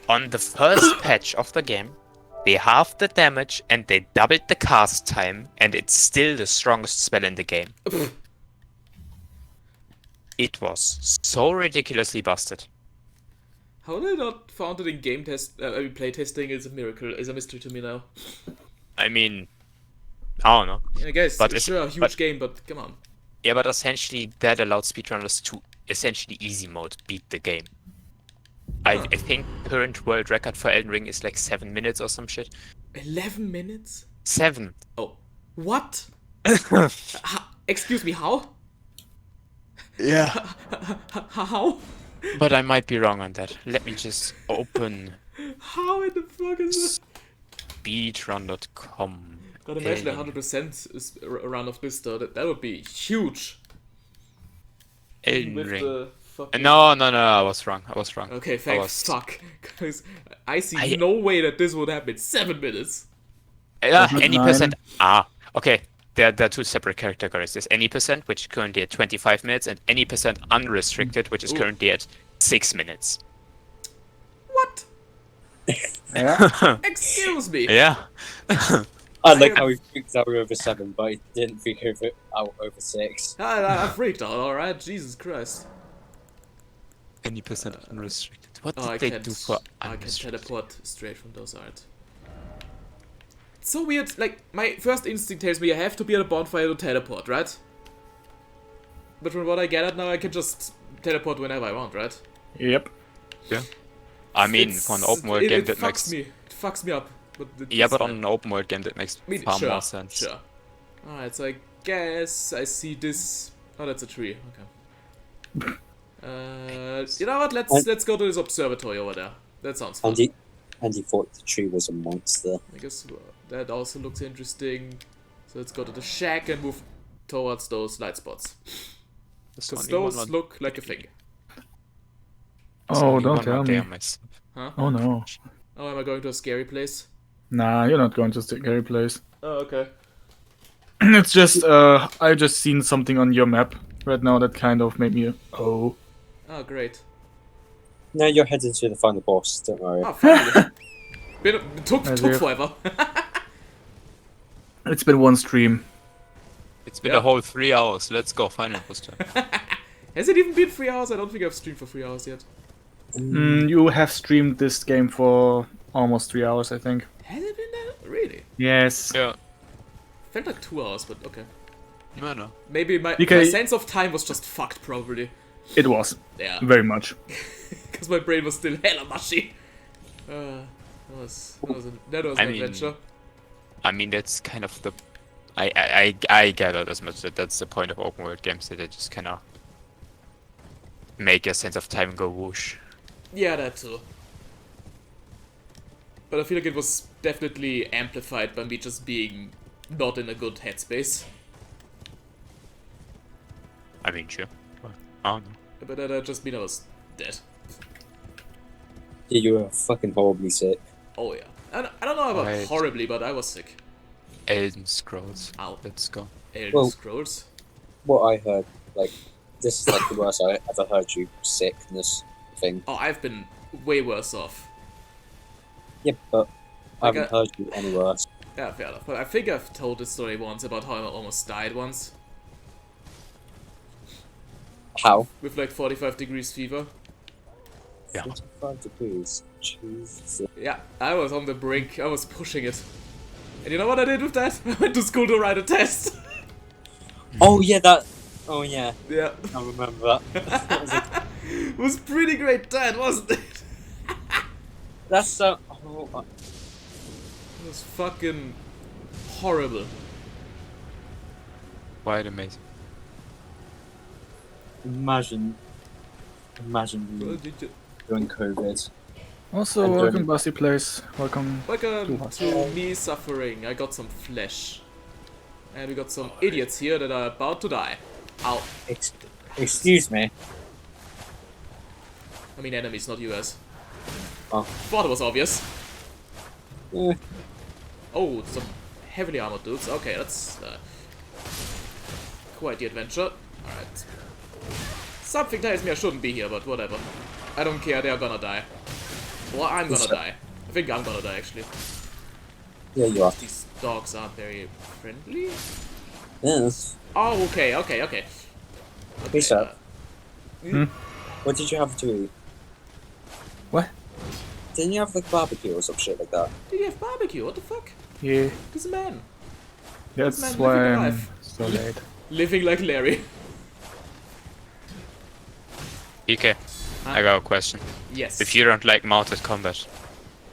On the first patch of the game, they halved the damage and they doubled the cast time, and it's still the strongest spell in the game. It was so ridiculously busted. How they not found it in game test, play testing is a miracle, is a mystery to me now. I mean, I don't know. I guess, But it's sure a huge game, but come on. Yeah, but essentially that allowed speedrunners to essentially easy mode beat the game. I think current world record for Elden Ring is like 7 minutes or some shit. 11 minutes? 7. Oh. What? Excuse me, how? Yeah. How? But I might be wrong on that. Let me just open How in the fuck is that? speedrun.com. God, imagine 100% is a run of this though. That would be huge. Elden With Ring. the fucking... No, I was wrong. Okay, thank fuck. Because I see no way that this would happen in 7 minutes. Any percent. Okay. There are two separate categories. There's any percent, which is currently at 25 minutes, and any percent unrestricted, which is currently at 6 minutes. What? Yeah. Excuse me. Yeah. I like how he freaked out over 7, but he didn't freak out over 6. I freaked out, alright? Jesus Christ. Any percent unrestricted. What Oh, did they do for I can unrestricted? teleport straight from those art. It's so weird, like, my first instinct tells me I have to be at a bonfire to teleport, right? But from what I gathered now, I can just teleport whenever I want, right? Yep. Yeah. I mean, for an open world game that makes... It fucks me up. But Yeah, but on an open world game that makes far more sense. Sure. Alright, so I guess I see this... Oh, that's a tree. Okay. You know what? Let's go to this observatory over there. That sounds fun. And he thought the tree was a monster. I guess that also looks interesting. So let's go to the shack and move towards those light spots. Because those look like a thing. Oh, don't tell me. Huh? Oh no. Oh, am I going to a scary place? Nah, you're not going to a scary place. Oh, okay. It's just, I just seen something on your map right now that kind of made me, oh. Oh, great. No, you're heading to the final boss, don't worry. Oh, finally. It took forever. It's been one stream. It's been a whole 3 hours. Let's go, final boss time. Has it even been 3 hours? I don't think I've streamed for 3 hours yet. You have streamed this game for almost 3 hours, I think. Has it been that? Really? Yes. Yeah. Felt like 2 hours, but okay. No. Maybe my sense of time was just fucked, probably. It was. Yeah. Very much. Because my brain was still hella mushy. That was an adventure. I mean, that's kind of the... I gathered as much that that's the point of open world games, that they just kind of make your sense of time go whoosh. Yeah, that too. But I feel like it was definitely amplified by me just being not in a good headspace. I mean, sure. I don't know. But that just mean I was dead. Yeah, you were fucking horribly sick. Oh yeah. I don't know about horribly, but I was sick. Elden Scrolls. Ow. Let's go. Elden Scrolls? What I heard, like, this is like the worst I ever heard you sickness thing. Oh, I've been way worse off. Yeah, but I haven't heard you any worse. Yeah, fair enough. But I think I've told this story once about how I almost died once. How? With like 45 degrees fever. Yeah. 45 degrees. Jesus. Yeah, I was on the brink. I was pushing it. And you know what I did with that? I went to school to write a test. Oh yeah, that. Oh yeah. Yeah. I remember that. It was pretty great time, wasn't it? That's so. Oh, it was fucking horrible. Quite amazing. Imagine during COVID. Also, welcome, Bossy Place. Welcome to me suffering. I got some flesh. And we got some idiots here that are about to die. Ow. Excuse me. I mean enemies, not US. Oh. Thought it was obvious. Yeah. Oh, some heavily armored dudes. Okay, that's quite the adventure. Alright. Something tells me I shouldn't be here, but whatever. I don't care, they are gonna die. Well, I'm gonna die. I think I'm gonna die, actually. Yeah, you are. These dogs aren't very friendly. Yes. Oh, okay. Hey, sir. Hmm? What did you have to eat? What? Didn't you have like barbecue or some shit like that? Did you have barbecue? What the fuck? Yeah, This man. that's man why living a I'm life. so late. Living like Larry. PK, I got a question. Yes. If you don't like mounted combat,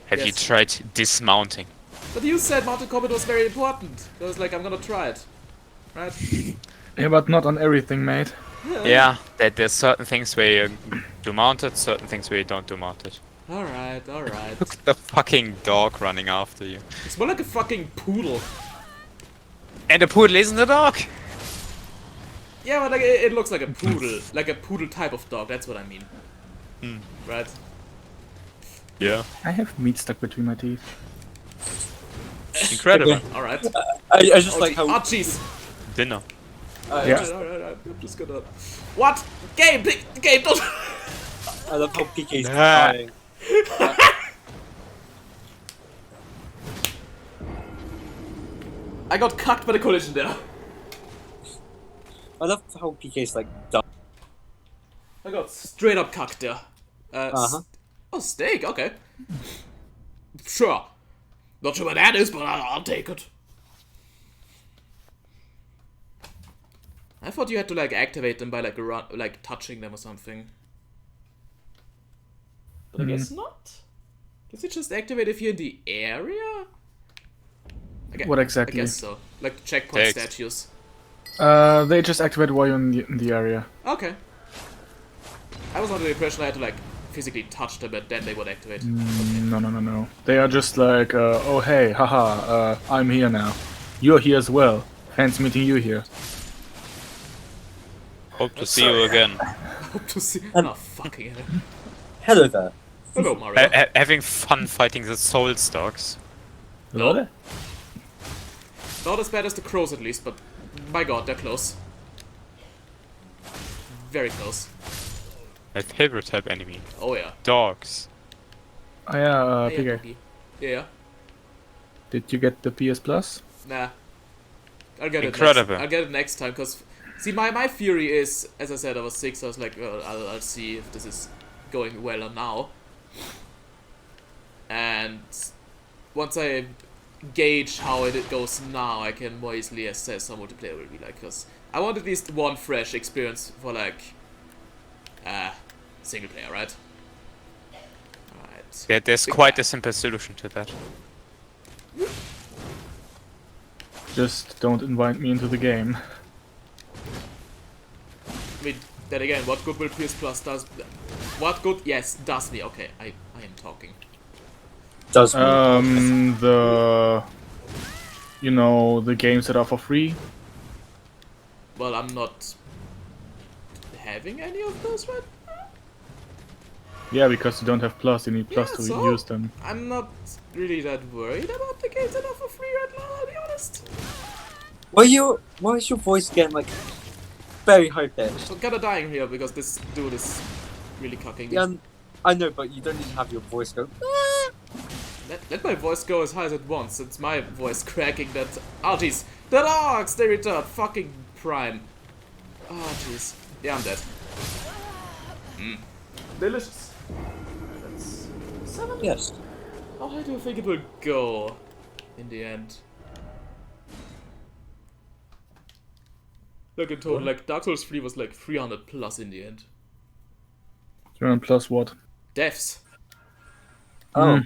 have you Yes. tried dismounting? But you said mounted combat was very important. I was like, I'm gonna try it. Right? Yeah, but not on everything, mate. Yeah, there's certain things where you do mounted, certain things where you don't do mounted. Alright. Look at the fucking dog running after you. It's more like a fucking poodle. And the poodle isn't a dog! Yeah, but like it looks like a poodle. Like a poodle type of dog, that's what I mean. Right? Yeah. I have meat stuck between my teeth. Incredible. Alright. I just like how. Oh, jeez. Dinner. Yeah. Alright. I'm just gonna. What? Game, don't. I love how PK's Nah. dying. I got cucked by the collision there. I love how PK's like dying. I got straight up cucked there. Oh, steak, okay. Sure. Not sure what that is, but I'll take it. I thought you had to like activate them by like touching them or something. But I guess not. Does it just activate if you're in the area? What exactly? I guess so. Like checkpoint Text. statues. They just activate while you're in the area. Okay. I was under the impression I had to like physically touch them and then they would activate. No. They are just like, oh hey, haha, I'm here now. You're here as well. Fancy meeting you here. Hope to see you again. Hope to see. Oh fucking hell. Hello there. Hello, Mario. Having fun fighting the soul dogs. Hello? Not as bad as the crows at least, but my god, they're close. Very close. My favorite type enemy. Oh yeah. Dogs. Oh yeah, Hey, PK. Cookie. Yeah. Did you get the PS Plus? Nah. I'll get Incredible. it next. I'll get it next time, cause see, my theory is, as I said, I was 6. I was like, well, I'll see if this is going well or now. And once I gauge how it goes now, I can more easily assess how multiplayer will be like. Cause I want at least one fresh experience for like single player, right? Alright. Yeah, there's quite a simple solution to that. Just don't invite me into the game. I mean, then again, what good will PS Plus does? What good? Yes, does me. Okay, I am talking. Does The the games that are for free. Well, I'm not having any of those right now. Yeah, because you don't have Plus, you need Plus Yeah, to so use them. I'm not really that worried about the games that are for free right now, I'll be honest. Why is your voice getting like very high pitched? I'm kinda dying here because this dude is really cucking me. Yeah, I know, but you don't need to have your voice go. Let my voice go as high as it wants. It's my voice cracking that. Oh jeez, the dogs! They returned. Fucking prime. Oh jeez. Yeah, I'm dead. Delicious. That's 7. Yes. How high do you think it will go in the end? Look, in total, like Dark Souls 3 was like 300 plus in the end. 300 plus what? Deaths. Oh.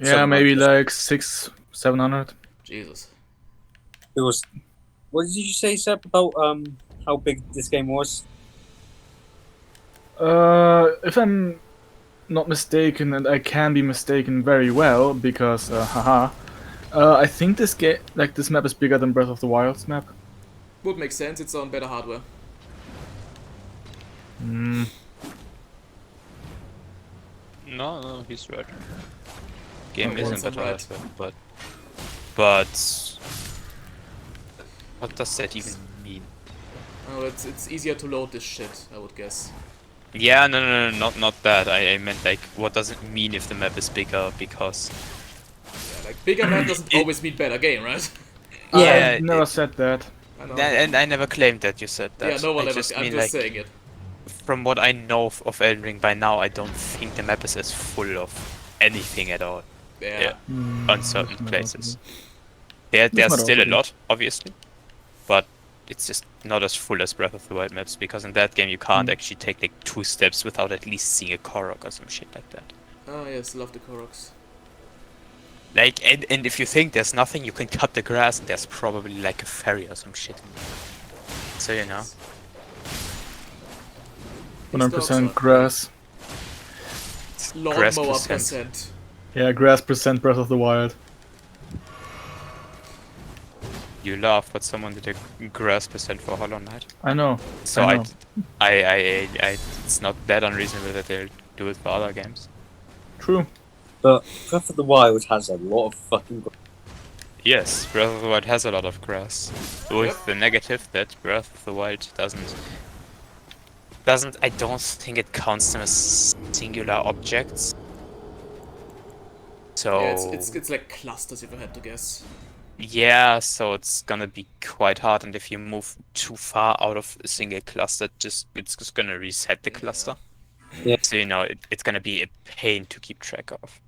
Yeah, 700. maybe like 600-700. Jesus. It was. What did you say, Seb, about how big this game was? If I'm not mistaken, and I can be mistaken very well, because I think this map is bigger than Breath of the Wild's map. Would make sense, it's on better hardware. No, he's right. Game Oh, isn't I'm better, right. but what does that even mean? Oh, it's easier to load this shit, I would guess. Yeah, no, not that. I meant like, what does it mean if the map is bigger? Because Yeah, like bigger map doesn't always mean better game, right? yeah, I never said that. I know. and I never claimed that you said that. Yeah, no one I ever. just I'm mean just like, saying it. from what I know of Elden Ring by now, I don't think the map is as full of anything at all. Yeah. On certain This might places. also There's might still also a be. lot, obviously, but it's just not as full as Breath of the Wild maps, because in that game you can't actually take like 2 steps without at least seeing a Korok or some shit like that. Oh yes, love the Koroks. Like, and if you think there's nothing, you can cut the grass and there's probably like a ferry or some shit in there. So, you know. These dogs 100% are grass. Grass lawnmower percent. percent. Yeah, grass percent Breath of the Wild. You laugh, but someone did a grass percent for Hollow Knight. I know. So I know. it's not that unreasonable that they'll do it for other games. True. But Breath of the Wild has a lot of fucking. Yes, Breath of the Wild has a lot of grass, with Yep. the negative that Breath of the Wild doesn't. I don't think it counts them as singular objects. So Yeah, it's like clusters if I had to guess. yeah, so it's gonna be quite hard, and if you move too far out of a single cluster, it's just gonna reset the cluster. Yeah. So you know it's gonna be a pain to keep track of.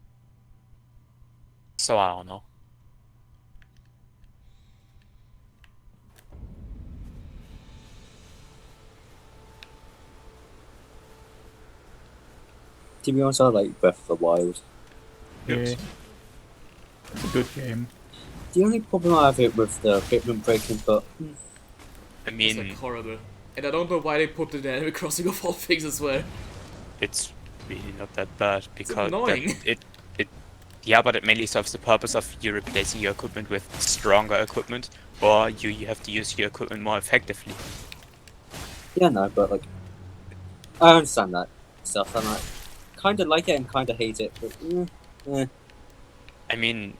So I don't know. To be honest, I like Breath of the Wild. Yeah. It's a good game. The only problem I have it with the equipment breaking, but I It's mean, like horrible. And I don't know why they put it in Animal Crossing of all things as well. it's really not that bad because annoying. yeah, but it mainly serves the purpose of you replacing your equipment with stronger equipment, or you have to use your equipment more effectively. yeah, no, but like, I understand that stuff, and I kind of like it and kind of hate it. But I mean,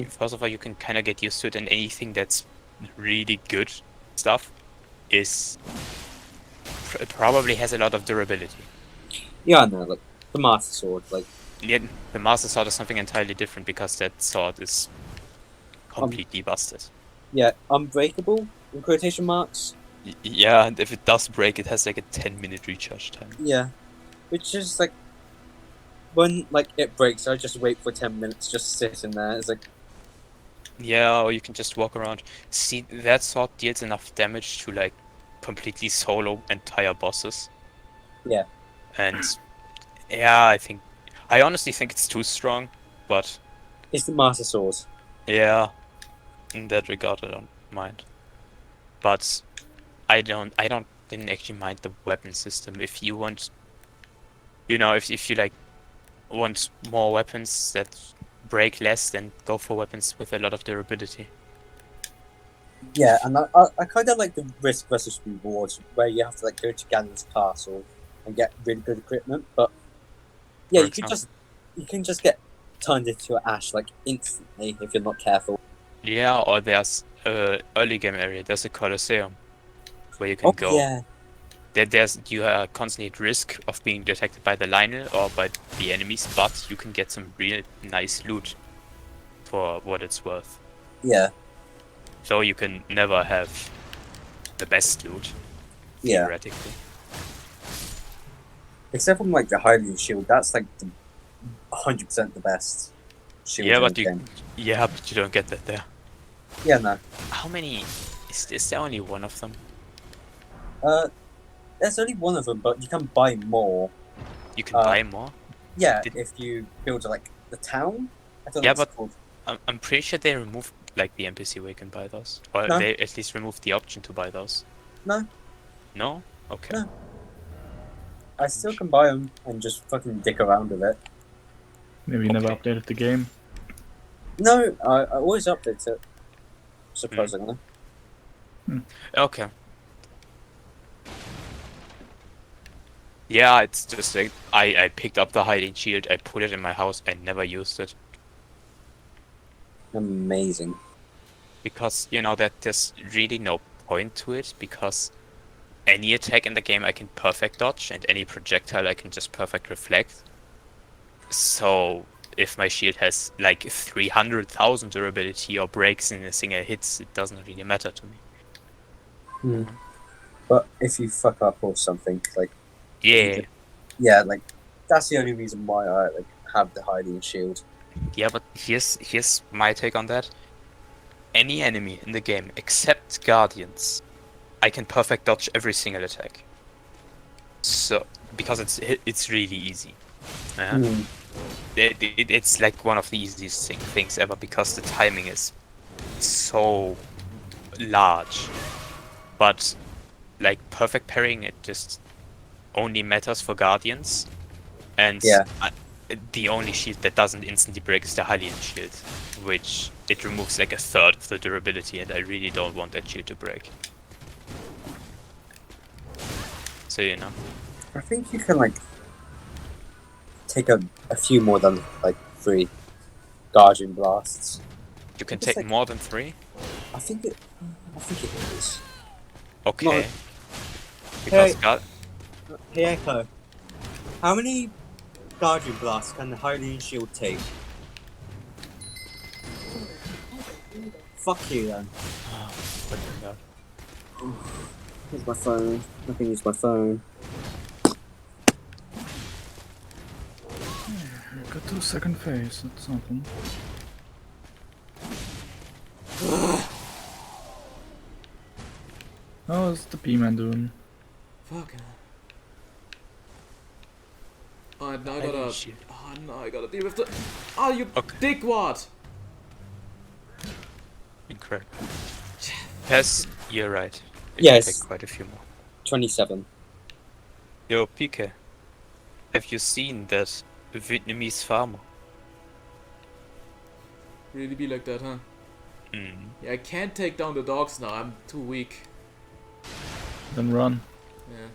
first of all, you can kind of get used to it, and anything that's really good stuff is probably has a lot of durability. yeah, no, like the Master Sword, like Yeah, the Master Sword is something entirely different because that sword is completely busted. yeah, unbreakable in quotation marks. Yeah, and if it does break, it has like a 10-minute recharge time. Yeah, which is like when like it breaks, I just wait for 10 minutes, just sitting there. It's like Yeah, or you can just walk around. See, that sword deals enough damage to like completely solo entire bosses. Yeah. And yeah, I honestly think it's too strong, but it's the Master Sword. yeah, in that regard, I don't mind. But I didn't actually mind the weapon system. If you want, you know, if you like want more weapons that break less, then go for weapons with a lot of durability. Yeah, and I kind of like the risk versus rewards, where you have to like go to Ganon's castle and get really good equipment. But yeah, For you can just get turned into an ash like instantly if you're not careful. Yeah, or there's early game area. There's a Colosseum where you can go. Yeah, You are constantly at risk of being detected by the Lionel or by the enemies, but you can get some real nice loot for what it's worth. yeah, So you can never have the best loot, yeah. theoretically. Except from like the Hylian shield, that's like the 100% the best shield. Yeah, in but the game. you don't get that there. Yeah, no. How many? Is there only one of them? There's only one of them, but you can buy more. You can buy more. Yeah, Did- if you build like the town. I don't Yeah, know what it's but- called. I'm pretty sure they removed like the NPC where you can buy those, or No. they at least removed the option to buy those. No. No? Okay. No. I still can buy them and just fucking dick around with it. Maybe you never Okay. updated the game. No, I always update it. Supposedly. Okay. Yeah, it's just like I picked up the hiding shield, I put it in my house, I never used it Amazing. because you know that there's really no point to it because any attack in the game I can perfect dodge, and any projectile I can just perfect reflect. So if my shield has like 300,000 durability or breaks in a single hits, it doesn't really matter to me. But if you fuck up or something, like Yeah. yeah, like that's the only reason why I like have the hiding shield. Yeah, but here's my take on that. Any enemy in the game except Guardians, I can perfect dodge every single attack. So because it's really easy. Yeah? It's like one of the easiest things ever because the timing is so large. But like perfect parrying, it just only matters for Guardians, and Yeah. the only shield that doesn't instantly break is the Hylian shield, which it removes like a third of the durability, and I really don't want that shield to break. So you know. I think you can like take a few more than like 3 Guardian blasts. You can It's take like- more than 3? I think it is. Okay. No. Because Hey. Hey Echo, how many Guardian blasts can the Hylian shield take? Fuck you then. Here's my phone. I can use my phone. Got to second phase, that's something. How's the B-man doing? Fuck. Alright, now I Hylian gotta. shield. Oh, now I gotta deal with the. Oh, you Okay. dickwad! Incorrect. Yes, you're right. It Yes. can take quite a few more. 27. Yo, PK, have you seen that Vietnamese farmer? Really be like that, huh? Mm. Yeah, I can't take down the dogs now. I'm too weak. Then run. Yeah.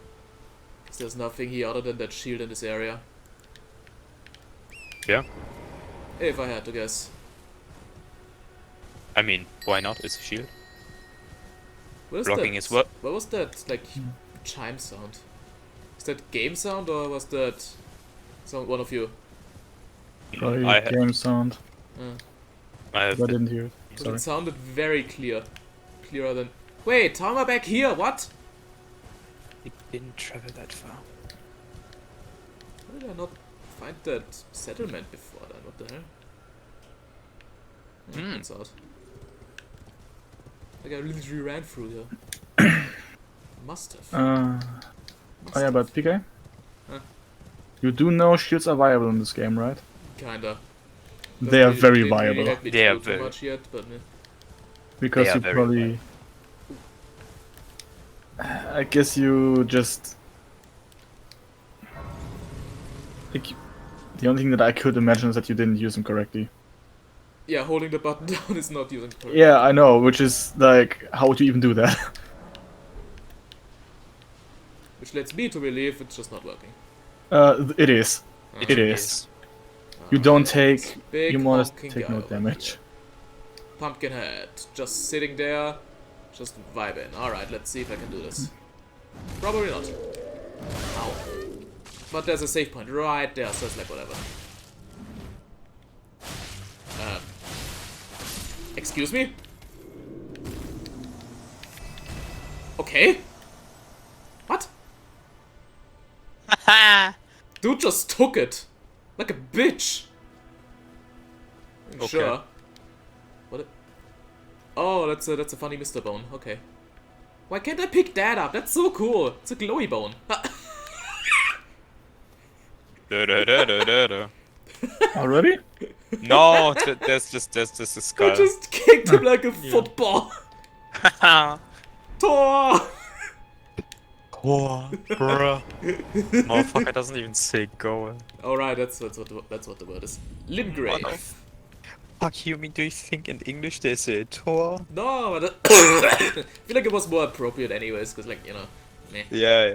'Cause there's nothing here other than that shield in this area. Yeah. If I had to guess. I mean, why not? It's a shield. What is Blocking that? is what? What was that, like, chime sound? Is that game sound or was that one of you? Probably I, game sound. I have But I didn't hear it. Because Sorry. it sounded very clear. Clearer than... Wait, how am I back here? What? it didn't travel that far. How did I not find that settlement before then? What the hell? Yeah, that's odd. Like I literally ran through here. Must have. Oh yeah, but PK? Huh? You do know shields are viable in this game, right? Kinda. They are very Didn't really viable. let me They are through too very- much yet, but Because They are you very probably... I guess you just... Like, the only thing that I could imagine is that you didn't use them correctly. yeah, holding the button down is not using correct. Yeah, I know, which is like, how would you even do that? Which leads me to believe it's just not working. It is. It really is. You don't take... Big You more or less honking take guy no over damage. here. Pumpkinhead, just sitting there, just vibing. Alright, let's see if I can do this. Probably not. Ow. But there's a save point right there, so it's like whatever. Excuse me? Okay. What? Dude just took it. Like a bitch. Okay. Sure. What? Oh, that's a funny Mr. Bone. Okay. Why can't I pick that up? That's so cool. It's a glowy bone. Already? No, there's just a I skull. just kicked him like a football. Tor! Oh, bruh. Motherfucker doesn't even say go. Alright, that's what the word is. Limgrave. What the fuck you mean? Do you think in English they say Tor? No, but I feel like it was more appropriate anyways, because like, you know, meh. Yeah.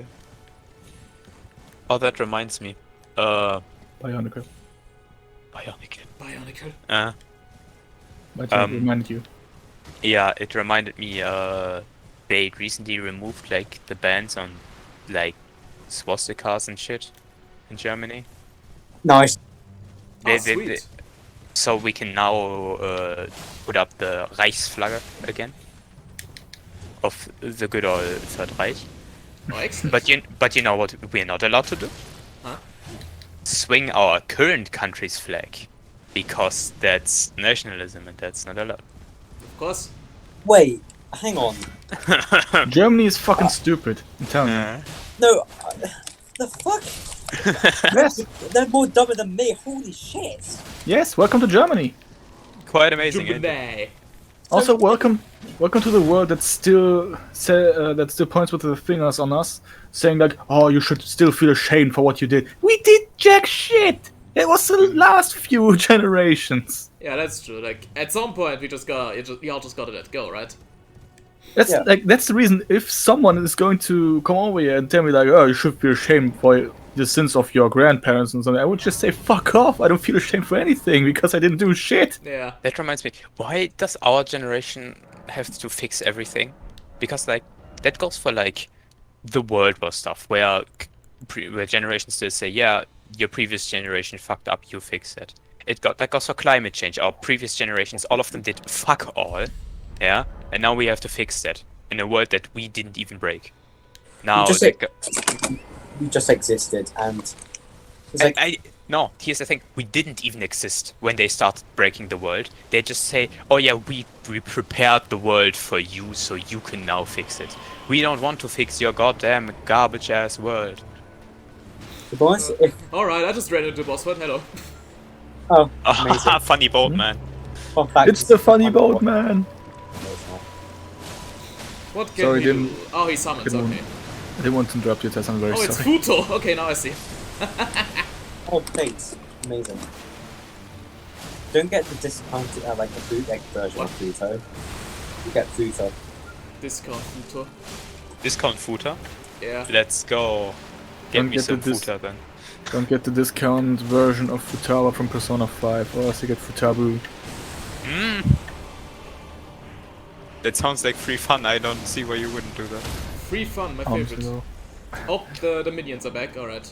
Oh, that reminds me. Bionicle. Bionicle. Bionicle. But it reminded you. Yeah, it reminded me, they recently removed like the bans on like swastikas and shit in Germany. Nice. Oh, sweet. So we can now put up the Reichsflagge again of the good old Third Reich. Oh, excellent. But you know what we're not allowed to do? Huh? Swing our current country's flag, because that's nationalism and that's not allowed. Of course. Wait, hang on. Germany is fucking stupid. I'm telling you. No, the fuck? Yes. They're more dumber than me. Holy shit. Yes. Welcome to Germany. Quite amazing, isn't it? Germany. Also, welcome to the world that still points with the fingers on us, saying like, "Oh, you should still feel ashamed for what you did." We did jack shit. It was the last few generations. Yeah, that's true. Like, at some point, we all just gotta let go, right? That's the reason. If someone is going to come over here and tell me like, "Oh, you should feel ashamed for the sins of your grandparents and something," I would just say, "Fuck off! I don't feel ashamed for anything because I didn't do shit." Yeah. That reminds me, why does our generation have to fix everything? Because like that goes for like the World War stuff, where generations still say, yeah, your previous generation fucked up, you fix it. That goes for climate change. Our previous generations, all of them did fuck all, yeah, and now we have to fix that in a world that we didn't even break. Now We just existed, and it's like, no, here's the thing, we didn't even exist when they started breaking the world. They just say, oh yeah, we prepared the world for you, so you can now fix it. We don't want to fix your goddamn garbage ass world. the boys. If Alright, I just ran into the boss fight. Hello. oh, amazing. Funny boat, man. Fun fact, It's the funny boat, man. What can Sorry, we do? Oh, he summons, didn't okay. I didn't want to interrupt you, Tess. I'm very Oh, it's sorry. Futo! Okay, now I see. Oh, thanks. Amazing. Don't get the discounted, like the bootleg version of Futo. You get Futo. Discount Futo. Discount footer? Yeah. Let's go. Get Don't me get some the footer then. Don't get the discount version of Futaba from Persona 5, or else you get Futabu. That sounds like free fun. I don't see why you wouldn't do that. Free fun, my Arms favorite. ago. Oh, the minions are back, alright.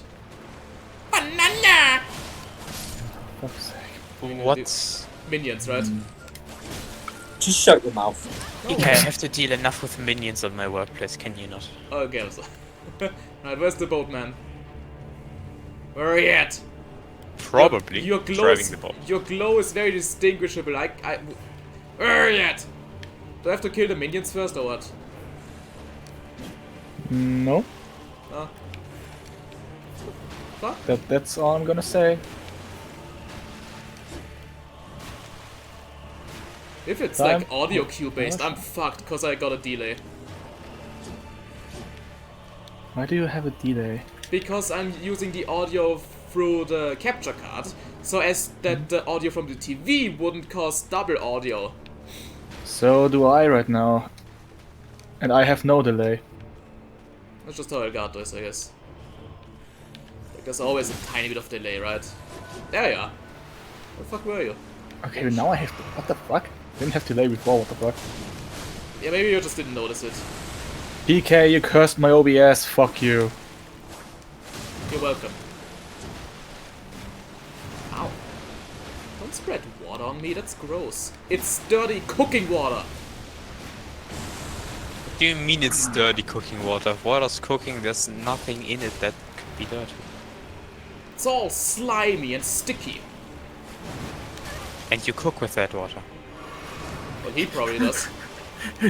Banana! Fuck's sake. What's... Minions, right? Just shut your mouth. Okay, I have to deal enough with minions on my workplace, can you not? Okay, also. Right, where's the boatman? Where are you at? Probably Your glow driving is, the boat. your glow is very distinguishable. Where are you at? Do I have to kill the minions first or what? No, Oh. Fuck? that's all I'm gonna say. If it's Time. like audio cue based, I'm fucked because I got a delay. Why do you have a delay? Because I'm using the audio through the capture card, so as that the audio from the TV wouldn't cause double audio. So do I right now. And I have no delay. That's just how I got this, I guess. Like, there's always a tiny bit of delay, right? There you are. Where the fuck were you? Okay, but now I have to. What the fuck? Didn't have delay before, what the fuck? Yeah, maybe you just didn't notice it. PK, you cursed my OBS, fuck you. You're welcome. Ow. Don't spread water on me, that's gross. It's dirty cooking water! What do you mean it's dirty cooking water? Water's cooking, there's nothing in it that could be dirty. It's all slimy and sticky. And you cook with that water. Well, he probably does.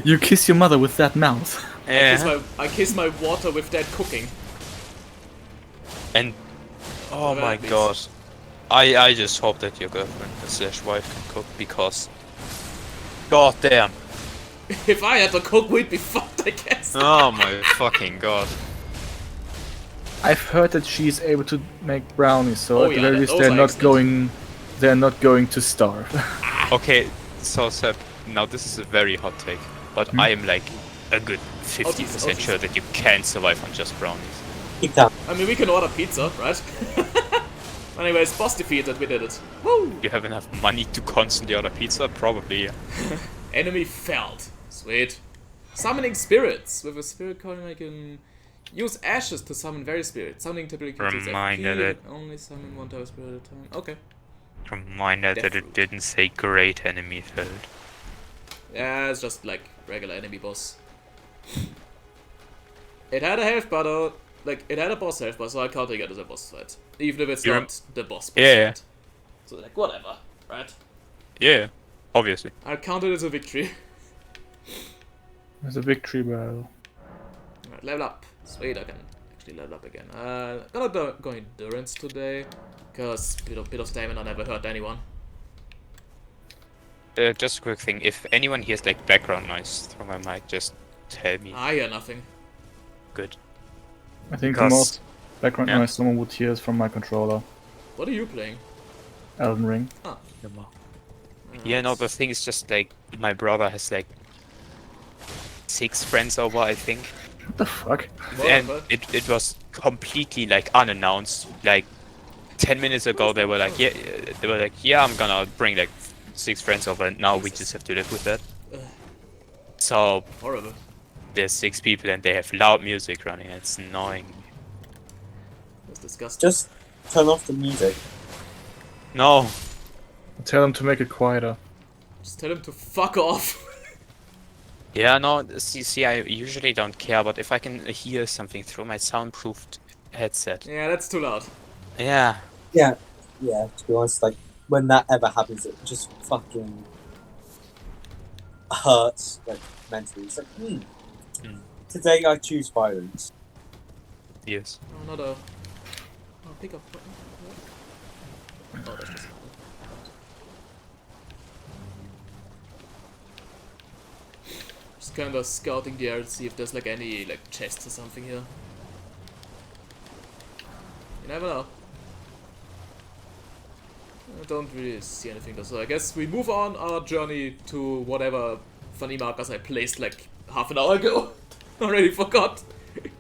You kiss your mother with that mouth. I kiss my water with that cooking. And oh Well, my please. god, I just hope that your girlfriend slash wife can cook, because god damn. If I had to cook, we'd be fucked, I guess. Oh my fucking god. I've heard that she's able to make brownies, so Oh at the yeah, very least those they're are not excellent. going to starve. Okay, so Seb, now this is a very hot take, but I am like a good 50% sure that you can survive on just brownies. Keep down. I mean, we can order pizza, right? Anyways, boss defeated, we did it. Woo! You have enough money to constantly order pizza? Probably, yeah. Enemy felled. Sweet. Summoning spirits. With a spirit coin I can use ashes to summon various spirits. Summoning typically contains Reminder FP, that- only summon one type of spirit at a time. Okay. Reminder that Death it root. didn't say great enemy field. Yeah, it's just like regular enemy boss. It had a health bar though. Like, it had a boss health bar, so I counting it as a boss fight. Even if it's You're- not the boss Yeah. fight. So, like, whatever, right? Yeah, obviously. I'll count it as a victory. There's a victory bell. Alright, level up. Sweet, I can actually level up again. Gonna go endurance today, because bit of stamina never hurt anyone. Just a quick thing. If anyone hears like background noise through my mic, just tell me. I hear nothing. Good. I think Because- the most background yeah. noise someone would hear is from my controller. What are you playing? Elden Ring. Yeah, no, the thing is just like my brother has like 6 friends over, I think, What the fuck? and What? it was completely like unannounced. Like 10 minutes ago, they were like, yeah, I'm gonna bring like 6 friends over, and now we just have to live with that. Ugh. So Horrible. there's 6 people and they have loud music running. And it's annoying. That's disgusting. Just turn off the music. No, Tell them to make it quieter. Just tell him to fuck off. yeah, no. See, I usually don't care, but if I can hear something through my soundproofed headset, Yeah, that's too loud. yeah. Yeah, to be honest, like, when that ever happens, it just fucking hurts, like, mentally. It's like, today I choose violence. Yes. Oh, not a... Oh, pick up button. Oh, that's just... Just kind of scouting the area to see if there's like any like chests or something here. You never know. I don't really see anything though, so I guess we move on our journey to whatever funny markers I placed like half an hour ago. Already forgot.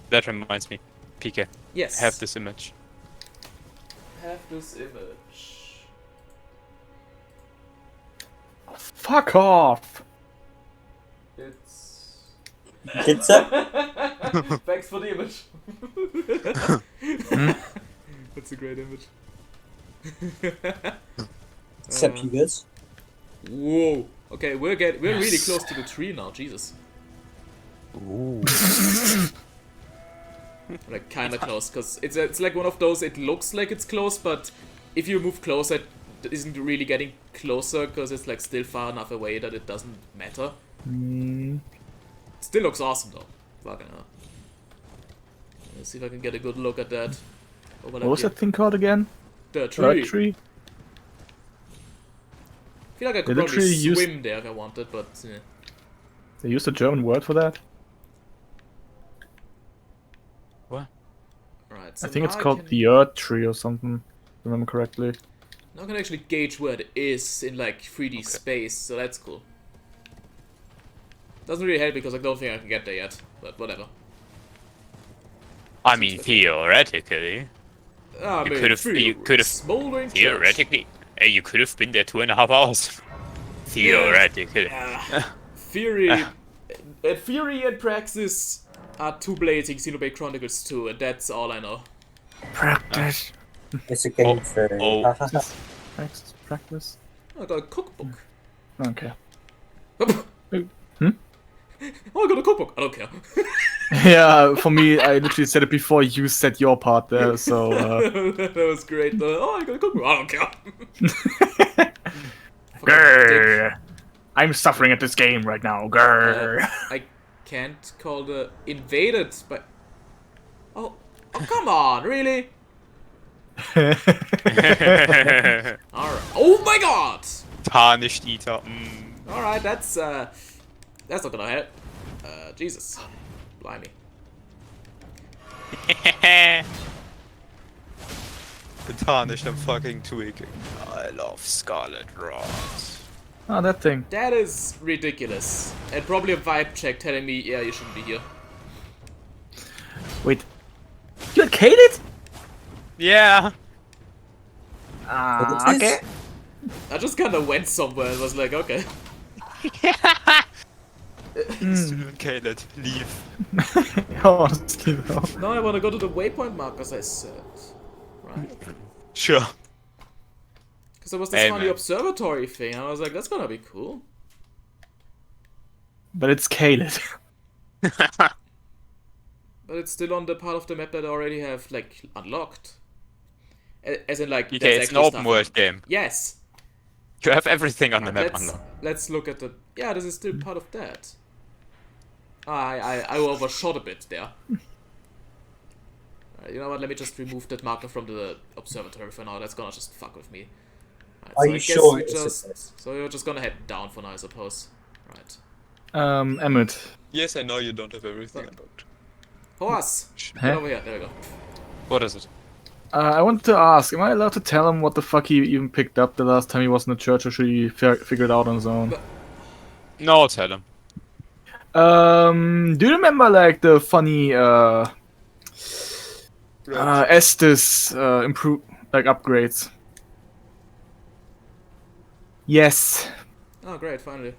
That reminds me, PK, Yes. have this image. Have this image. Fuck off! It's... Kids up? Thanks for the image. That's a great image. Except you guys. Whoa. Okay, we're really close to the tree now. Jesus. Ooh. Like kinda close, cause it's like one of those. It looks like it's close, but if you move closer, it isn't really getting closer, cause it's like still far enough away that it doesn't matter. Still looks awesome though. Fucking hell. Let's see if I can get a good look at that. What was that thing called again? The tree. Tree? I feel like I could Did the probably tree use- swim there if I wanted, but They used a German word for that? Alright, so I think it's now called can- the Earth Tree or something, if I remember correctly. Now I can actually gauge where it is in like 3D space, so that's cool. Doesn't really help because I don't think I can get there yet, but whatever. I mean, theoretically, Ah, You maybe could've- three you could've- smoldering church. theoretically, hey, you could have been there 2.5 hours. Theoretically. Theory, theory and praxis are two blades in Xenoblade Chronicles 2, and that's all I know. Practice. It's a game theory. oh. Practice. Practice. I got a cookbook. Okay. Oh, I got a cookbook. I don't care. Yeah, for me, I literally said it before you said your part there, so... That was great. Oh, I got a cookbook. I don't care. Grrr. I'm suffering at this game right now. Grrr. I can't call the invaded, but oh, come on, really? All right. Oh my God! Tarnished Eater. All right, that's not gonna help. Jesus, blimey. The Tarnished, I'm fucking tweaking. I love Scarlet Rot. Oh, that thing. That is ridiculous, and probably a vibe check telling me, yeah, you shouldn't be here. Wait. You had Kated? Yeah. What is this? Okay. I just kind of went somewhere and was like, okay. Caleb, leave. Honestly, though. Now I want to go to the waypoint markers I said. Right? Sure. Because there was this Hey, funny man. observatory thing, and I was like, that's gonna be cool. But it's Caleb. But it's still on the part of the map that I already have, like, unlocked. As in, like, Okay, there's it's an actually open stuff world on- game. Yes! You have everything on the map Let's, unlocked. let's look at the... Yeah, this is still part of that. I overshot a bit there. You know what, let me just remove that marker from the observatory for now. That's gonna just fuck with me. Right, Are so you I guess sure we it's just... this? So you're just gonna head down for now, I suppose. Right. Emmett. Yes, I know you don't have everything unlocked. Horse! Huh? Get over here, there we go. What is it? I wanted to ask, am I allowed to tell him what the fuck he even picked up the last time he was in the church, or should he figure it out on his own? No, tell him. Do you remember, like, the funny, Estes, upgrades? Yes. Oh, great, finally.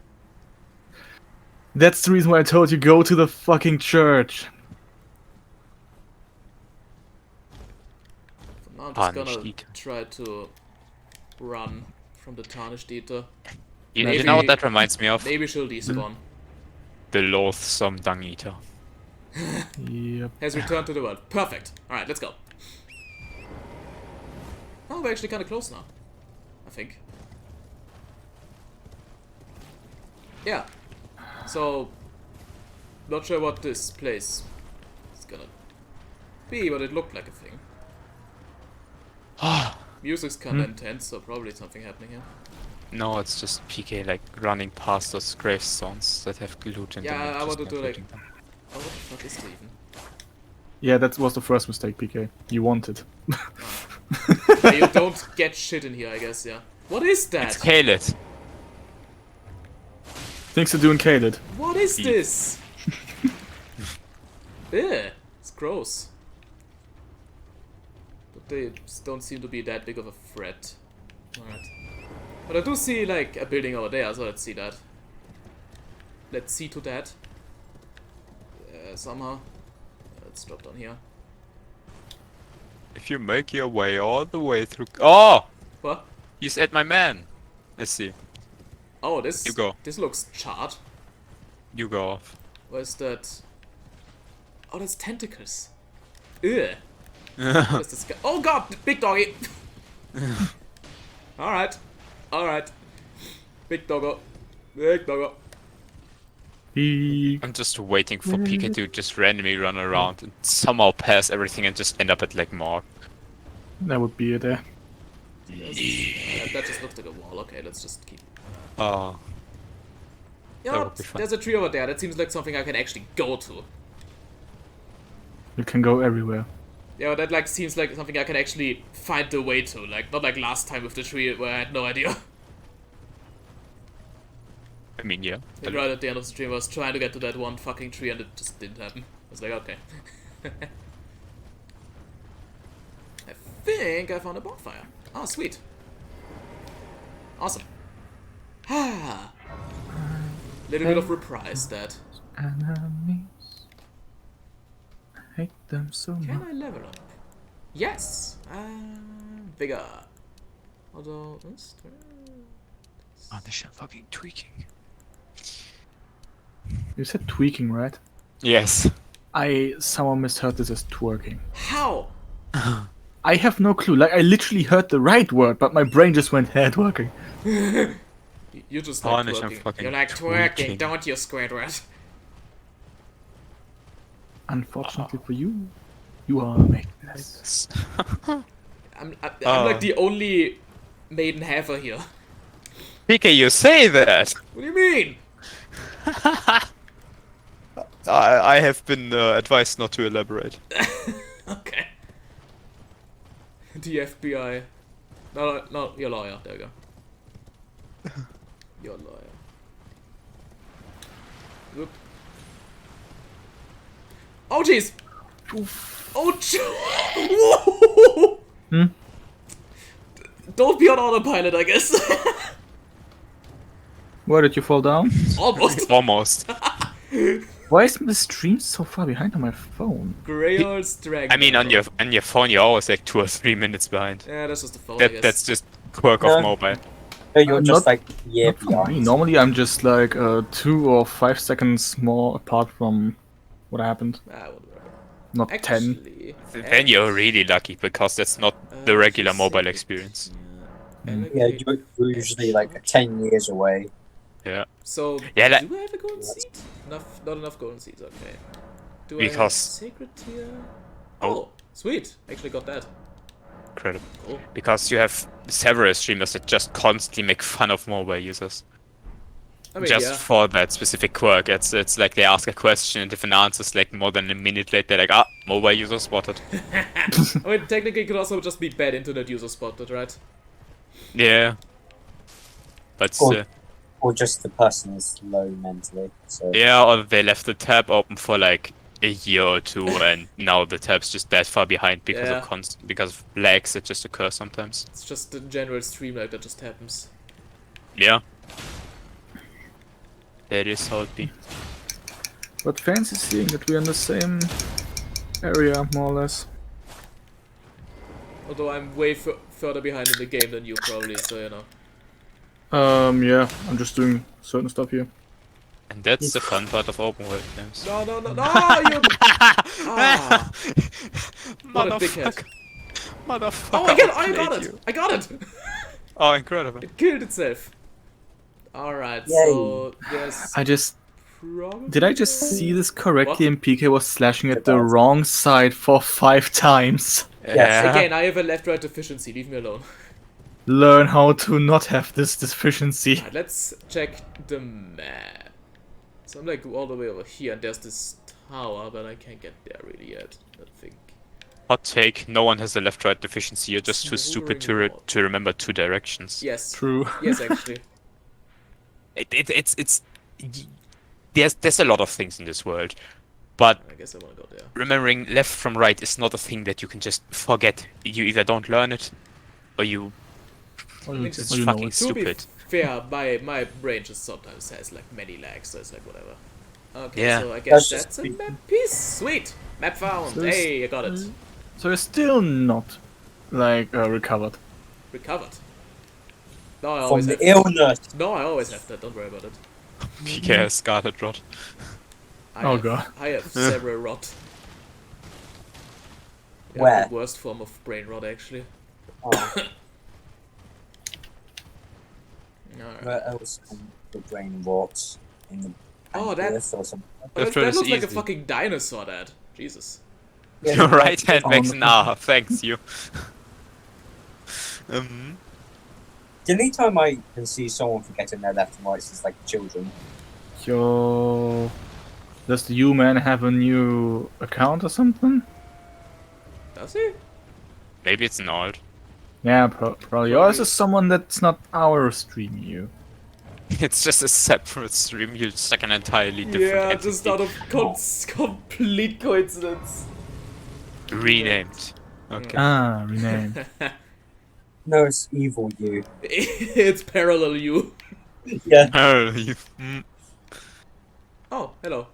That's the reason why I told you go to the fucking church. For now I'm just Tarnished gonna Eater. try to run from the Tarnished Eater. You Maybe- know what that reminds me of? Maybe she'll despawn. The loathsome dung eater. Yep. Has returned to the world. Perfect. Alright, let's go. Oh, we're actually kind of close now. I think. Yeah. So, not sure what this place is gonna be, but it looked like a thing. Music's kinda intense, so probably something happening here. No, it's just PK like running past those gravestones that have loot in them. Yeah, and I just wanted to, not like- looting them. Oh, what the fuck is it even? Yeah, that was the first mistake, PK. You wanted. Yeah, you don't get shit in here, I guess, yeah. What is that? It's Caleb. Things to do in Caleb. What is Thief. this? Ew, it's gross. But they just don't seem to be that big of a threat. Alright. But I do see, like, a building over there, so let's see that. Let's see to that. Somehow. Let's drop down here. If you make your way all the way through. Oh! What? He's at my man. Let's see. Oh, this... You go. This looks charred. You go off. Where's that? Oh, that's tentacles. Ew. Where's this guy? Oh god, big doggy! Alright. Alright. Big doggo. Big doggo. He... I'm just waiting for PK to just randomly run around and somehow pass everything and just end up at like Mark. That would be it there. Yeah, that just looks like a wall. Okay, let's just keep... Oh. You That know would what? be fun. There's a tree over there. That seems like something I can actually go to. You can go everywhere. Yeah, but that like seems like something I can actually find the way to. Like, not like last time with the tree where I had no idea. I mean, yeah. Like, right at the end of the stream, I was trying to get to that one fucking tree and it just didn't happen. I was like, okay. I think I found a bonfire. Oh, sweet. Awesome. Ah. Little bit of reprise that. Enemies. I hate them so Can much. I level up? Yes. Bigger. Although this. Oh, they're fucking tweaking. You said tweaking, right? Yes. I somehow misheard this as twerking. How? I have no clue. Like, I literally heard the right word, but my brain just went hair twerking. You just like Tarnish and twerking. fucking You like twerking, tweaking. don't you, Squidward? Unfortunately for you, you are magnus. I'm like the only maiden heifer here. PK, you say that! What do you mean? I have been advised not to elaborate. Okay. The FBI. No, your lawyer. There we go. Your lawyer. Whoop. Oh jeez! Oh Hmm? Don't be on autopilot, I guess. Where did you fall down? Almost. Almost. Why is the stream so far behind on my phone? Greyhold's Dragon. I mean, on your phone, you're always like 2 or 3 minutes behind. Yeah, that's just the phone, I guess. That's just quirk Yeah. of mobile. No, you're just Not- like a year Not for me. behind. Normally, I'm just like 2 or 5 seconds more apart from what happened. Ah, whatever. Not 10. Actually, Then you're really lucky because that's not the regular mobile experience. Yeah, you're usually like 10 years away. Yeah. So, Yeah, like- do I have a golden seed? Not enough golden seeds, okay. Do Because- I have sacred tier? Oh, sweet. Actually got that. Incredible. Cool. Because you have several streamers that just constantly make fun of mobile users. I mean, Just for that specific quirk. It's like they ask a question and if an answer's like more than a minute late, they're like, ah, mobile user spotted. I mean, technically it could also just be bad internet user spotted, right? Yeah. But Or- Or just the person is low mentally. So yeah, or they left the tab open for like a year or two and now the tab's just that far behind because Yeah. of because of lags that just occur sometimes. It's just a general stream like that just happens. Yeah. That is how it be. But fancy seeing that we're in the same area, more or less. Although I'm way further behind in the game than you probably, so you know. Yeah, I'm just doing certain stuff here. And that's the fun part of open world games. No, you... Ah, what a dickhead. Motherfucker. Oh, I got it! I got it! Oh, incredible. It killed itself. Alright, Yay. so there's I just... probably... Did I just see this correctly What? and PK was slashing at the About. wrong side for 5 times? Yes, Again, I have a left-right deficiency, leave me alone. Learn how to not have this deficiency. Alright, let's check the map. So I'm like all the way over here, and there's this tower, but I can't get there really yet, I think. Hot take, no one has a left-right deficiency, you're just too stupid to remember 2 directions. Yes. True. Yes, actually. It's there's a lot of things in this world, but I guess I wanna go there. remembering left from right is not a thing that you can just forget. You either don't learn it, or you It's it's or you know fucking it. To be stupid. fair, my brain just sometimes has like many lags, so it's like whatever. Okay, Yeah. so I guess That's that's a just- map piece. Sweet! Map found! So it's- Hey, I got it. So you're still not, like, recovered. Recovered. No, I from always the have illness. No, I always have that, don't worry about it. PK has Scarlet Rot. Oh, God. I have several rot. Yeah, Where? the worst form of brain rot, actually. Oh, Alright. where else can the brain rot? In the Oh, pancreas or something? That Left right is looks like a easy. fucking dinosaur, that. Jesus. Your right hand Oh, makes no. nah, thanks you. Anytime I can see someone forgetting their left and right, it's like children. Yo... Does the U-Man have a new account or something? Does he? Maybe it's an alt. Yeah, probably. Or is this someone that's not our stream you? It's just a separate stream. You're just like an entirely different Yeah, entity. just out of complete coincidence. Renamed. Okay. Ah, rename. No, it's evil you. It's parallel you. Yeah. Oh, you- Oh, hello.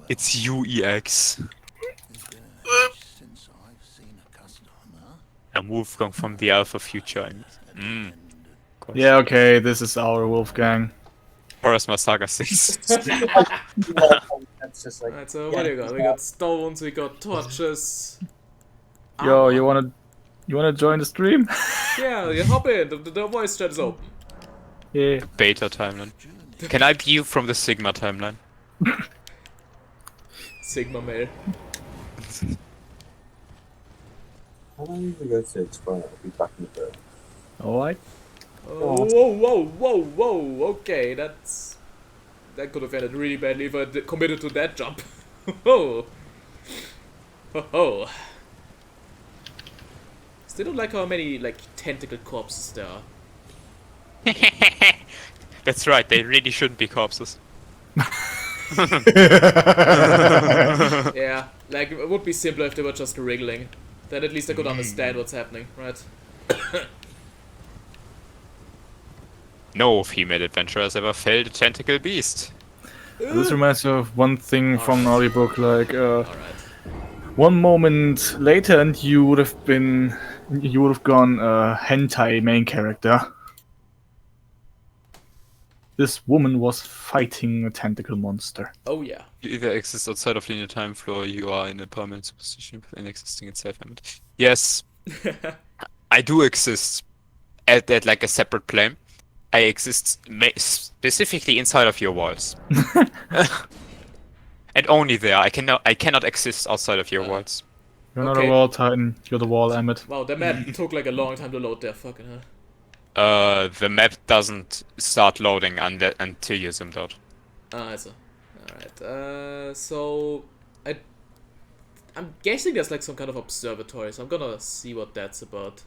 it's UEX. Since I've seen a customer, A move from the Alpha Future. Mm. Yeah, okay, this is our Wolfgang. Horus Saga 6. That's just like. Alright, so what do we got? We got stones, we got torches. Yo, Ah, you wanna join the stream? Yeah, you hop in, the voice chat is open. Yeah. Beta timeline. Can I be you from the Sigma timeline? Sigma mail. How long we go to explain it? I'll be back in a bit. Alright. Oh, whoa, okay, that could have ended really badly if I committed to that jump. Oh. Oh. Still don't like how many, like, tentacle corpses there are. That's right, they really shouldn't be corpses. Yeah, like, it would be simpler if they were just wriggling. Then at least I could understand what's happening, right? No female adventurer has ever felled a tentacle beast. This reminds me of one thing from an audiobook, like Alright. one moment later, and you would have gone hentai main character. This woman was fighting a tentacle monster. Oh yeah. You either exist outside of linear time flow, or you are in a permanent superposition within existing itself. Yes, I do exist at like a separate plane. I exist specifically inside of your walls, and only there. I cannot exist outside of your walls. You're not Okay. a wall titan. You're the wall, Emmet. Wow, the map took like a long time to load there. Fucking hell. The map doesn't start loading until you zoomed out. Ah, I see. Alright. So I'm guessing there's like some kind of observatory, so I'm gonna see what that's about.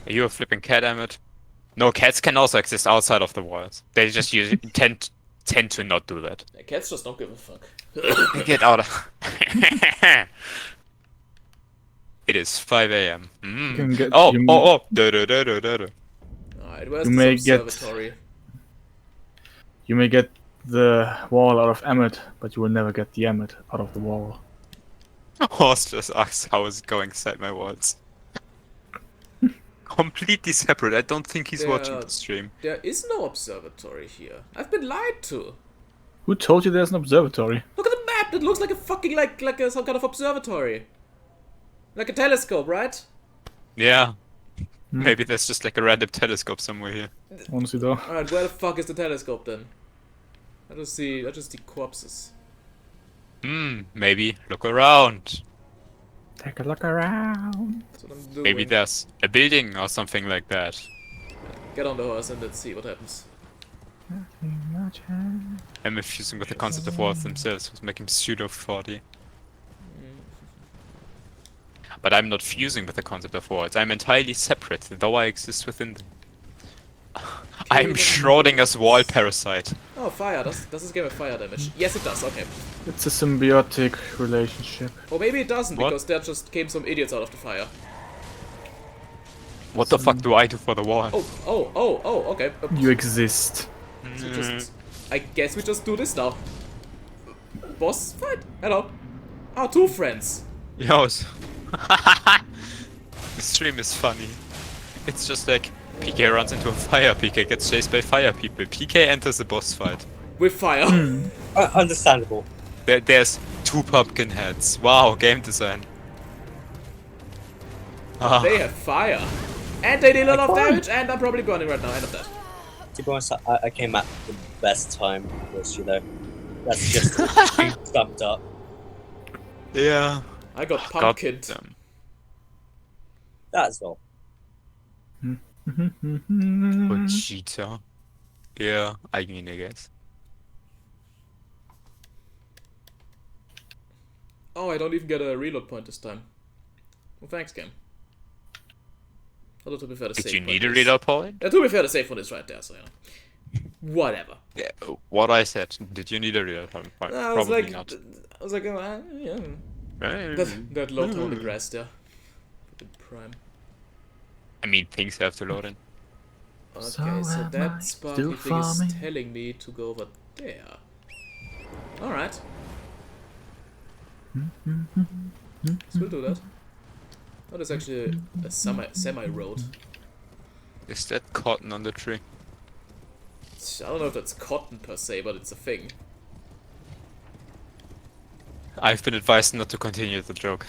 Are you a flipping cat, Emmett? No, cats can also exist outside of the walls. They just tend to not do that. Yeah, cats just don't give a fuck. Get out of. It is 5 a.m. You can get- Oh. you- Alright, where's You may this get- observatory? You may get the wall out of Emmet, but you will never get the Emmet out of the wall. Horst just asks how is it going inside my walls. Completely separate. I don't think he's watching the stream. There is no observatory here. I've been lied to. Who told you there's an observatory? Look at the map. That looks like a fucking some kind of observatory. Like a telescope, right? Yeah. Maybe there's just like a random telescope somewhere here. Honestly, though. Alright, where the fuck is the telescope then? I just see corpses. Maybe look around. Take a look around. That's what I'm doing. Maybe there's a building or something like that. Get on the horse and let's see what happens. I'm fusing with the concept of walls themselves, which make him pseudo 40. But I'm not fusing with the concept of walls. I'm entirely separate, though I exist within them. I'm Schrodinger's wall parasite. Oh, fire. Does this game have fire damage? Yes, it does. Okay. It's a symbiotic relationship. Or maybe it doesn't, What? because there just came some idiots out of the fire. What the fuck do I do for the wall? Oh, okay. You exist. So just, I guess we just do this now. Boss fight? Hello. Oh, two friends. Yes. The stream is funny. It's just like PK runs into a fire, PK gets chased by fire people, PK enters the boss fight. With fire. Understandable. There's two pumpkin heads. Wow, game design. Ah, They have fire. And they deal a lot of damage, and I'm probably burning right now. End of that. To be honest, I came at the best time, which, you know, that's just summed up. yeah. I got God pumpkined. damn. That as well. Vegeta. Yeah, I mean, I guess. Oh, I don't even get a reload point this time. Well, thanks, game. Although, to be fair, the Did save you point need a is- reload point? Yeah, to be fair, the save point is right there, so you know. Whatever. Yeah, what I said. Did you need a reload point? I was Probably like, not. yeah. That load on the grass there. Fucking prime. I mean, things have to load in. Okay, So so am I that sparkly still thing is farming? telling me to go over there. Alright. So we'll do that. Oh, there's actually a semi-road. Is that cotton on the tree? I don't know if that's cotton per se, but it's a thing. I've been advised not to continue the joke.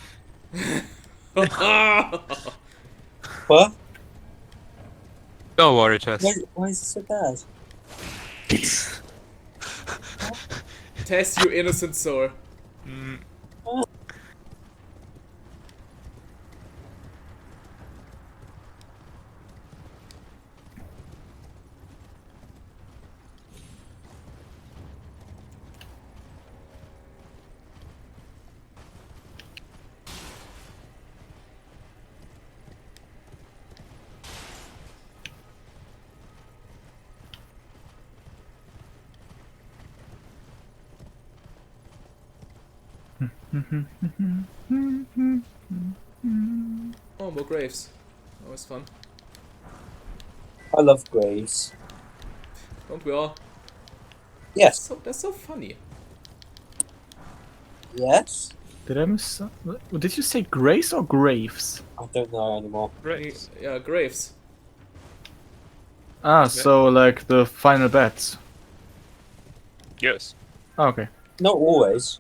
What? Don't worry, Tess. Why is it so bad? Test, you innocent soul. Oh, more graves. Always fun. I love graves. Don't we all? Yes. That's so funny. Yes. Did I miss some? Did you say Grace or Graves? I don't know anymore. Great. Yeah, Graves. Ah, so like the final bets. Yes. Ah, okay. Not always.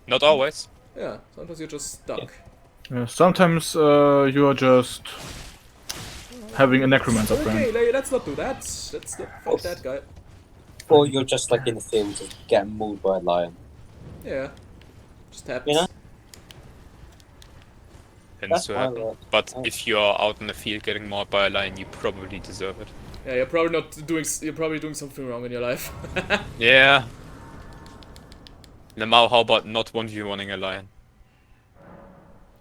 Not always. Yeah, sometimes you're just stuck. Yeah, sometimes you are just having a necromancer Okay, friend. let's not do that. Let's not fight that guy. Or you're just like in the field just getting mauled by a lion. Yeah. Just happens. You know? Tends That's to my happen. luck. But Oh. if you are out in the field getting mauled by a lion, you probably deserve it. Yeah, you're probably not doing. You're probably doing something wrong in your life. Yeah. Now, how about not 1v1ing a lion?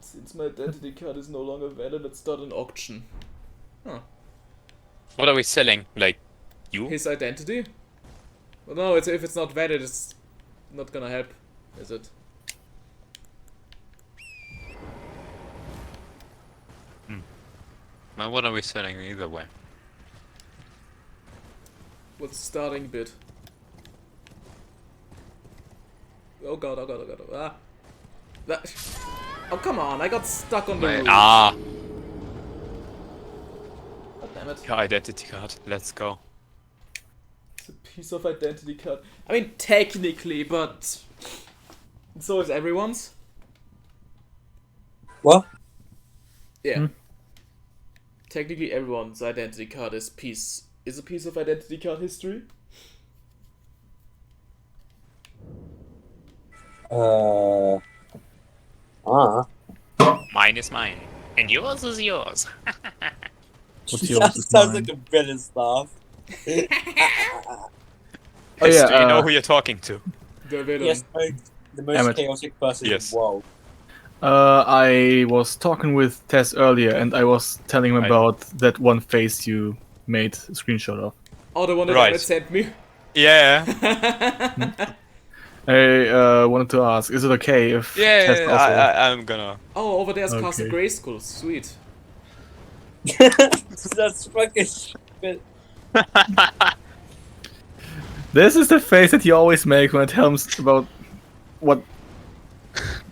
Since my identity card is no longer valid, let's start an auction. What are we selling? Like, you? His identity? Well, no, if it's not valid, it's not gonna help, is it? Well, what are we selling either way? What's the starting bid? Oh god, oh god, oh god. Ah. That. Oh, come on, I got stuck on the roof. Ah, God damn it. your identity card. Let's go. It's a piece of identity card. I mean, technically, but so is everyone's. What? Yeah. Technically, everyone's identity card is a piece of identity card history. Mine is mine. And yours is yours. What's That yours? is sounds mine. like a villain laugh. Oh, Yes, yeah, do you know who you're talking to? The villain. Yes, the most Emmett. chaotic person Yes. in the world. I was talking with Tess earlier, and I was telling him I- about that one face you made a screenshot of. Oh, the one that Right. Emmett sent me. Yeah. I wanted to ask, is it okay if Tess Yeah, also... I'm gonna. Oh, over there's Castle Okay. Grayskull. Sweet. That's fucking stupid. This is the face that he always makes when I tell him about what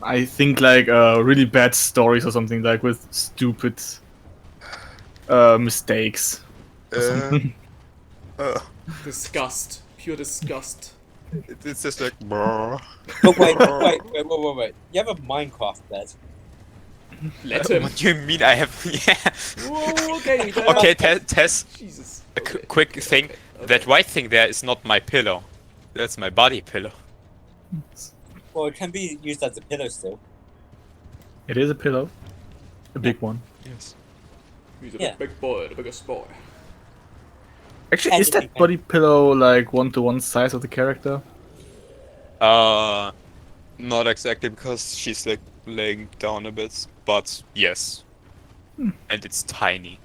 I think like really bad stories or something, like with stupid mistakes. Or something. Disgust. Pure disgust. It's just like. Brr. But wait. You have a Minecraft bed. Let him. What do you mean? I have. Yeah. Whoa, okay. Okay, Tess. Jesus. A Okay. quick thing. Okay. That white thing there is not my pillow. That's my body pillow. Well, it can be used as a pillow still. It is a pillow. A big one. Yes. He's a Yeah. big boy, the biggest boy. Actually, is that Anything. body pillow like 1-to-1 size of the character? Not exactly because she's like laying down a bit, but yes. And it's tiny.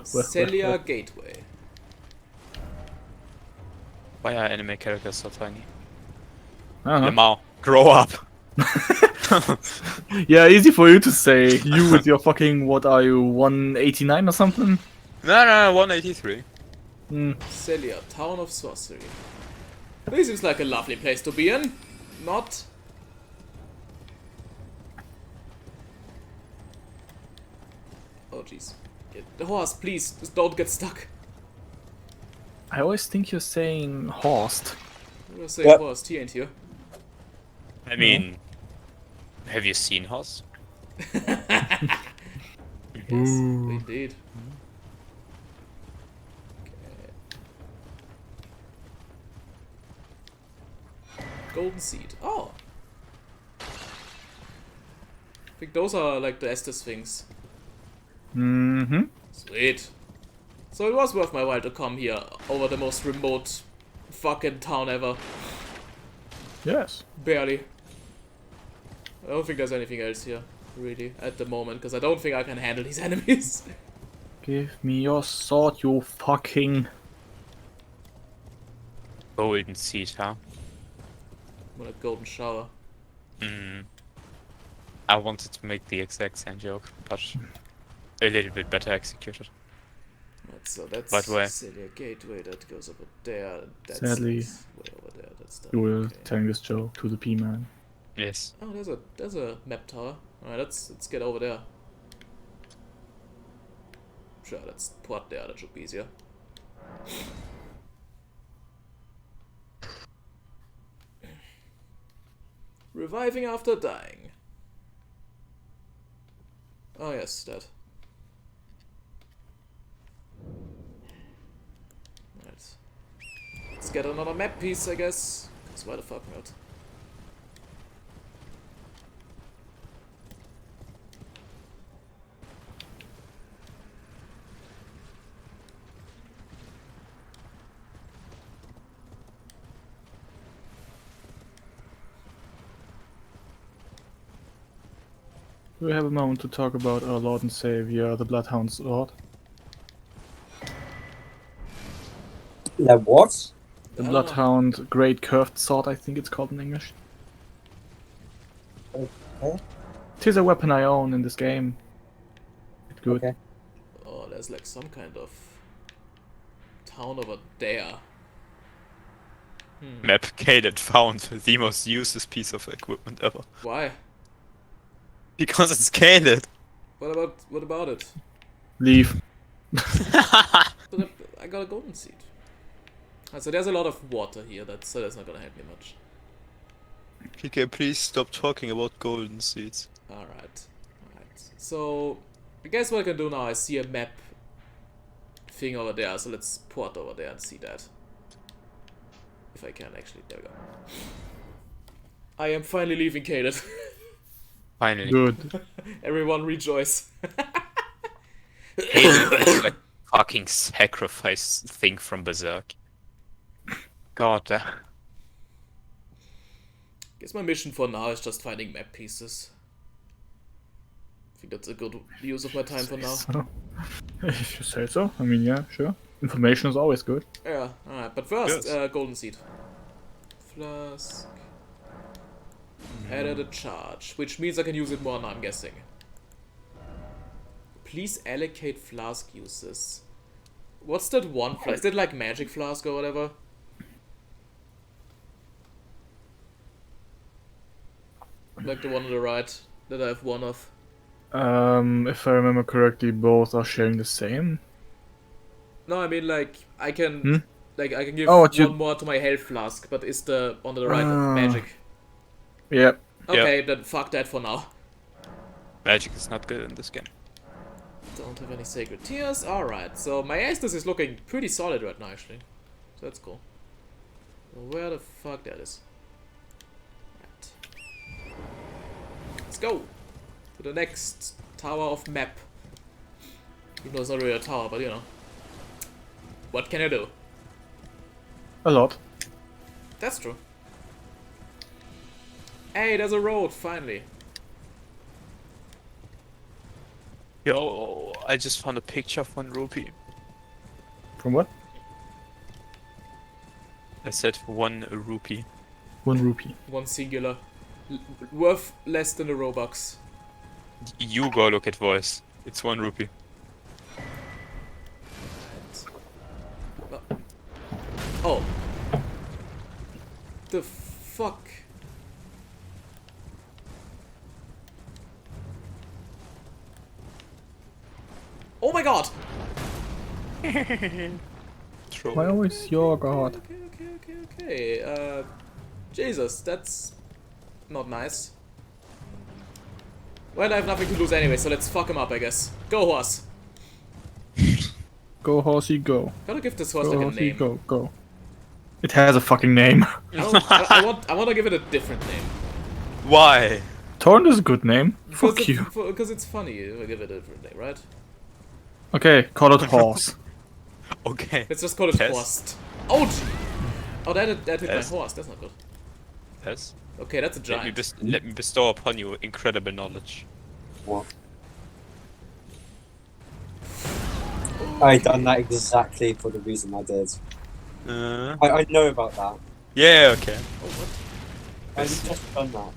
Celia Gateway. Why are anime characters so tiny? Uh-huh. Lemao, grow up. Yeah, easy for you to say. You with your fucking, what are you, 189 or something? No, 183. Celia, Town of Sorcery. This seems like a lovely place to be in. Not. Oh jeez. The horse, please, just don't get stuck. I always think you're saying Horst. I'm gonna say Yep. horse, he ain't here. I mean, have you seen Hoss? Yes, indeed. Okay. Golden seed. Oh. I think those are like the Estes things. Mm-hmm. Sweet. So it was worth my while to come here over the most remote fucking town ever. Yes. Barely. I don't think there's anything else here, really, at the moment, because I don't think I can handle these enemies. Give me your sword, you fucking... Golden seed, huh? I'm gonna golden shower. I wanted to make the exact same joke, but a little bit better executed. Right, so that's But where? Celia Gateway, that goes over there. That's Sadly, way over there. That's the, You will okay. telling this joke to the P-man. Yes. Oh, there's a map tower. Alright, let's get over there. Sure, let's port there, that should be easier. Reviving after dying. Oh yes, that. Right. Let's get another map piece, I guess. 'Cause why the fuck not? We have a moment to talk about our Lord and Savior, the Bloodhound's Lord. The what? The Ah. Bloodhound Great Curved Sword, I think it's called in English. Okay. Tis a weapon I own in this game. It's good. Okay. Oh, there's like some kind of town over there. Map Caled found the most useless piece of equipment ever. Why? Because it's Caled. What about it? Leave. But I got a golden seed. So there's a lot of water here, that's not gonna help me much. PK, please stop talking about golden seeds. Alright. So I guess what I can do now, I see a map thing over there, so let's port over there and see that. If I can actually, there we go. I am finally leaving Caled. Finally. Good. Everyone rejoice. Caled is like fucking sacrifice thing from Berserk. God. Guess my mission for now is just finding map pieces. I think that's a good use of my time for now. So, if you say so. I mean, yeah, sure. Information is always good. Yeah, alright, but first, Yes. golden seed. Flask. Added a charge, which means I can use it more now, I'm guessing. Please allocate flask uses. What's that one flask? Is that like magic flask or whatever? Like the one on the right that I have one of. If I remember correctly, both are sharing the same. No, I mean like I can like I can give Oh, one what you- more to my health flask, but is the on the right Ah. magic? Yeah. Okay, then fuck that for now. Magic is not good in this game. Don't have any sacred tears. Alright, so my Estus is looking pretty solid right now actually. So that's cool. So where the fuck that is? Right. Let's go to the next tower of map. Even though it's not really a tower, but you know. What can I do? A lot. That's true. Hey, there's a road, finally. Yo, I just found a picture of 1 rupee. From what? I said 1 rupee. 1 rupee. One singular. Worth less than a Robux. You go look at voice. It's 1 rupee. Oh. The fuck? Oh my god! Troll. Why always your god? Okay. Jesus, that's not nice. Well, I have nothing to lose anyway, so let's fuck him up, I guess. Go, horse! Go horsey go. Gotta give this horse Go like a horsey name. go. Go. It has a fucking name. I want to give it a different name. Why? Torrent is a good name. Fuck you. Because it's funny if I give it a different name, right? Okay, call it horse. Okay. Let's just call it Test. Horst. Ouch! Oh, that hit Test. my horse. That's not good. Yes. Okay, that's a Let me, giant. let me bestow upon you incredible knowledge. What? I done that exactly for the reason I did. I know about that. Yeah, okay. Oh, what? I just done that.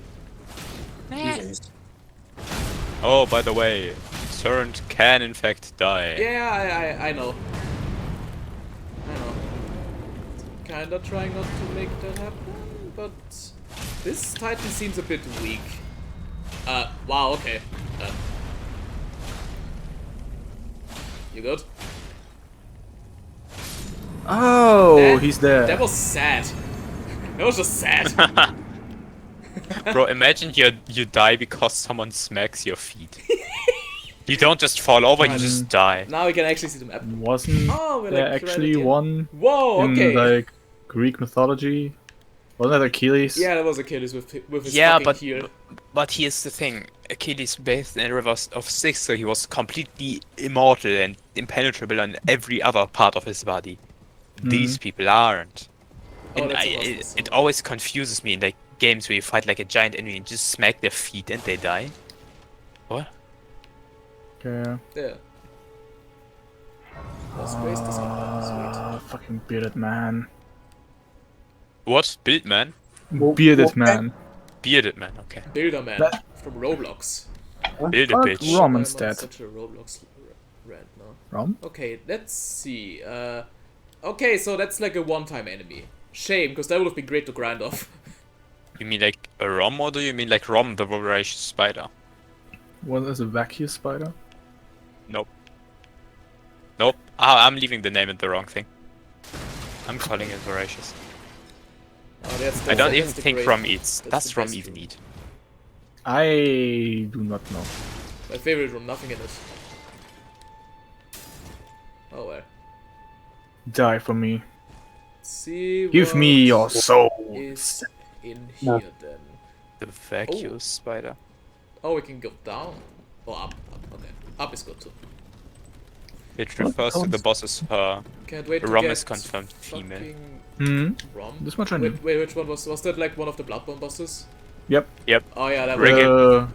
Jesus. Oh, by the way, Surrend can in fact die. Yeah, I know. kinda trying not to make that happen, but this Titan seems a bit weak. Wow, okay. You good? Oh, That- he's there. That was sad. That was just sad. Bro, imagine you die because someone smacks your feet. You don't just fall over, you just die. Now we can actually see the map. Wasn't Oh, we're there like actually right at the one Whoa, in okay. like Greek mythology? Wasn't that Achilles? Yeah, that was Achilles with his Yeah, fucking but heel. here's the thing. Achilles bathed in a river of Styx, so he was completely immortal and impenetrable on every other part of his body. These people aren't. Oh, And that's a monster it sword. always confuses me in like games where you fight like a giant enemy and just smack their feet and they die. What? Yeah. Yeah. Was waste this one. Fucking bearded man. What? Build man? Bearded what- man. Bearded man, okay. Sweet. Builder Man That- from Roblox. Build a Fuck bitch. Rom I'm on instead. such a Roblox rant now. Rom? Okay, let's see. Okay, so that's like a one-time enemy. Shame, because that would have been great to grind off. You mean like a Rom, or do you mean like Rom the voracious spider? What is a vacuum spider? Nope. Nope. I'm leaving the name in the wrong thing. I'm calling it voracious. Oh, that's I don't that's even the think great- Rom eats. that's Does the Rom best even room. eat? I do not know. My favorite room, nothing in it. Oh well. Die for me. See. Give me what your soul. is in No. here then? The vacuum spider. Oh, we can go down. Oh, up. Okay. Up is good too. It refers to the boss as her. Can't wait to Rom get is confirmed female. fucking Hmm. Rom. This much I knew. Wait, which one was that? Like one of the Bloodborne bosses? Yep. Yep. Oh yeah, that Regular- was.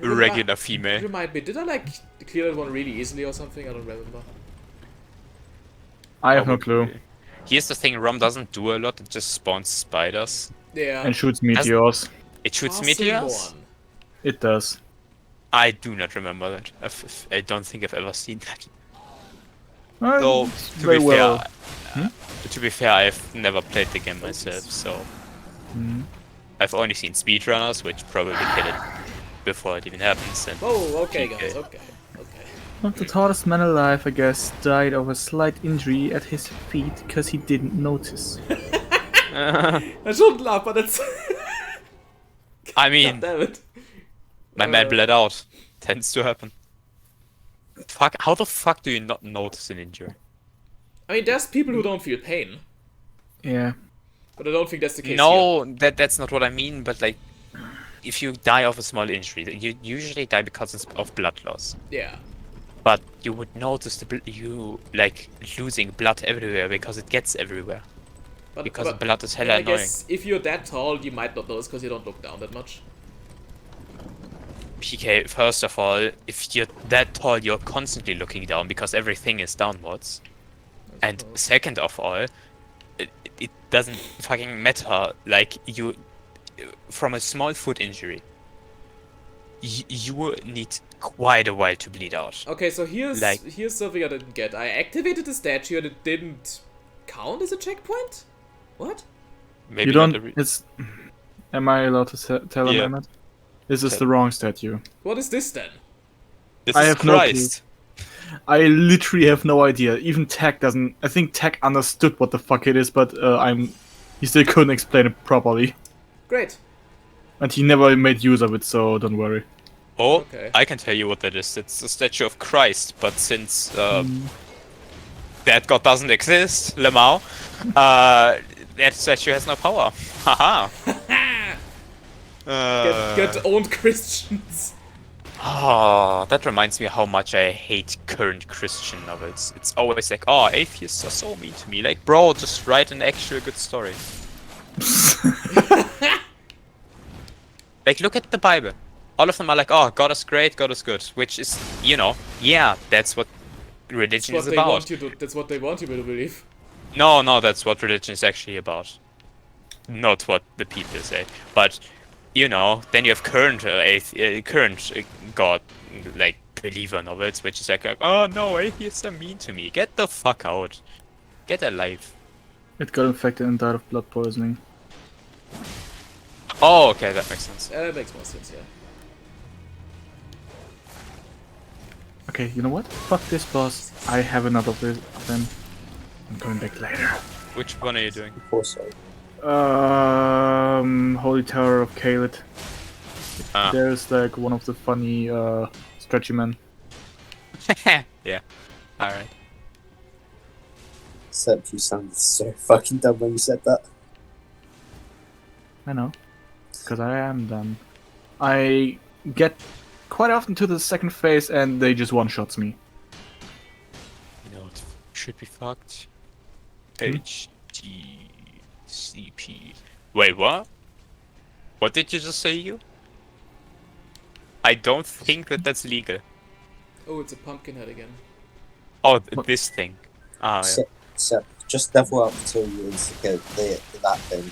Regular female. Remind me, did I like clear that one really easily or something? I don't remember. I have no clue. Probably. Here's the thing, Rom doesn't do a lot, it just spawns spiders. Yeah. And shoots meteors. It shoots Castle meteors? one. It does. I do not remember that. I don't think I've ever seen that. Well, Though, it's to very be well. fair, to be fair, I've never played the game myself, so I've only seen speedrunners, which probably kill it before it even happens. And Oh, okay, PK. guys. Okay. Okay. One of the tallest man alive, I guess, died of a slight injury at his feet because he didn't notice. I shouldn't laugh, but it's. I mean, Damn it. my man bled out. Tends to happen. Fuck! How the fuck do you not notice an injury? I mean, there's people who don't feel pain, Yeah. but I don't think that's the case here. No, that's not what I mean. But like, if you die of a small injury, you usually die because of blood loss. Yeah. But you would notice you like losing blood everywhere because it gets everywhere. But, Because but, blood is I hella annoying. guess if you're that tall, you might not notice because you don't look down that much. PK, first of all, if you're that tall, you're constantly looking down because everything is downwards. And suppose. second of all, it doesn't fucking matter. Like, you, from a small foot injury, you need quite a while to bleed out. Okay, so here's Like- here's something I didn't get. I activated the statue and it didn't count as a checkpoint? What? Maybe You not don't. a It's. Am I allowed to tell him, Yeah. Emmett? This is Tell- the wrong statue. What is this then? This I is have no clue. Christ. I literally have no idea. Even Tech doesn't. I think Tech understood what the fuck it is, but he still couldn't explain it properly. Great. And he never made use of it, so don't worry. Oh, Okay. I can tell you what that is. It's a statue of Christ, but since that god doesn't exist, Lemao, that statue has no power. Haha. Get owned Christians. Oh, that reminds me how much I hate current Christian novels. It's always like, oh, atheists are so mean to me. Like, bro, just write an actual good story. Like, look at the Bible. All of them are like, oh, God is great, God is good. Which is, yeah, that's what religion That's is what they about. want you to. That's what they want you to believe. No, that's what religion is actually about. Not what the people say. But, then you have current God, like, believer novels, which is like, oh no, atheists are mean to me. Get the fuck out. Get a life. It got infected and died of blood poisoning. Oh, okay, that makes sense. That makes more sense, yeah. Okay, you know what? Fuck this boss. I have another of them. I'm going back later. Which one are you doing? Of course so. Holy Tower of Khaled. Ah. There's like one of the funny stretchy men. Yeah. Alright. Except you sounded so fucking dumb when you said that. I know. Because I am dumb. I get quite often to the second phase and they just one-shots me. You know what should be fucked? Hmm? HDCP. Wait, what? What did you just say, you? I don't think that that's legal. Oh, it's a pumpkin head again. Oh, What? this thing. Ah, yeah. So just level up till you instigate that thing.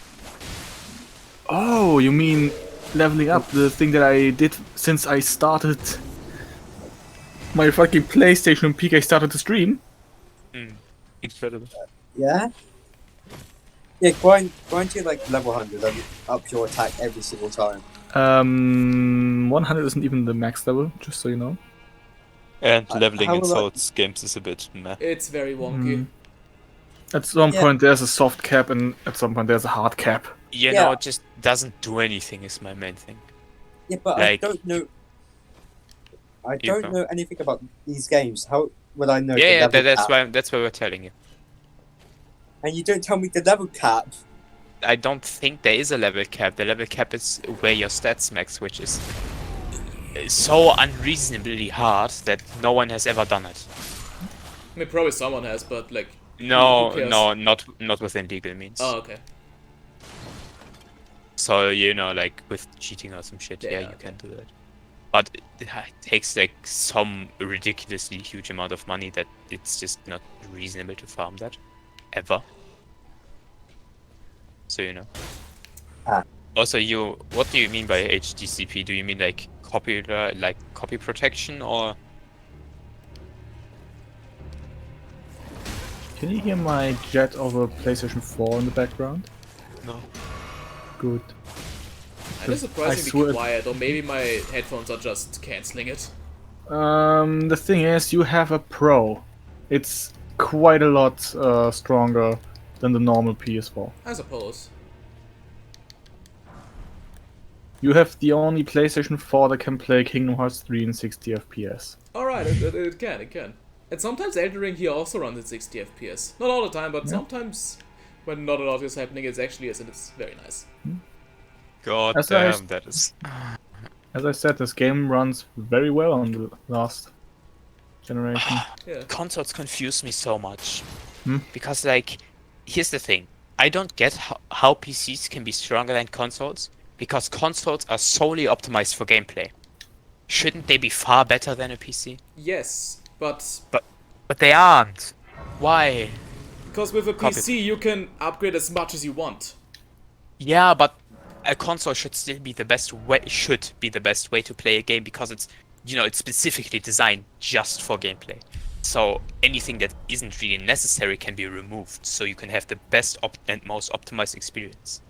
Oh, you mean leveling up, the thing that I did since I started my fucking PlayStation peak. I started to stream. Incredible. Yeah? Yeah, grind to like level 100 and up your attack every single time. 100 isn't even the max level, just so you know. And leveling how in will I- Souls games is a bit meh. It's very wonky. At some Yeah. point there's a soft cap and at some point there's a hard cap. You Yeah. know, it just doesn't do anything is my main thing. Yeah, but Like- I don't know. I You don't know. know anything about these games. How would I know? the Yeah, level that's cap? why we're telling you. And you don't tell me the level cap. I don't think there is a level cap. The level cap is where your stats max, which is so unreasonably hard that no one has ever done it. I mean, probably someone has, but like. No, who cares? no, not within legal means. Oh, okay. So you know, like with cheating or some shit, yeah, Yeah, you okay. can do that. But it takes like some ridiculously huge amount of money that it's just not reasonable to farm that, ever. So you know. Ah. Also, what do you mean by HDCP? Do you mean like copy protection, or? Can you hear my jet over PlayStation 4 in the background? No. Good. And it's I surprisingly swear- quiet, or maybe my headphones are just cancelling it. The thing is, you have a Pro. It's quite a lot stronger than the normal PS4. I suppose. You have the only PlayStation 4 that can play Kingdom Hearts 3 in 60 FPS. Alright, it can. And sometimes Elden Ring here also runs at 60 FPS. Not all the time, but Yeah. sometimes when not a lot is happening, it actually is, and it's very nice. God As I- damn, that is. As I said, this game runs very well on the last generation. Yeah. Consoles confuse me so much. Hmm? Because, like, here's the thing. I don't get how PCs can be stronger than consoles, because consoles are solely optimized for gameplay. Shouldn't they be far better than a PC? Yes, but But they aren't. Why? because with a Copy. PC you can upgrade as much as you want. Yeah, but a console should still be the best way. Should be the best way to play a game, because it's, it's specifically designed just for gameplay. So anything that isn't really necessary can be removed, so you can have the best and most optimized experience.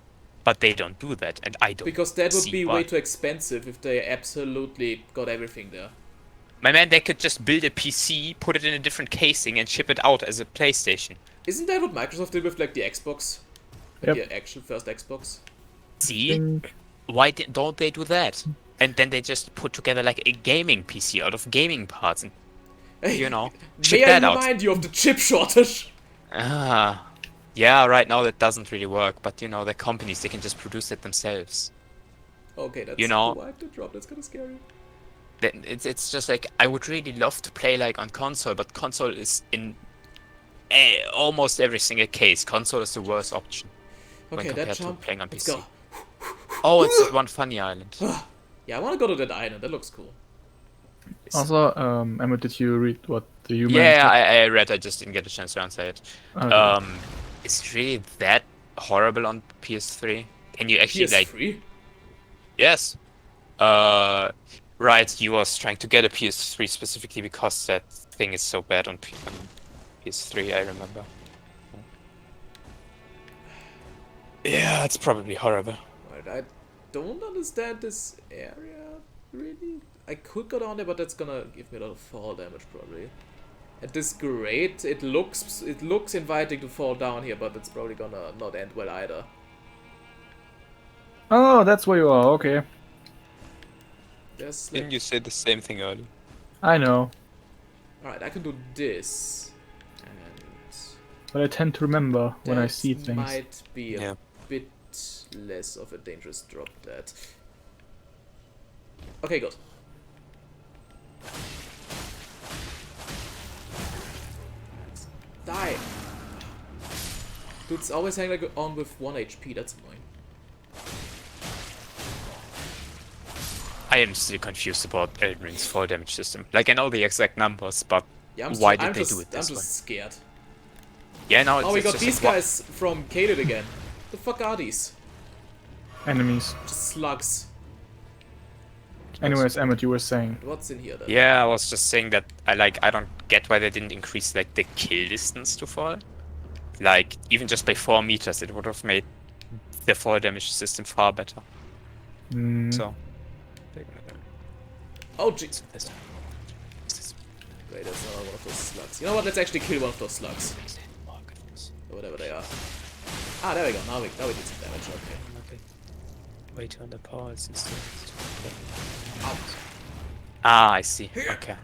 But they don't do that, and I don't. Because that would see be why. way too expensive if they absolutely got everything there. My man, they could just build a PC, put it in a different casing, and ship it out as a PlayStation. Isn't that what Microsoft did with like the Xbox? Like Yep. the actual first Xbox? See? Think- Why don't they do that? And then they just put together like a gaming PC out of gaming parts and, ship May I that out. remind you of the chip shortage? Yeah, right now that doesn't really work, but the companies, they can just produce it themselves. Okay, that's why to drop. That's kind of scary. Then it's just like, I would really love to play like on console, but console is in almost every single case. Console is the worst option when Okay, compared that to jump. playing on Let's PC. go. Oh, it's that one funny island. Yeah, I want to go to that island. That looks cool. Also, Emma, did you read what the human? Yeah, I read. I just didn't get a chance to answer it. Okay. Is it really that horrible on PS3? Can you actually like? PS3? Yes. Right. You was trying to get a PS3 specifically because that thing is so bad on PS3. I remember. Yeah, it's probably horrible. Right, I don't understand this area, really. I could go down there, but that's gonna give me a lot of fall damage, probably. At this grade, it looks inviting to fall down here, but it's probably gonna not end well either. Oh, that's where you are. Okay, There's like, Didn't you say the same thing earlier? I know, alright, I can do this, and but I tend to remember when I that see things. might be a Yeah. bit less of a dangerous drop. That. Okay, good. Die. Dude's always hanging like on with 1 HP. That's annoying. I am still confused about Elden Ring's fall damage system. Like, I know the exact numbers, but Yeah, why did I'm they just, do it I'm this way? just scared. Yeah, no, it's Oh, we it's got just these like, guys from Caelid again. The fuck are these? Enemies. Just slugs. Anyways, Emmett, you were saying. What's in here then? Yeah, I was just saying that I don't get why they didn't increase like the kill distance to fall. Like, even just by 4 meters, it would have made the fall damage system far better. Mm, So. Oh, jeez. This- Wait, that's not one of those slugs. You know what? Let's actually kill one of those slugs. Or whatever they are. Ah, there we go. Now we did some damage. Okay. Way to underpower it instead. Ow. Ah, I see. Okay.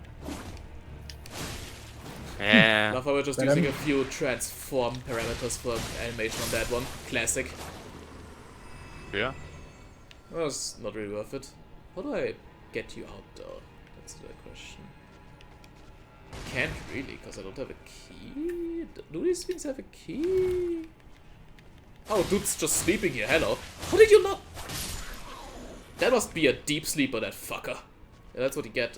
Yeah. Now we're just But using a few transform parameters for animation on that one. Classic. Yeah. Well, it's not really worth it. How do I get you out though? That's the question. Can't really, because I don't have a key. Do these things have a key? Oh, dude's just sleeping here. Hello. How did you not? That must be a deep sleeper, that fucker. Yeah, that's what you get.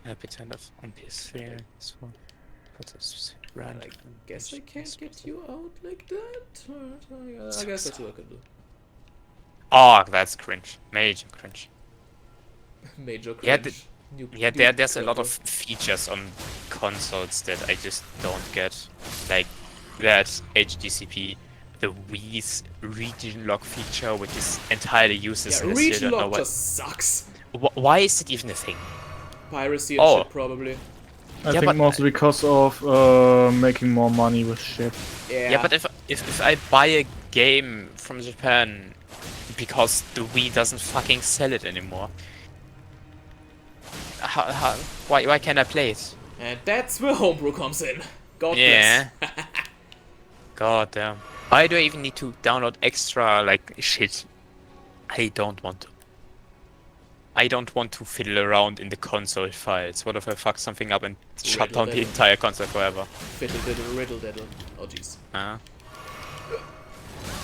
Happy to end of on PS3 as well. But it's right. I guess I can't get you out like that. I guess that's what I can do. Oh, that's cringe. Major cringe. Major Yeah, cringe. There's a lot of features on consoles that I just don't get. Like that HDCP, the Wii's region lock feature, which is entirely useless. Yeah, and I still region don't know lock what- just sucks. Why is it even a thing? Piracy and Oh. shit, probably. I Yeah, think but- mostly because of making more money with shit. Yeah, Yeah, but if I buy a game from Japan because the Wii doesn't fucking sell it anymore, why can't I play it? And that's where homebrew comes in. God Yeah. bless. God damn. Why do I even need to download extra like shit? I don't want to. I don't want to fiddle around in the console files. What if I fuck something up and shut down the Riddle-diddle. entire console forever? Fiddle diddle riddle diddle. Oh jeez. Uh,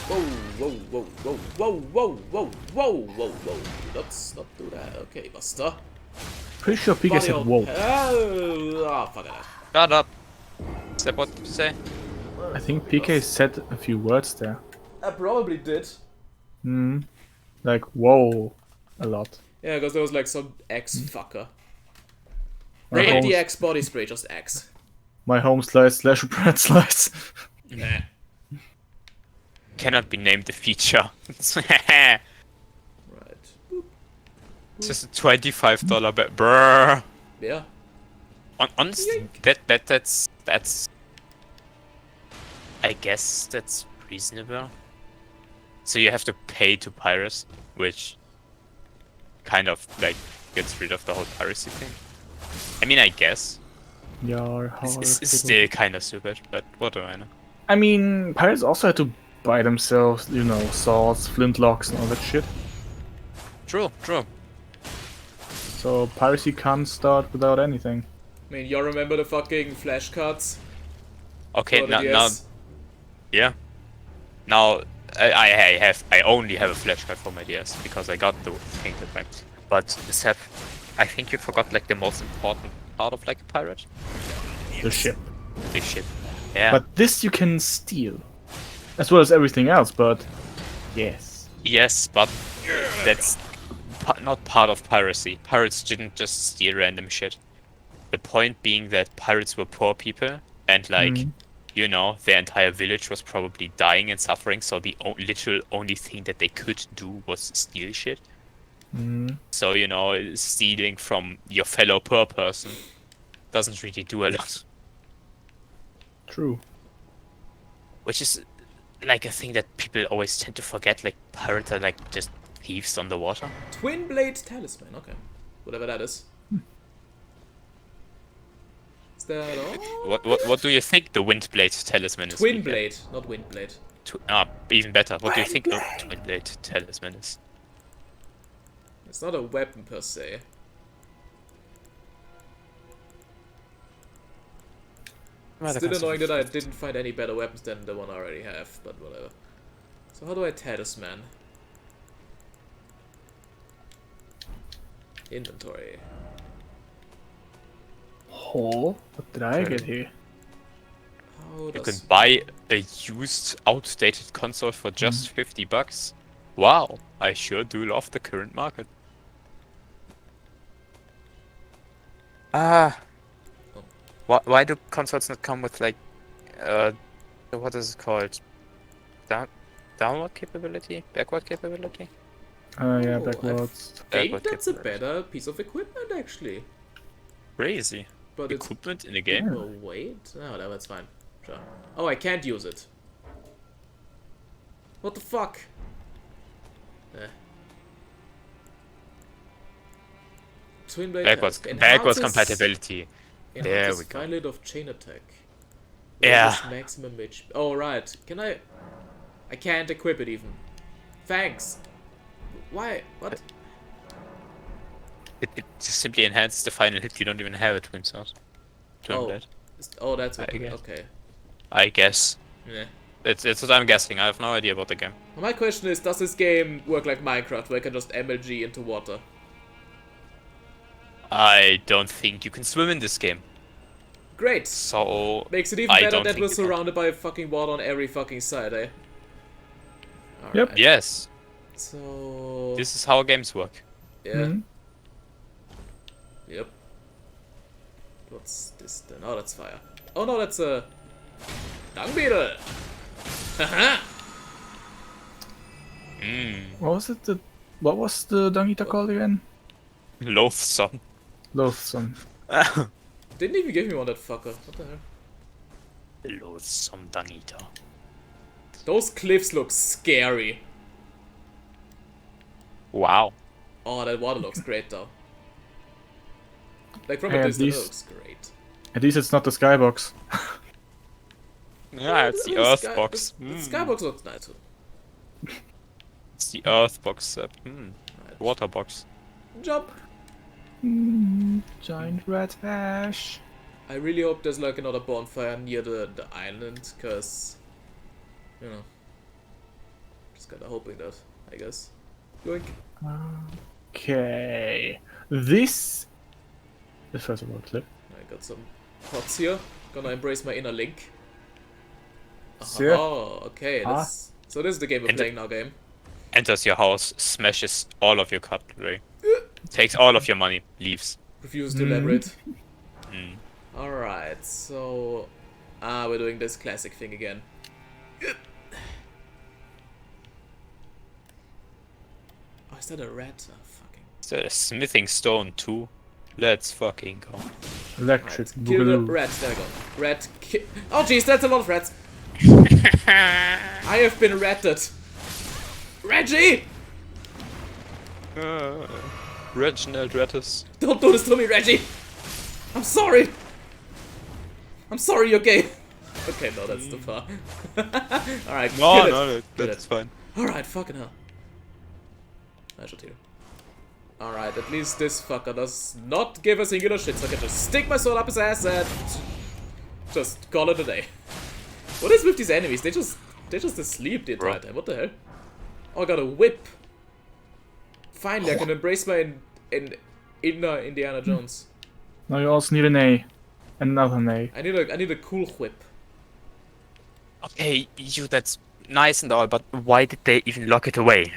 Whoa, whoa, whoa, whoa, whoa, whoa, whoa, whoa, whoa, whoa. Let's not do that. Okay, Buster. Pretty sure Pika Body said hold. whoa. Oh, fuck it. shut up. Is that what you say? I think PK said a few words there. I probably did. Hmm. Like whoa, a lot. Yeah, because there was like some X fucker. My Not home, the X body spray, just X. my home slice slash bread slice. Nah. Cannot be named the feature. It's Right. Boop. just a $25 bet. Brrr. Yeah. Honestly, that's. I guess that's reasonable. So you have to pay to pirates, which kind of like gets rid of the whole piracy thing. I mean, I guess Yeah, it's still kind of stupid, but what do I know? I mean, pirates also had to buy themselves, you know, swords, flintlocks, and all that shit. True. So piracy can't start without anything. I mean, you remember the fucking flashcards? Okay, for the now, DS? yeah. Now I only have a flashcard for my DS because I got the thing that went. But Seth, I think you forgot like the most important part of like a pirate. The ship. The ship. Yeah. But this you can steal. As well as everything else, but yes. Yes, but that's not part of piracy. Pirates didn't just steal random shit. The point being that pirates were poor people, and like, Mhm. you know, their entire village was probably dying and suffering, so the literal only thing that they could do was steal shit. Mm. So, you know, stealing from your fellow poor person doesn't really do a lot. True. Which is like a thing that people always tend to forget, like pirates are like just thieves on the water. Twin Blade Talisman, okay. Whatever that is. Is that all? What do you think the Windblade Talisman is? Twin Mika? Blade, not Wind Blade. Even better. What do you think the Windblade Talisman is? It's not a weapon per se. Still annoying that I didn't find any better weapons than the one I already have, but whatever. So how do I Talisman? Inventory. Oh, what did I get here? How You does... can buy a used, outdated console for just $50. Wow, I sure do love the current market. Why do consoles not come with like, what is it called? Downward capability? Backward capability? Yeah, Oh, backwards. I think Backward that's a capability. better piece of equipment actually. Crazy. But it's... Equipment in a game? Oh wait, no, whatever, it's fine. Sure. Oh, I can't use it. What the fuck? Twin blade Backwards compatibility. There we go. Violet of chain attack. Yeah. Raises maximum HP. Oh right. Can I? I can't equip it even. Thanks. Why? What? It just simply enhances the final hit. You don't even have a twin sword. Twin Oh. blade. Oh, that's what. I guess. Okay. I guess. Yeah. It's what I'm guessing. I have no idea about the game. My question is, does this game work like Minecraft, where I can just MLG into water? I don't think you can swim in this game. Great. So Makes it even I better don't that think we're you can. surrounded by fucking water on every fucking side, eh? Yep. Alright. Yes, So... this is how games work. Yeah. Mhm. Yep. What's this then? Oh, that's fire. Oh no, that's a... dung beetle! Haha! What was the dung eater called again? Loathsome. Loathsome. Didn't even give me one, that fucker. What the hell? Loathsome dung eater. Those cliffs look scary. Wow. Oh, that water looks great though. Like from Hey, a at distance, it least- looks great. At least it's not the skybox. Yeah, it's the The Earth sky- box. The skybox looks nice too. It's the Earth box. Water box. Jump! Giant red ash. I really hope there's like another bonfire near the island, cause... You know. Just kinda hoping that, I guess. Yoink. Okay. This is first of all clip. I got some pots here. Gonna embrace my inner Link. Sure. Oh, okay. This, so this is the game we're And playing now, game. Enters your house, smashes all of your cutlery, takes all of your money, leaves. Refuses to elaborate. Mm. Alright, so... we're doing this classic thing again. Oh, is that a rat? Oh, fucking... Is that a smithing stone too? Let's fucking go. Electric Right, kill the blue. rats, there we go. Rat oh jeez, that's a lot of rats! I have been ratted! Reggie! Reginald Rattus. Don't do this to me, Reggie! I'm sorry! I'm sorry, you're gay! Okay, no, that's too far. Alright, No, kill it. no, Kill that's it. fine. Alright, fucking hell. I should heal. Alright, at least this fucker does not give a singular shit, so I can just stick my sword up his ass and just call it a day. What is with these enemies? They just asleep the entire time. What the hell? Oh, I got a whip. Finally, I can embrace my inner Indiana Jones. Now you also need an A. Another A. I need a cool whip. Okay, you, that's nice and all, but why did they even lock it away?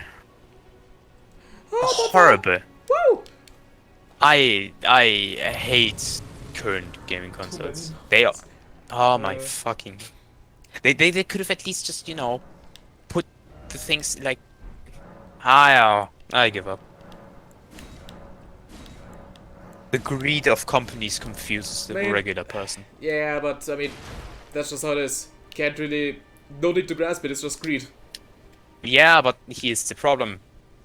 Oh, Horrible. woo! I hate current gaming consoles. They are. Oh my fucking. They could have at least just, you know, put the things like... I give up. The greed of companies confuses the Man. regular person. Yeah, but I mean, that's just how it is. Can't really. No need to grasp it. It's just greed. Yeah, but here's the problem.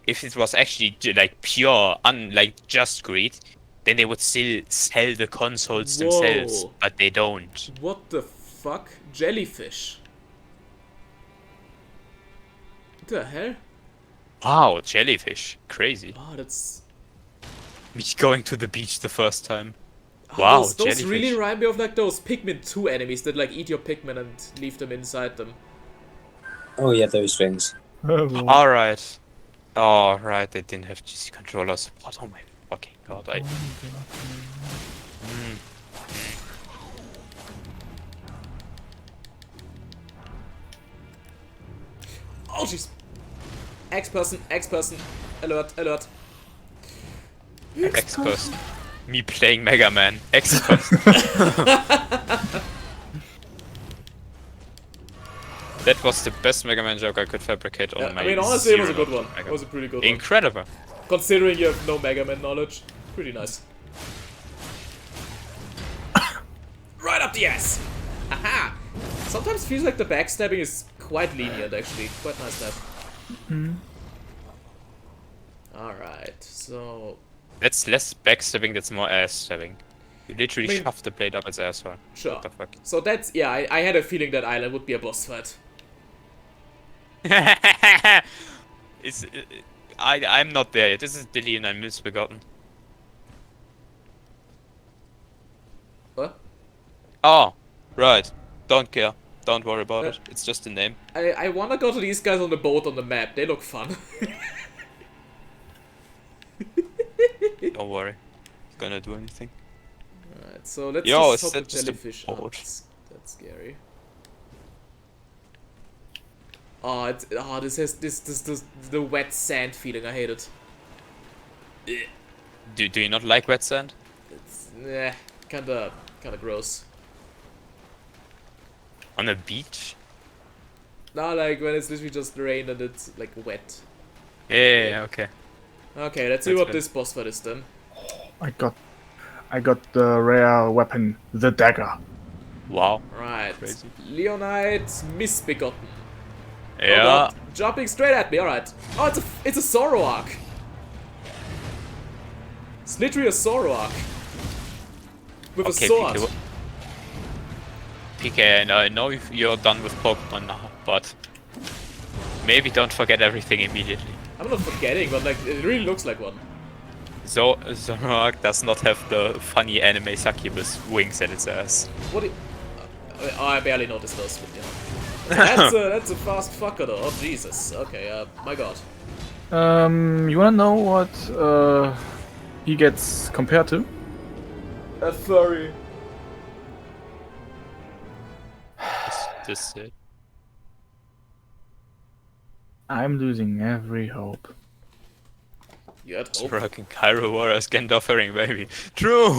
If it was actually like pure, like just greed, then they would still sell the consoles themselves, Whoa. but they don't. What the fuck? Jellyfish. What the hell? Wow, jellyfish. Crazy. Oh, that's. Me going to the beach the first time. Oh, Wow, those jellyfish. really remind me of like those Pikmin 2 enemies that like eat your Pikmin and leave them inside them. Oh yeah, those things. Alright. Oh, right, they didn't have GC controller support. Oh my fucking god. Oh jeez. X person, alert, alert. X-Person. Me playing Mega Man. X-Person. That was the best Mega Man joke I could fabricate on my I mean, honestly, it was a zero good one. knowledge of It was a pretty good Mega Man. Incredible. one. Considering you have no Mega Man knowledge. Pretty nice. Right up the ass! Aha! Sometimes feels like the backstabbing is quite lenient, actually. Quite nice that. Alright, so... That's less backstabbing, that's more ass stabbing. You literally I mean- shove the blade up its asshole. Sure. What the fuck? So that's... Yeah, I had a feeling that island would be a boss fight. It's, I'm not there yet. This is Dilly and I'm misbegotten. What? Oh, right. Don't care. Don't worry about it. It's just a name. I wanna go to these guys on the boat on the map. They look fun. Don't worry. It's gonna do anything. Alright, so let's Yo, just is hope the that just a jellyfish boat? out. That's scary. Oh, it's, oh, this has this the wet sand feeling. I hate it. Do you not like wet sand? It's kinda gross. On a beach? No, like when it's literally just rain and it's like wet. Yeah, okay. Okay, let's see That's what fair. this boss fight is then. I got the rare weapon, the dagger. Wow. Right, Crazy. Leonite misbegotten. Oh Yeah. God, jumping straight at me. All right. Oh, it's a Zoroark. It's literally a Zoroark with Okay, a sword. PK, I know you're done with Pokemon now, but maybe don't forget everything immediately. I'm not forgetting, but like it really looks like one. Zoroark does not have the funny anime succubus wings at its ass. What? I barely noticed those, but you know. That's a fast fucker though. Oh Jesus. Okay. My God. You wanna know what he gets compared to? A furry. This I'm losing every hope. You had hope. Fucking Cairo Warriors Gandalf herring, baby. True!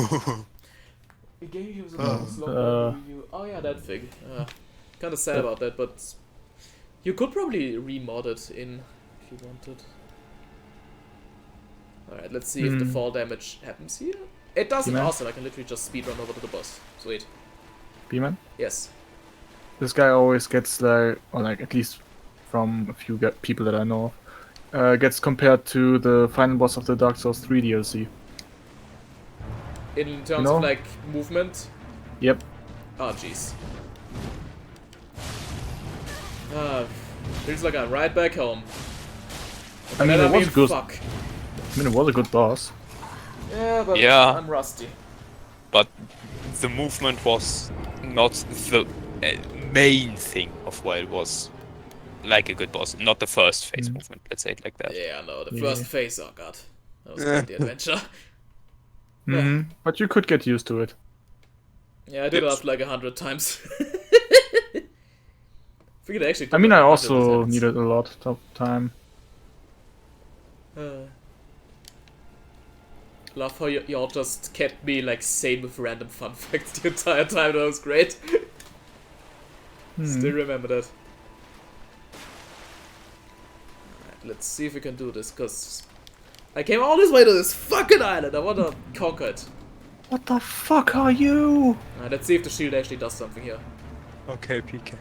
The game gives a Oh, slow review. Oh yeah, that thing. Kind of sad about that, but you could probably remod it in if you wanted. All right, let's see if the fall damage happens here. It doesn't. Yeah. Awesome! I can literally just speedrun over to the boss. Sweet. B-Man? Yes. This guy always gets like, or like at least from a few people that I know of, gets compared to the final boss of the Dark Souls 3 DLC. In terms No. of like movement. Yep. Oh jeez. Feels like I'm right back home. I mean, it was good. Fuck. I mean, it was a good boss. Yeah, but Yeah. I'm rusty. But the movement was not the main thing of why it was like a good boss. Not the first phase movement, let's say it like that. Yeah, no, the Yeah. first phase. Oh god, that was quite the adventure. But you could get used to it. Yeah, I did it Yep. up like 100 times. Figured I actually. I mean, I took also 100 attempts. needed a lot of time. Love how y'all just kept me like sane with random fun facts the entire time. That was great. Still remember that. Alright, let's see if we can do this, because I came all this way to this fucking island. I want to conquer it. What the fuck are you? Alright, let's see if the shield actually does something here. Okay, PK.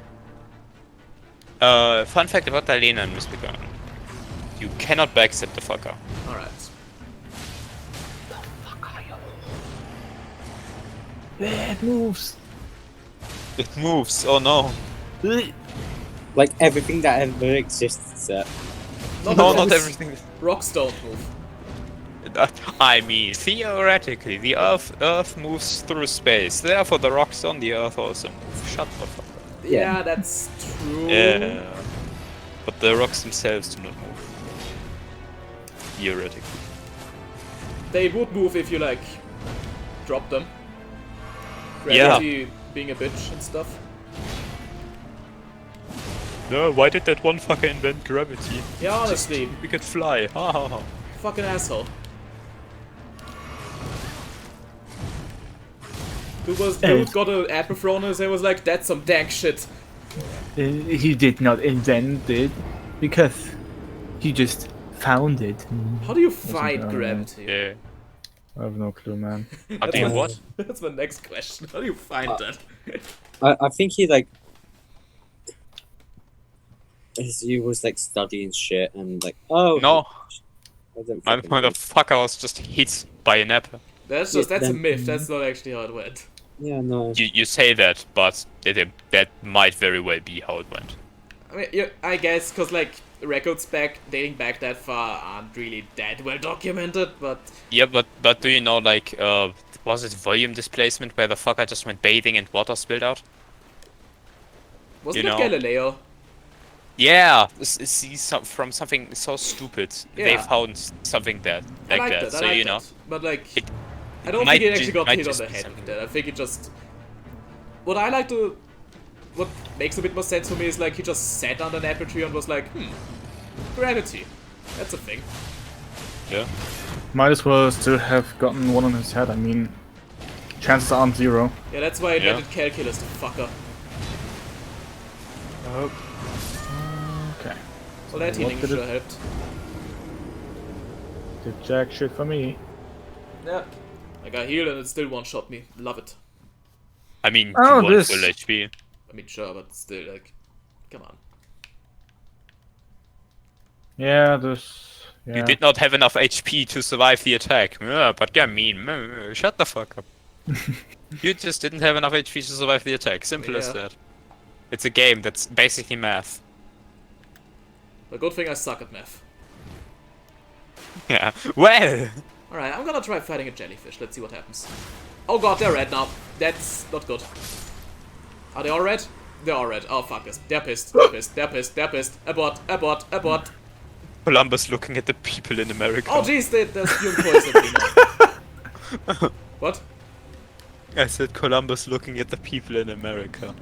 Fun fact about Alena and Misbegotten. You cannot backstep the fucker. Alright. Yeah, it moves. It moves, oh no. Like everything that ever exists. No, the not rocks. everything. Rocks don't move. I mean, theoretically, the Earth moves through space. Therefore, the rocks on the Earth also move. Shut the fuck up. Yeah, that's true. Yeah. But the rocks themselves do not move. Theoretically. They would move if you, like, drop them. Yeah. Gravity being a bitch and stuff. No, why did that one fucker invent gravity? Yeah, honestly. We could fly. Ha ha ha. Fucking asshole. Dude got an apple thrown at us and was like, that's some dank shit. He did not invent it because he just found it. How do you fight alright. gravity? Yeah. I have no clue, man. How do you what? That's my next question. How do you find that? I think he like he was like studying shit and like No, I don't I'm fucking the know. fucker was just hit by an apple. That's a then- myth. That's not actually how it went. Yeah, no. You say that, but that might very well be how it went. I mean, yeah, I guess, because, like, records dating back that far aren't really that well documented, but... Yeah, but do you know, like, was it volume displacement where the fucker just went bathing and water spilled out? Wasn't You it know. Galileo? Yeah, see, from something so stupid, they Yeah. found something like I like that. that, So I like you know, that. But, like, it I don't might think it ju- actually got might hit on just the be head something. with that. I think it just... What I like to... What makes a bit more sense for me is, like, he just sat under an apple tree and was like, gravity. That's a thing. yeah. Might as well still have gotten one on his head. I mean, chances aren't zero. Yeah, that's why I Yeah. invented calculus, the fucker. Okay. Well, that What healing did sure it- helped. Did jack shit for me. Yeah. I got healed and it still one-shot me. Love it. I mean, Oh, you want this- full HP. I mean, sure, but still, like, come on. Yeah, this. Yeah. You did not have enough HP to survive the attack. But I mean, shut the fuck up. You just didn't have enough HP to survive the attack. Simple as Yeah. that. It's a game that's basically math. But good thing I suck at math. Yeah. Well. Alright, I'm gonna try fighting a jellyfish. Let's see what happens. Oh god, they're red now. That's not good. Are they all red? They're all red. Oh fuck this. They're pissed. They're pissed. They're pissed. They're pissed. Abort. Abort. Abort. Columbus looking at the people in America. Oh jeez, they're spewing poison at me now. What? I said Columbus looking at the people in America.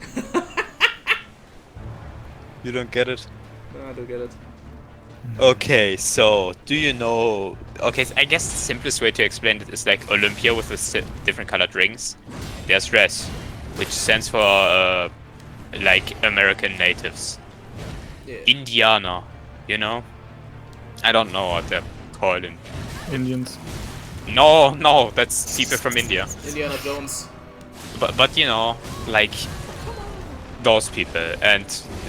You don't get it? No, I don't get it. Okay, so do you know? Okay, I guess the simplest way to explain it is like Olympia with the different colored rings. There's red, which stands for like American natives. Yeah. Indiana, you know? I don't know what they're called in. Indians. No, that's people from India. Indiana Jones. But you know, like those people, and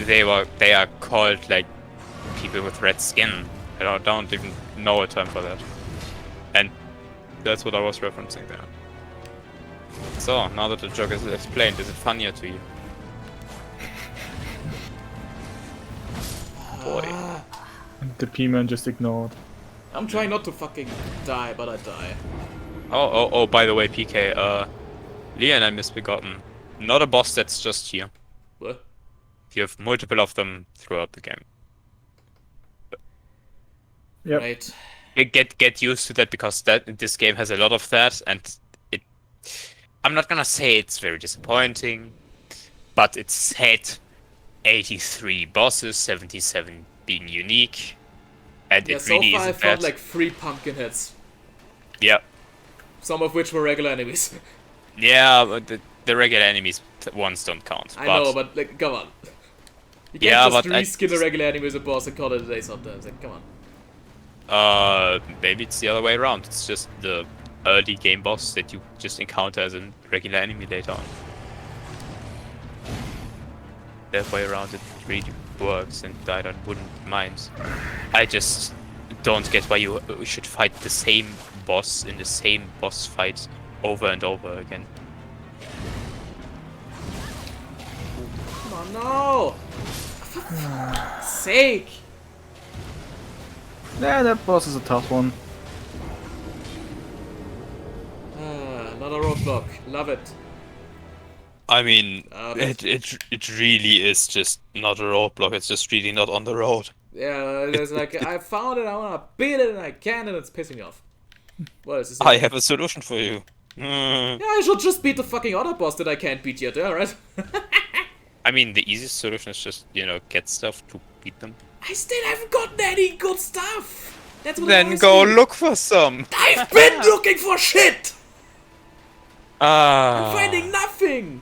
they are called like people with red skin. I don't even know a term for that. And that's what I was referencing there. So, now that the joke is explained, is it funnier to you? Boy. And the P-man just ignored. I'm trying not to fucking die, but I die. Oh, by the way, PK, Leon and Misbegotten. Not a boss that's just here. What? You have multiple of them throughout the game. Yep. Right. Get used to that, because this game has a lot of that, and I'm not gonna say it's very disappointing, but it's had 83 bosses, 77 being unique, and Yeah, it so really far I isn't found bad. like 3 pumpkin heads. Yeah, Some of which were regular enemies. yeah, but the regular enemies ones don't count. I know, but like, come on. You can't Yeah, just but I reskin a regular enemy as a boss and call it a day sometimes. Like, come on. maybe it's the other way around. It's just the early game boss that you just encounter as a regular enemy later on. That way around it really works, and I wouldn't mind. I just don't get why you should fight the same boss in the same boss fight over and over again. Come on, no! For fuck's sake! Yeah, that boss is a tough one. Another roadblock. Love it. I mean, Okay. it really is just not a roadblock. It's just really not on the road. Yeah, it's like, I found it, I wanna beat it, and I can't, and it's pissing me off. What is this? I have a solution for you. Yeah, I should just beat the fucking other boss that I can't beat yet, yeah, right? I mean, the easiest solution is just, get stuff to beat them. I still haven't gotten any good stuff! That's what Then annoys go me. look for some. I've been looking for shit! Ah. I'm finding nothing!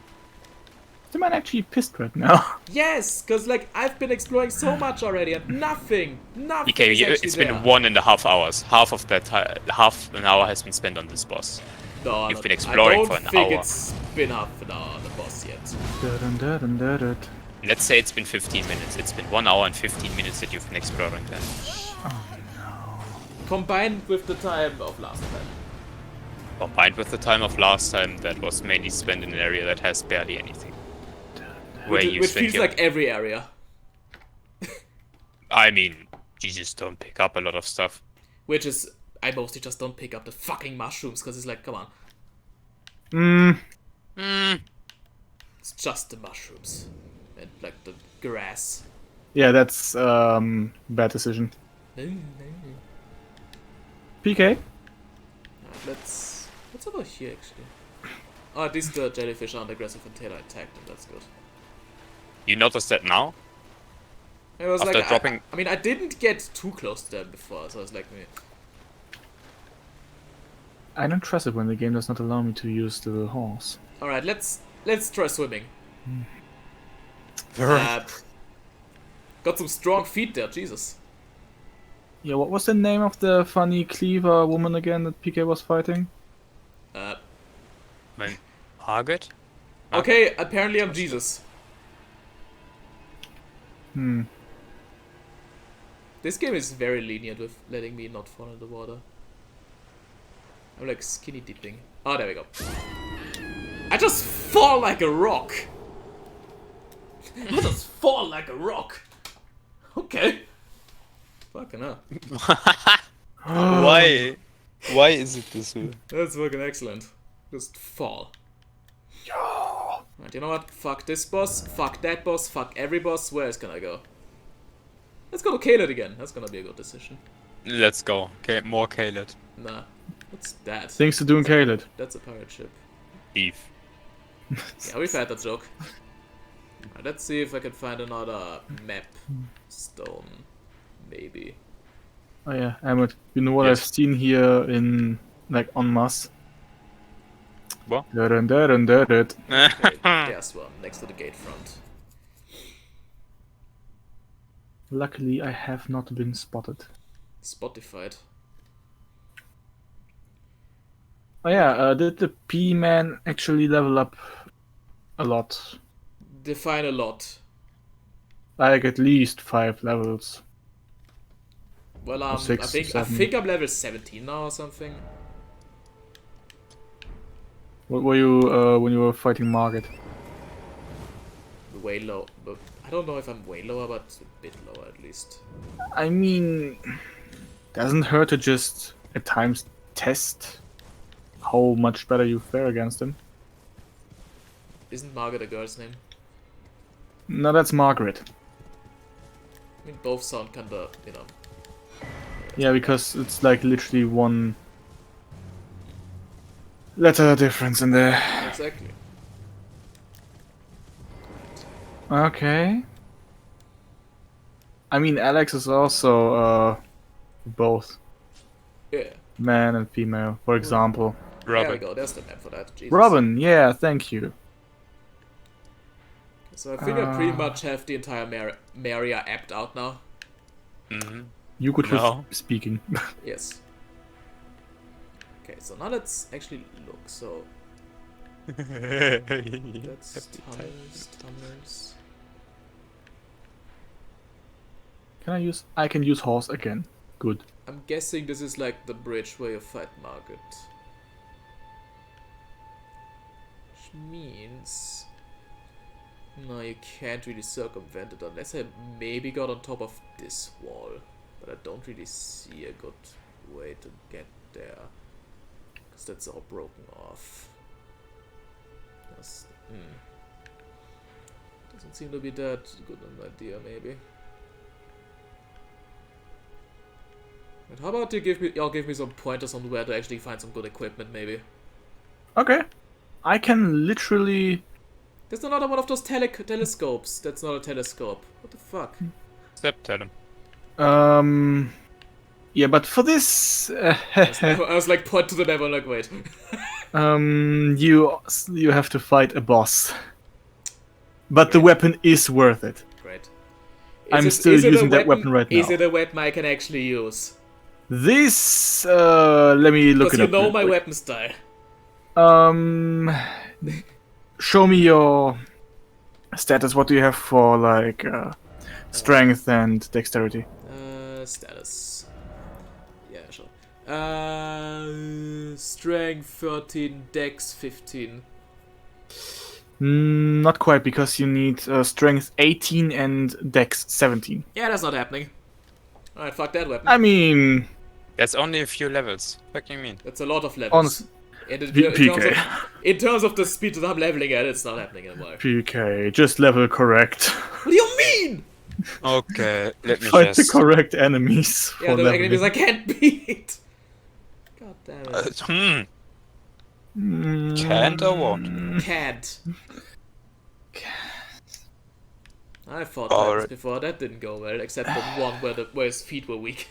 The man actually pissed right now. Yes, cause like, I've been exploring so much already, and nothing Okay, is actually it's there. been 1.5 hours. Half of that half an hour has been spent on this boss. No, You've not- been exploring for an I don't think hour. it's been half an hour on the boss yet. Dun-dun-dun-dun-dun. Let's say it's been 15 minutes. It's been 1 hour and 15 minutes that you've been exploring then. Combined with the time of last time. Combined with the time of last time, that was mainly spent in an area that has barely anything. Where you Which spent feels your... like every area. I mean, you just don't pick up a lot of stuff. Which is, I mostly just don't pick up the fucking mushrooms, because it's like, come on. It's just the mushrooms. And like the grass. Yeah, that's bad decision. PK? What's over here actually? Oh, at least the jellyfish aren't aggressive until I attack them, that's good. You notice that now? It was After like, dropping- I mean, I didn't get too close to them before, so I was like, meh. I don't trust it when the game does not allow me to use the horse. Alright, let's try swimming. Got some strong feet there, Jesus. Yeah, what was the name of the funny cleaver woman again that PK was fighting? Margaret? Okay, apparently I'm Jesus. This game is very lenient with letting me not fall in the water. I'm like skinny dipping. Oh, there we go. I just fall like a rock. I just fall like a rock. Okay. Fucking hell. Why? Why is it this way? That's fucking excellent. Just fall. Right, you know what? Fuck this boss, fuck that boss, fuck every boss. Where else can I go? Let's go to Kaled again. That's gonna be a good decision. Let's go. Okay, more Kaled. Nah. What's that? Things to do in Kaled. That's a pirate ship. Eve. Yeah, we've had that joke. Alright, let's see if I can find another map. Stone. Maybe. Oh yeah, Emmett, you know what Yes. I've seen here in, like, en masse? What? Dun-dun-dun-dun-dun. Okay, there's one, next to the gate front. Luckily, I have not been spotted. Spotified. Oh yeah, did the P-Man actually level up a lot? Define a lot. Like at least 5 levels. Well, Or I 6, think 7. I'm level 17 now or something. What were you when you were fighting Margaret? Way low, but I don't know if I'm way lower, but a bit lower at least. I mean, doesn't hurt to just at times test how much better you fare against him. Isn't Margaret a girl's name? No, that's Margaret. I mean, both sound kinda, you know. Yeah, because it's like literally one letter difference in there. Exactly. Okay. I mean, Alex is also both Yeah. man and female, for example. There we Robin. go. There's the map for that. Jesus. Robin, yeah, thank you. So I think I pretty much have the entire Maria apt out now. Mm-hmm. You could No. with speaking. Yes. Okay, so now let's actually look. So that's tunnels. Can I use? I can use horse again. Good. I'm guessing this is like the bridge where you fight Margaret. Which means... No, you can't really circumvent it unless I maybe got on top of this wall. But I don't really see a good way to get there. Because that's all broken off. Doesn't seem to be that good an idea, maybe. But how about y'all give me some pointers on where to actually find some good equipment, maybe? Okay. I can literally. There's another one of those telescopes. That's not a telescope. What the fuck? Step, tell him. Yeah, but for this, I was like, point to the level, like, wait. you have to fight a boss. But the weapon is worth it. Great. I'm still using that weapon right now. Is it a weapon I can actually use? This, let me look Because it you up. know my weapon style. Show me your status. What do you have for, like, strength and dexterity? Status. Yeah, sure. Strength 13, dex 15. Not quite, because you need strength 18 and dex 17. Yeah, that's not happening. Alright, fuck that weapon. I mean... That's only a few levels. What do you mean? That's a lot of levels. And PK. In terms of the speed that I'm leveling at, it's not happening anymore. PK, just level correct. What do you mean? Okay, let me Fight the just... correct enemies for Yeah, the leveling. enemies I can't beat. God damn it. Can't or won't? Can't. I fought Alright. Titans before, that didn't go well, except the one where his feet were weak.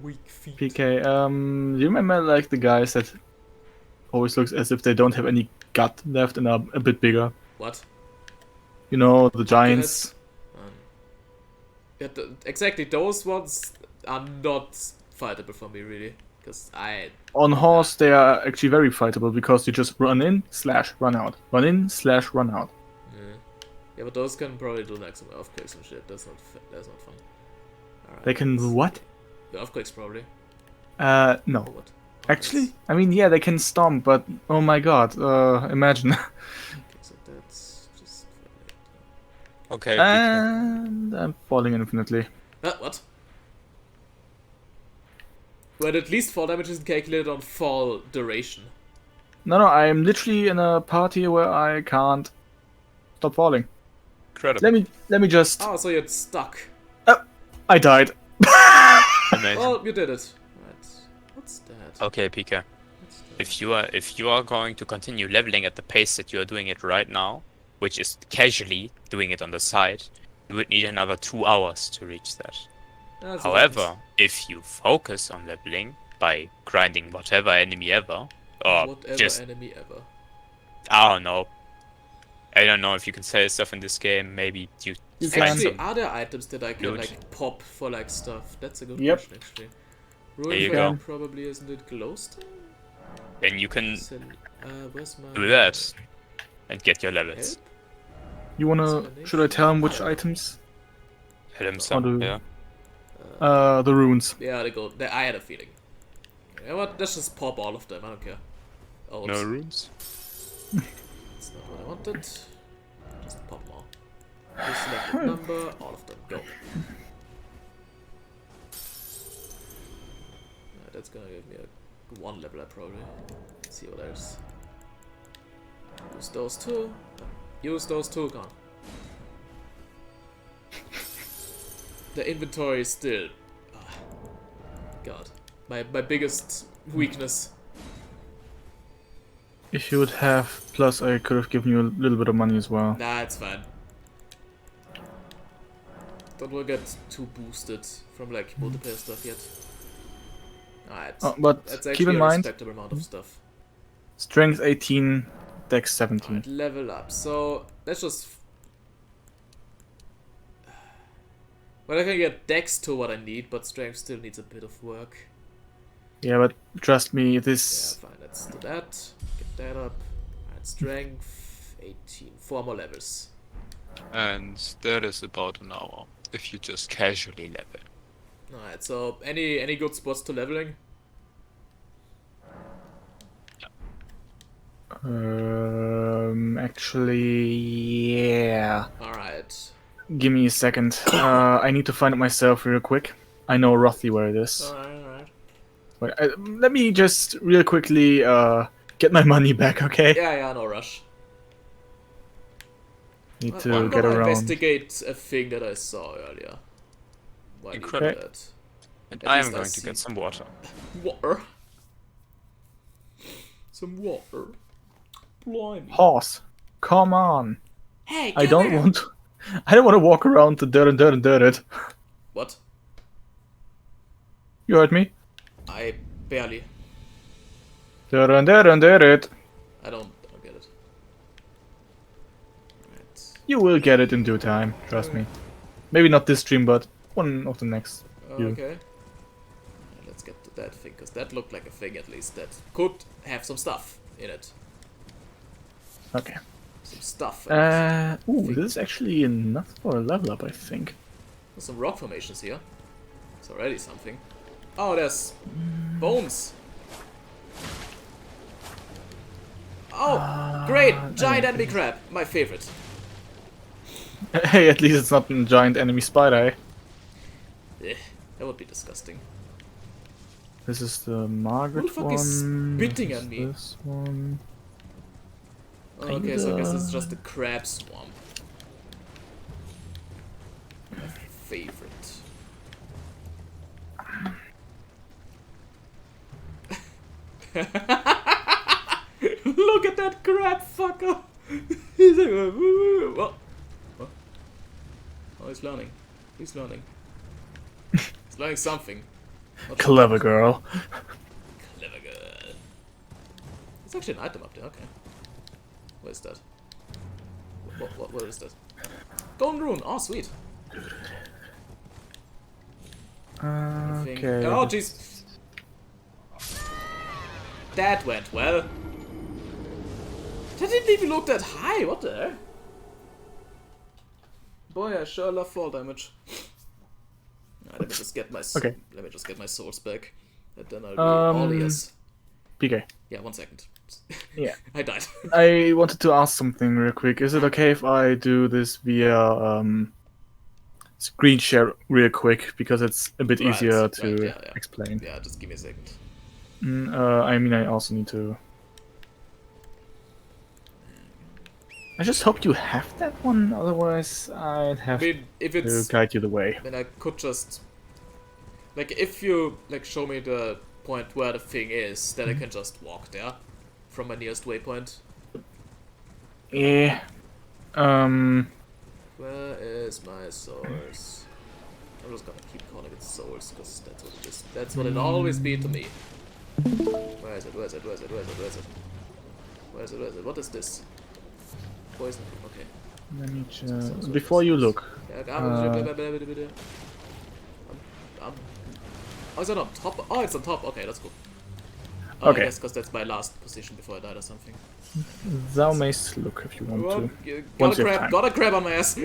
Weak feet. PK, do you remember like the guys that always looks as if they don't have any gut left and are a bit bigger? What? You know, the giants. Yeah, exactly, those ones are not fightable for me, really. Because On horse, they are actually very fightable because you just run in, slash, run out. Run in, slash, run out. Yeah, but those can probably do like some earthquakes and shit. That's not fun. Alright. They can do what? Earthquakes, probably. No. Or what? Actually, I mean, yeah, they can stomp, but oh my god, imagine. Okay, so that's just for later. Okay, And I'm falling infinitely. What? Well, at least fall damage isn't calculated on fall duration. No, I'm literally in a party where I can't stop falling. incredible. Let me just. Oh, so you're stuck. I died. Amazing. Well, you did it. Right. What's that? Okay, Pika. What's that? If you are going to continue leveling at the pace that you are doing it right now, which is casually doing it on the side, you would need another 2 hours to reach that. That's However, if you focus on leveling by grinding whatever enemy ever, or whatever just enemy ever. I don't know. I don't know if you can sell stuff in this game. Maybe you You find can. Actually, some. are there items that I can loot. like pop for like stuff? That's a good Yep. question, actually. There you Ruin go. probably isn't it glowstone? Then you can Where's my do that and get your levels. help? You wanna? Should I tell him which items? Hit him some. do- Yeah. The runes. Yeah, they go. I had a feeling. You know what? Let's just pop all of them. I don't care. Oh, No runes. that's not what I wanted. Just pop them all. Just select the number. All of them. Go. That's gonna give me a 1 level up probably. Let's see what else. Use those two. Use those two. Gone. The inventory is still. God, my biggest weakness. If you would have plus, I could have given you a little bit of money as well. Nah, it's fine. Don't want to get too boosted from like multiplayer stuff yet. Alright. Oh, but That's keep actually in a mind, respectable amount of stuff. strength 18, Dex 17. Alright, level up. So let's just. Well, I can get Dex to what I need, but Strength still needs a bit of work. Yeah, but trust me, Yeah, this. fine. Let's do that. Get that up. Alright, Strength 18. 4 more levels. And that is about an hour if you just casually level. Alright, so any good spots to leveling? Actually, yeah. Alright. Give me a second. I need to find it myself real quick. I know roughly where it is. Alright. Wait, let me just real quickly get my money back, okay? Yeah, no rush. Need to I'm get gonna around. investigate a thing that I saw earlier. Why do you do Incredible. that? And At I least am I going to see- get some water. Water. Some water. Blimey. Horse, come on! Hey, I don't want. To, I don't want to walk around the dirt and dirt and dirt it. What? You heard me? I barely. Dirt and dirt and dirt it. I don't get it. Right. You will get it in due time. Trust me. Maybe not this stream, but one of the next. You. Okay. Let's get to that thing, because that looked like a thing at least that could have some stuff in it. Okay. Some stuff. Ooh, this is actually enough for a level up, I think. There's some rock formations here. It's already something. Oh, there's bones. Oh, great! Giant enemy crab, my favorite. Hey, at least it's not a giant enemy spider. Eh, that would be disgusting. This is the Margaret Who the fuck one. is spitting This at is me? This one. Oh, okay, so I guess it's just the crab swamp. My favorite. Look at that crab fucker! He's like, what? What? Oh, he's learning. He's learning. He's learning something. Not sure Clever what. girl. Clever girl. There's actually an item up there, okay. What is that? What is that? Golden rune! Oh, sweet. I think- Okay. Oh, jeez. That went well. That didn't even look that high. What the heck? Boy, I sure love fall damage. Let me just get my Okay. Let me just get my souls back. And then I'll be all ears. PK. Yeah, 1 second. Yeah. I died. I wanted to ask something real quick. Is it okay if I do this via screen share real quick because it's a bit Right, easier to right, yeah. explain? Yeah, just give me a second. I mean, I also need to. I just hope you have that one. Otherwise, I'd I have mean, if to it's guide you the way. then I could just like if you like show me the point where the thing is, then I can just walk there from my nearest waypoint. Yeah. Where is my source? I'm just gonna keep calling it source because that's what it is. That's what it always be to me. Where is it? Where is it? Where is it? Where is it? Where is it? Where is it? Where is it? What is this? Poison. Okay. Let me just. Before you look. Oh, is it on top? Oh, it's on top. Okay, that's cool. Oh, Okay. I guess because that's my last position before I died or something. Thou mayst look if you want Well, to. got Once a you have crab. time. Got a crab on my ass.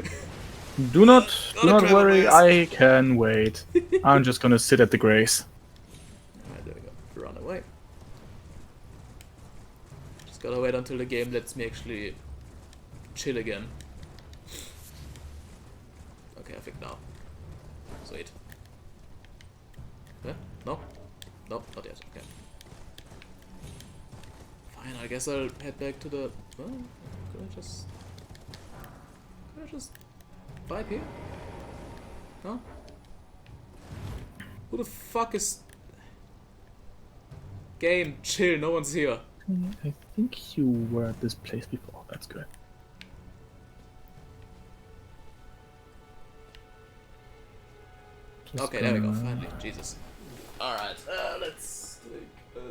Do not Got a crab on worry. my ass. I can wait. I'm just gonna sit at the grace. Alright, there we go. Run away. Just gotta wait until the game lets me actually chill again. Okay, I think now. Sweet. Yeah? No? No, not yet. Okay. Fine, I guess I'll head back to the... Well, could I just... Could I just... vibe here? No? Who the fuck is... Game, chill, no one's here. I think you were at this place before. That's good. Just Okay, there we go, gonna- finally. Jesus. Alright, let's take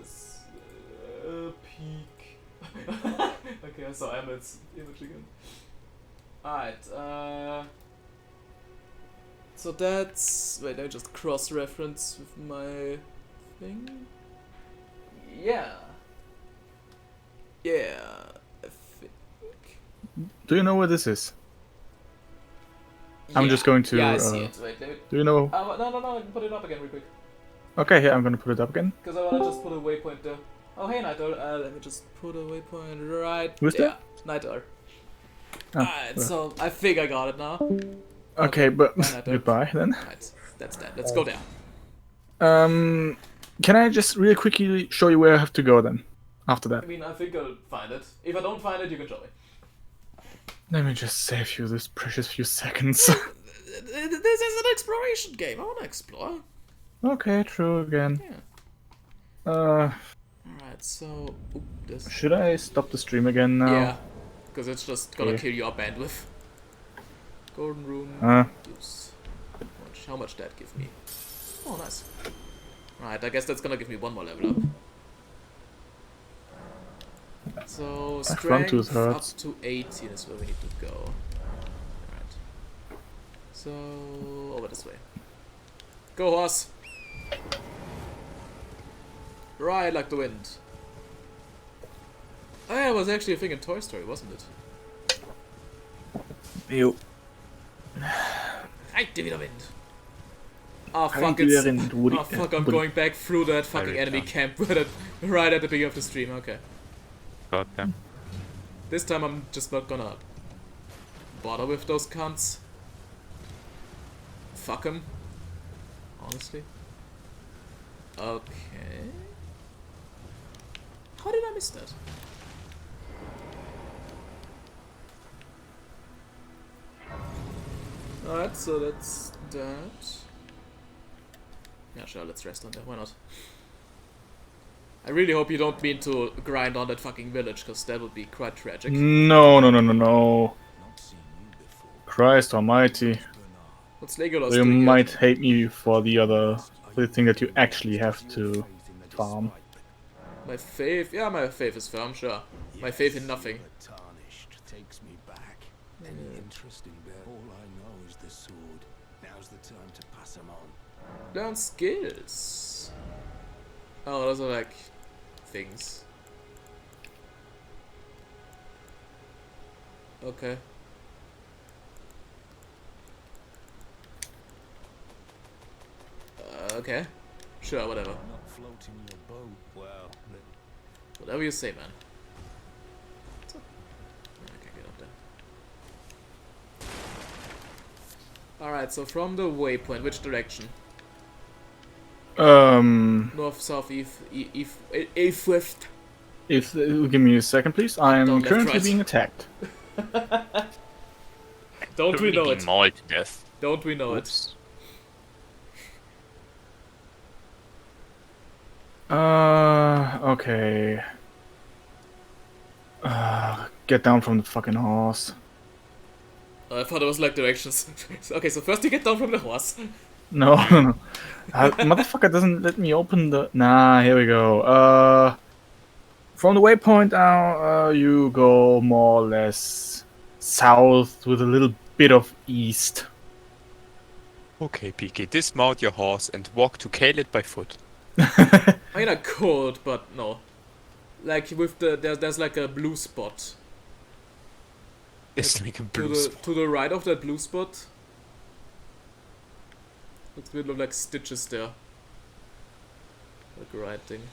a peek. Okay, Okay, I saw Emmett's image again. Alright, so that's... Wait, I just cross-reference with my thing? Yeah. Yeah, I think... Do you know where this is? I'm Yeah. just going to. Yeah, I see it. Wait, let me... Do you know? No, put it up again real quick. Okay, here I'm gonna put it up again. Because I wanna just put a waypoint there. Oh, hey, Night Owl. Let me just put a waypoint right Who's there. that? Night Owl. Oh, Alright, so I think I got it now. Okay, but Bye, Night Owl. goodbye then. Right, that's that. Let's go there. Can I just really quickly show you where I have to go then? After that. I mean, I think I'll find it. If I don't find it, you can show me. Let me just save you this precious few seconds. This is an exploration game. I wanna explore. Okay, true again. Yeah. Alright, so... Oop, this... Should I stop the stream again now? Yeah. Because it's just gonna Okay. kill your bandwidth. Golden Rune. Use. How much that give me? Oh, nice. Right, I guess that's gonna give me one more level up. So, front strength tooth up hurts. to 18 is where we need to go. Alright. So, over this way. Go, horse! Ride like the wind. Oh yeah, it was actually a thing in Toy Story, wasn't it? Ew. Ride the wind! Oh fuck, Ride it's... the wind, Woody. Oh fuck, I'm Woody. going back through that fucking Very enemy tough. camp right at the beginning of the stream, okay. Got them. This time I'm just not gonna bother with those cunts. Fuck 'em. Honestly. Okay. How did I miss that? Alright, so that's that. Yeah, sure, let's rest on that, why not? I really hope you don't mean to grind on that fucking village, because that would be quite tragic. No. Christ almighty. What's Legolas You doing here? might hate me for the thing that you actually have to farm. My faith? Yeah, my faith is firm, sure. My faith in nothing. Tarnished takes me back. Any interest in that? All I know is the sword. Now's the time to pass them on. Learn skills. Oh, those are like things. Okay. Okay. Sure, whatever. Not floating your boat. Well, Whatever you say, man. What's up? I can't get up there. Alright, so from the waypoint, which direction? North, south, east, west. If give me a second, please. I'm Don't left, currently right. being attacked. Don't we know it? Mauled to death. Don't we know it? Oops. Okay. Get down from the fucking horse. Oh, I thought it was like directions. Okay, so first you get down from the horse. No. Motherfucker doesn't let me open the. Nah, here we go. From the waypoint now, you go more or less south with a little bit of east. Okay, PK, dismount your horse and walk to Caelid by foot. I mean, I could, but no. Like with the there's like a blue spot It's like a to blue the spot. to the right of that blue spot. Looks a bit of like stitches there. Like writing.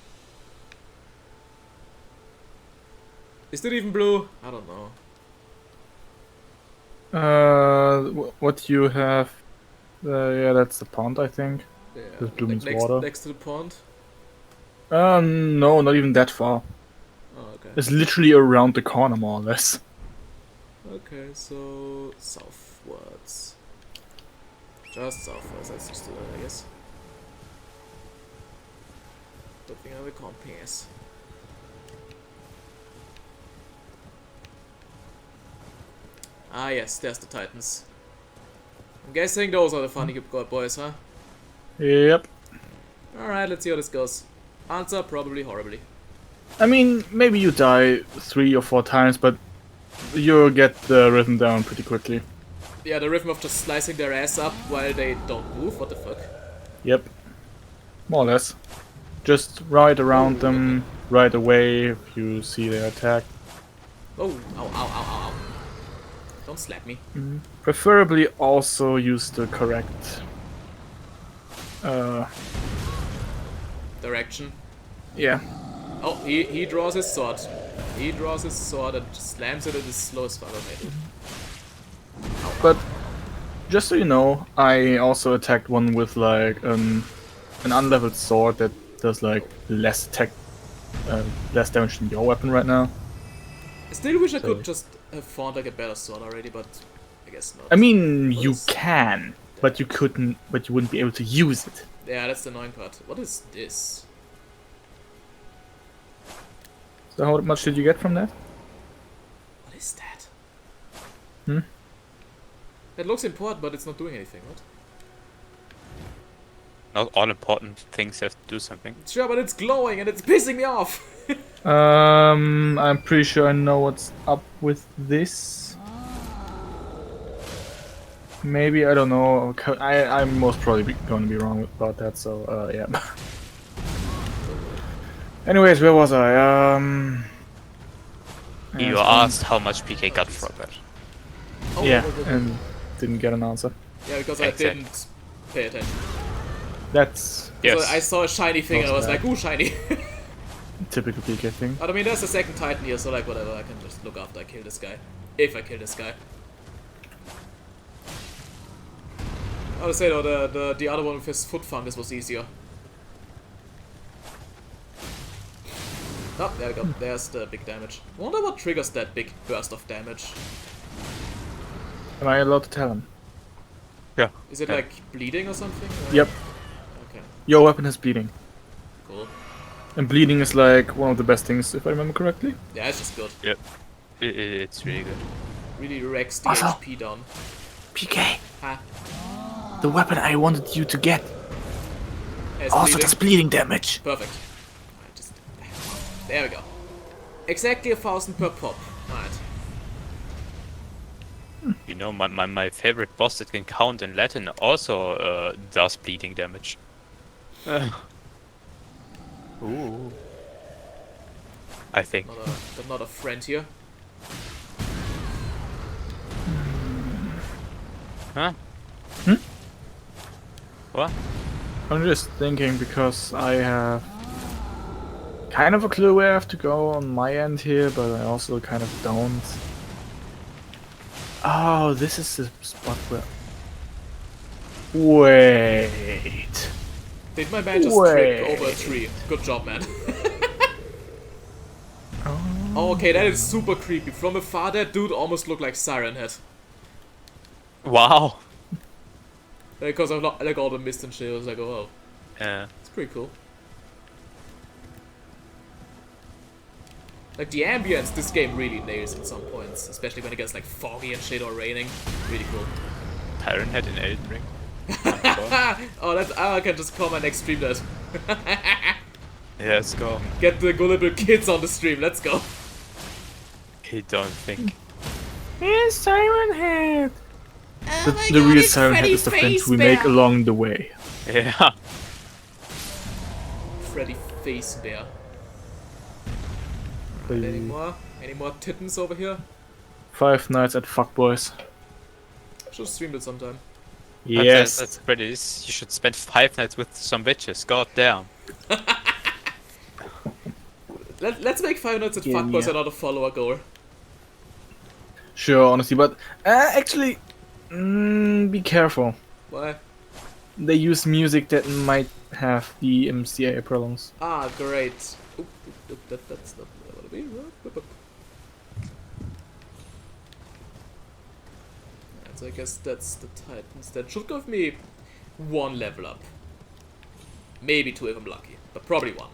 Is it even blue? I don't know. What you have? Yeah, that's the pond, I think. Yeah, With blue means next, water. next to the pond. No, not even that far. Oh, okay. It's literally around the corner, more or less. Okay, so southwards. Just southwards, that's just I guess. Don't think I have a compass. Ah yes, there's the Titans. I'm guessing those are the funny god boys, huh? Yep. Alright, let's see how this goes. Answer, probably horribly. I mean, maybe you die 3 or 4 times, but you'll get the rhythm down pretty quickly. Yeah, the rhythm of just slicing their ass up while they don't move. What the fuck? Yep. More or less. Just ride around Ooh, them right away if you see their attack. Oh, ow, ow, ow, ow, ow. Don't slap me. Preferably also use the correct... Direction. yeah. Oh, he draws his sword. He draws his sword and just slams it in the slowest fucker made. But just so you know, I also attacked one with like an unleveled sword that does like less attack, less damage than your weapon right now. I still wish I So- could just have found like a better sword already, but I guess not. I mean, you What is- can, but you couldn't, but you wouldn't be able to use it. Yeah, that's the annoying part. What is this? So how much did you get from that? What is that? Hmm? It looks important, but it's not doing anything, what? Not all important things have to do something. Sure, but it's glowing and it's pissing me off! I'm pretty sure I know what's up with this. Maybe, I don't know. I'm most probably going to be wrong about that, so yeah. Anyways, where was I? You asked how much PK got from it. Oh, Yeah, oh, oh, oh. and didn't get an answer. Yeah, because I Exactly. didn't pay attention. That's Yes. So I saw a shiny thing and I was Not like, ooh, shiny. typical PK thing. But I mean, there's a second Titan here, so like, whatever, I can just look after I kill this guy. If I kill this guy. I would say though, the other one with his foot fungus was easier. Oh, there we go. There's the big damage. I wonder what triggers that big burst of damage. Am I allowed to tell him? Yeah. Is it Yeah. like bleeding or something? Or- Yep. Okay, Your weapon has bleeding. cool. And bleeding is like one of the best things, if I remember correctly. Yeah, it's just good. It's really good. Really wrecks the Also- HP down. PK, Huh? the weapon I wanted you to get Has also bleeding. does bleeding damage. Perfect. Alright, just... There we go. Exactly 1,000 per pop. Alright. You know, my favorite boss that can count in Latin also does bleeding damage. Ooh. I think. Not a friend here. Huh? Hmm? What? I'm just thinking because I have kind of a clue where I have to go on my end here, but I also kind of don't. Oh, this is the spot where... Wait. Did my man just trip over a tree? Good job, man. Oh, okay, that is super creepy. From afar, that dude almost looked like Siren Head. Wow. Because of like all the mist and shit, I was like, oh, Yeah. it's pretty cool. Like the ambience this game really nails at some points, especially when it gets like foggy and shit or raining. Really cool. Tyrant Head in Elden Ring. Oh, I can just call my next stream that. Yeah, let's go. Get the gullible kids on the stream. Let's go. I don't think. It's Siren Head. The real Siren Head is the friends we make along the way. Yeah. Freddy Face Bear. Any more? Any more tittans over here? 5 Nights at Fuckboys. Should stream it sometime. Yes. That's pretty. You should spend 5 nights with some bitches. God damn. Let's make 5 Nights at Yeah, Fuckboys yeah. another follower goal. Sure, honestly, but actually, be careful. Why? They use music that might have the MCA problems. Ah, great. Oop, that's not what I want to be. So I guess that's the Titans. That should give me 1 level up. Maybe 2 if I'm lucky, but probably 1.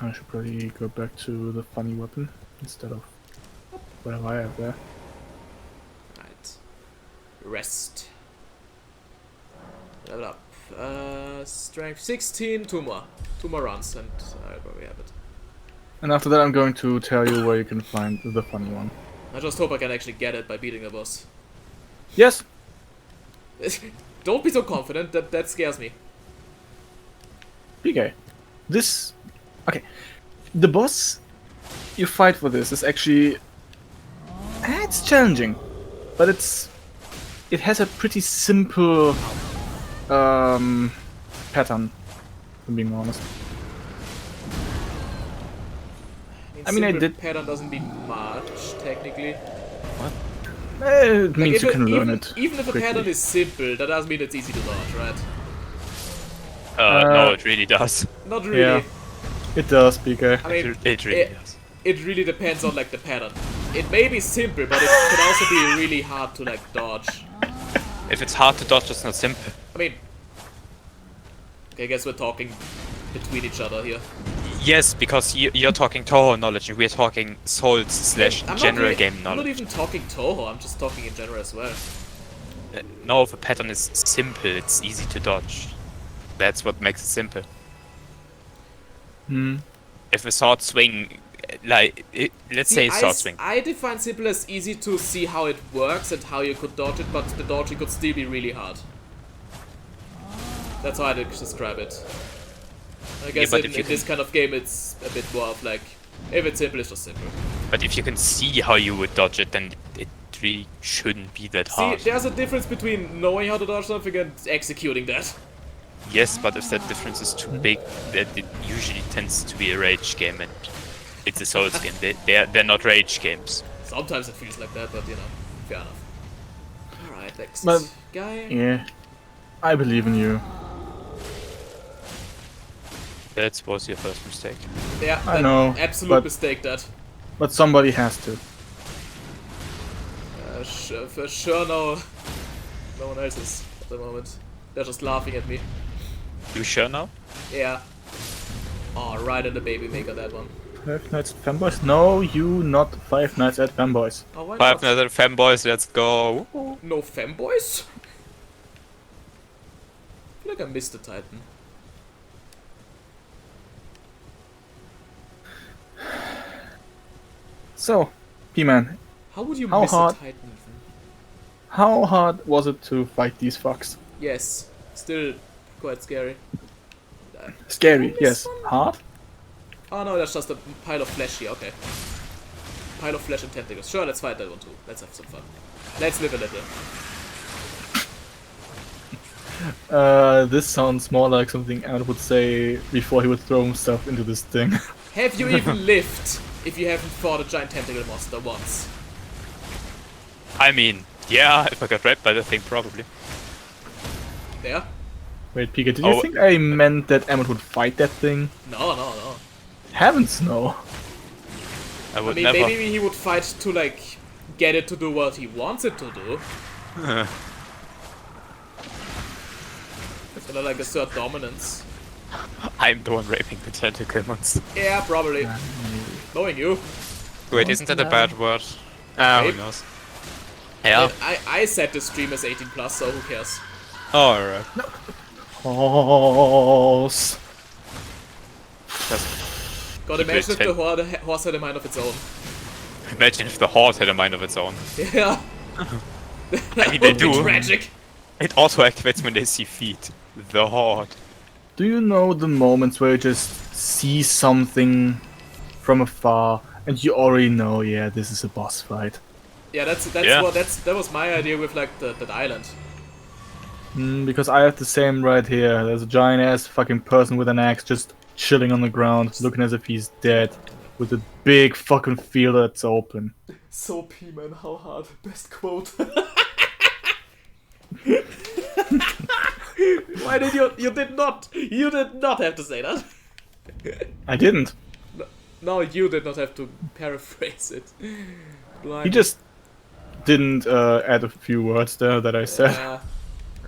I should probably go back to the funny weapon instead of whatever I have there. Right. Rest. Level up. Strength 16, two more. Two more runs, and I'll probably have it. And after that, I'm going to tell you where you can find the funny one. I just hope I can actually get it by beating the boss. Yes. Don't be so confident, that scares me. PK. This... Okay. The boss you fight for this is actually... It's challenging. But it has a pretty simple... pattern, if being honest. I mean, I simple did... pattern doesn't mean much, technically. It means Like, you can learn even, it even if a quickly. pattern is simple, that doesn't mean it's easy to dodge, right? No, it really does. Not really. Yeah. It does, PK. I mean, It really does. it really depends on like the pattern. It may be simple, but it can also be really hard to like dodge. If it's hard to dodge, it's not simple. I mean, okay, I guess we're talking between each other here. Yes, because you're talking Toho knowledge and we're talking Souls slash I'm general not really, game I'm not knowledge. even talking Toho, I'm just talking in general as well. No, if a pattern is simple, it's easy to dodge. That's what makes it simple. Hmm. If a sword swing, let's say sword swing. I define simple as easy to see how it works and how you could dodge it, but the dodging could still be really hard. That's how I describe it. I guess but in if you this kind of game it's a bit more of like, if it's simple, it's just simple. But if you can see how you would dodge it, then it really shouldn't be that See, hard. there's a difference between knowing how to dodge something and executing that. Yes, but if that difference is too big, that it usually tends to be a rage game, and it's a Souls game. They're not rage games. Sometimes it feels like that, but you know, fair enough. Alright, next But- guy. Yeah. I believe in you. That was your first mistake. Yeah, I know, absolute but- mistake that. But somebody has to. For sure no one else is at the moment. They're just laughing at me. You sure now? Yeah. Oh, right in the baby maker, that one. Five Nights at Fanboys? No, you not Five Nights at Fanboys. Oh, why Five not? Nights at Fanboys, let's go. No femboys? I feel like I missed the Titan. So, P-Man, How would you How miss hard? the Titan even? how hard was it to fight these fucks? Yes, still quite scary. Scary, Miss yes. one? Hard? Oh no, that's just a pile of flesh here, okay. Pile of flesh and tentacles. Sure, let's fight that one too. Let's have some fun. Let's live a little. This sounds more like something Emmett would say before he would throw himself into this thing. Have you even lived if you haven't fought a giant tentacle monster once? I mean, yeah, if I got raped by the thing, probably. There? Wait, Pika, did you Oh. think I meant that Emmett would fight that thing? No. Heavens no. I I would mean, never. maybe he would fight to, like, get it to do what he wants it to do. It's like assert dominance. I'm the one raping the tentacle monster. Yeah, probably. Knowing you. Wait, isn't that a bad word? Ah, who Rape? knows? Yeah. I set the stream as 18 plus, so who cares? Alright. Horse. Gotta Keep imagine if it the horse had a mind of its own. Imagine if the horse had a mind of its own. Yeah. I mean, they Would be do. tragic. It auto activates when they see feet. The horde. Do you know the moments where you just see something from afar and you already know, yeah, this is a boss fight? Yeah, that's Yeah. that was my idea with like that island. Because I have the same right here. There's a giant ass fucking person with an axe just chilling on the ground, looking as if he's dead, with a big fucking field that's open. So P-Man, how hard? Best quote. Why did you did not have to say that? I didn't. No, you did not have to paraphrase it. He just didn't add a few words there that I said. Yeah.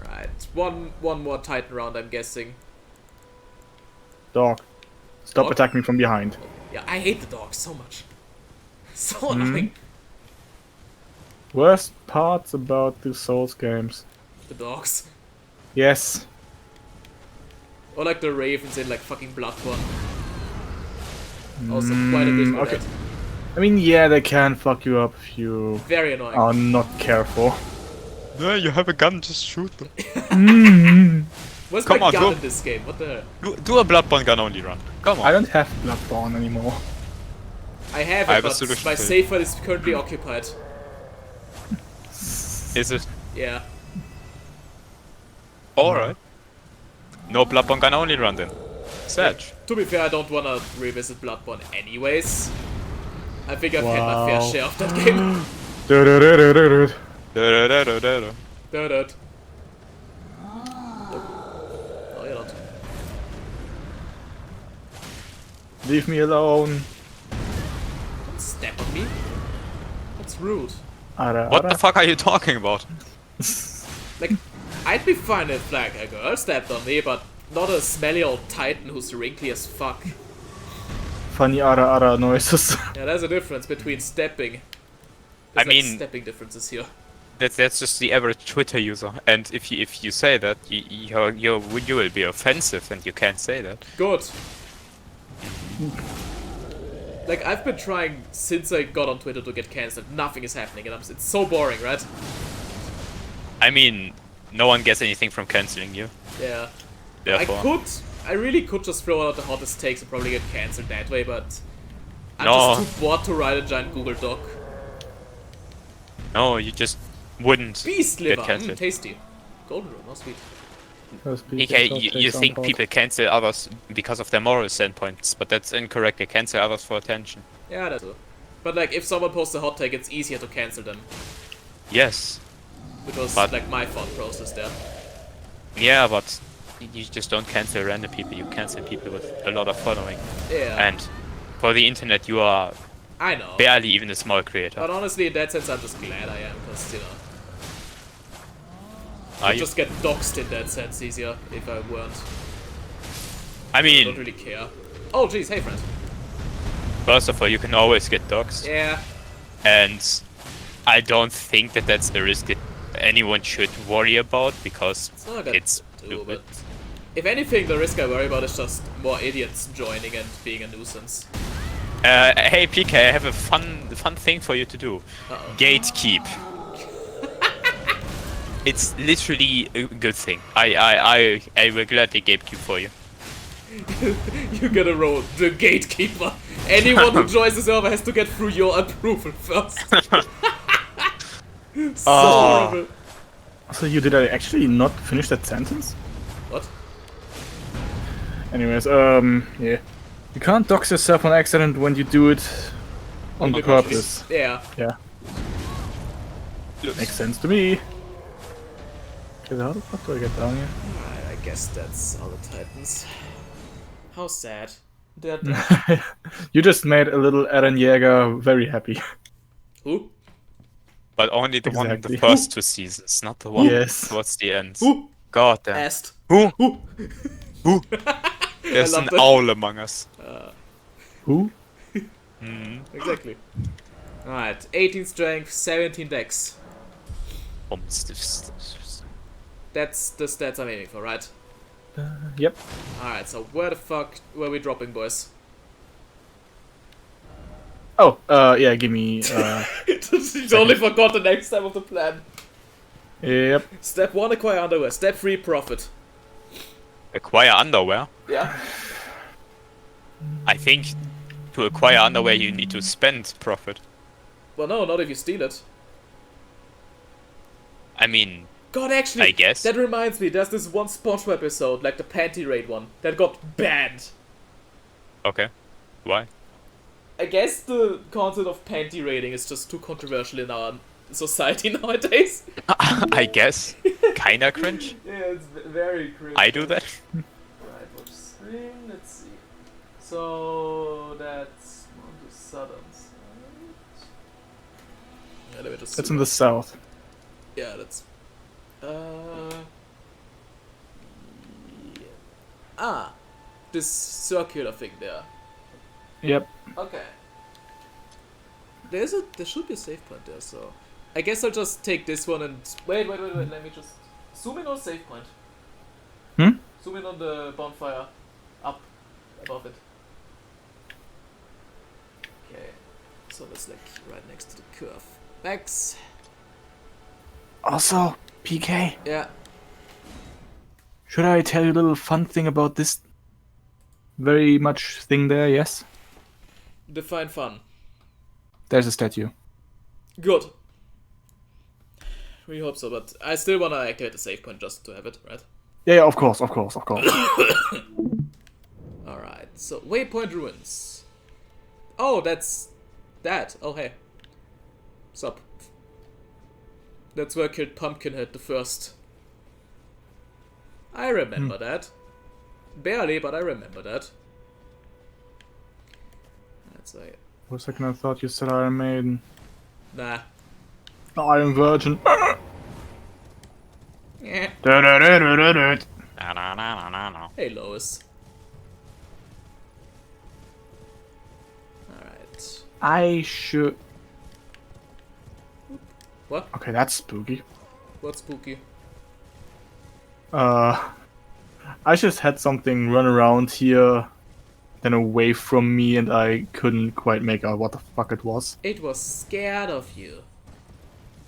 Right. One more Titan round, I'm guessing. Dog, stop Dog? attacking me from behind. Yeah, I hate the dogs so much. So annoying. Worst parts about the Souls games. The dogs. Yes. Or like the ravens in like fucking Bloodborne. Also quite a bit for okay. that. I mean, yeah, they can fuck you up if you Very annoying. are not careful. No, you have a gun, just shoot them. Where's Come my on, gun go. in this game? What the hell? Do a Bloodborne gun only run. Come on. I don't have Bloodborne anymore. I have I it, have a but solution my for you. save file is currently occupied. Is it? Yeah. Alright. No Bloodborne gun only run then. Sedge. To be fair, I don't wanna revisit Bloodborne anyways. I think I've had my fair Wow. share of that game. Du-du-du-du-du-du. Da-da-da-da-da-da. Dud. No, you're not. Leave me alone. Don't step on me. That's rude. Ara, What ara. the fuck are you talking about? Like, I'd be fine if like a girl stepped on me, but not a smelly old titan who's wrinkly as fuck. Funny ara ara noises. Yeah, there's a difference between stepping. I There's, mean- like, stepping differences here. That's just the average Twitter user. And if you say that, you will be offensive, and you can't say that. Good. Like, I've been trying since I got on Twitter to get cancelled. Nothing is happening, and it's so boring, right? I mean, no one gets anything from canceling you. Yeah. Therefore, I really could just throw out the hottest takes and probably get cancelled that way, but I'm No. just too bored to write a giant Google Doc. no, you just wouldn't Beast get liver, cancelled. tasty. Golden rule, no sweet. Okay, you think people cancel others because of their moral standpoints, but that's incorrect. They cancel others for attention. Yeah, that's true. But like, if someone posts a hot take, it's easier to cancel them, Yes. which was But- like my thought process there. Yeah, but you just don't cancel random people. You cancel people with a lot of following. Yeah, And for the internet, you are I know. barely even a small creator. But honestly, in that sense, I'm just glad I am, because, you know, Are I'd you? just get doxed in that sense easier if I weren't. I I don't mean, really care. Oh, jeez, hey, friend. first of all, you can always get doxxed, Yeah, and I don't think that that's a risk that anyone should worry about because it's not good it's too, stupid. but if anything, the risk I worry about is just more idiots joining and being a nuisance. Hey PK, I have a fun thing for you to do. Uh-oh. Gatekeep. It's literally a good thing. I will gladly gatekeep for you. You gotta roll the gatekeeper. Anyone who joins the server has to get through your approval first. So Oh. horrible. So you did I actually not finish that sentence? What? Anyways, yeah. You can't dox yourself on accident when you do it on purpose. Yeah. Yeah, makes sense to me. Okay, how the fuck do I get down here? Alright, I guess that's all the Titans. How sad. They're dead. You just made a little Eren Jäger very happy. Who? But only the one in Exactly. the first two seasons, not the one Yes. towards the end. Who? God damn. Asked. Who? Who? Who? There's love an that. owl among us. Who? Exactly. Alright, 18 strength, 17 dex. That's the stats I'm aiming for, right? Yep. Alright, so where the fuck were we dropping, boys? Oh, yeah, give me, You totally forgot the next step of the plan. yep. Step 1, acquire underwear. Step 3, profit. Acquire underwear? Yeah. I think to acquire underwear you need to spend profit. Well, no, not if you steal it. I mean, God, actually, I guess. that reminds me, there's this one SpongeBob episode, like the panty raid one, that got banned. okay. Why? I guess the concept of panty raiding is just too controversial in our society nowadays. I guess. Kinda cringe. Yeah, it's very cringe. I do that. Right, watch screen, let's see. So, that's on the southern side. Yeah, let me just That's zoom in the south. Yeah, that's. Yeah. Ah, this circular thing there. Yep. Okay. There should be a save point there, so I guess I'll just take this one and wait. Let me just zoom in on save point. Hmm? Zoom in on the bonfire. Up. Above it. Okay. So that's like right next to the curve. Max. Also, PK, Yeah. should I tell you a little fun thing about this very much thing there? Yes? Define fun. There's a statue. Good. We hope so, but I still wanna activate the save point just to have it, right? Yeah, of course. Alright, so Waypoint Ruins. Oh, that's that. Oh, hey. Sup. That's where I killed Pumpkinhead the first. I remember that. Barely, but I remember that. That's like... For a second I thought you said Iron Maiden. Nah. Iron Virgin. Yeah. No. Hey, Lois. Alright. I should... What? Okay, that's spooky. What's spooky? I just had something run around here, then away from me, and I couldn't quite make out what the fuck it was. It was scared of you.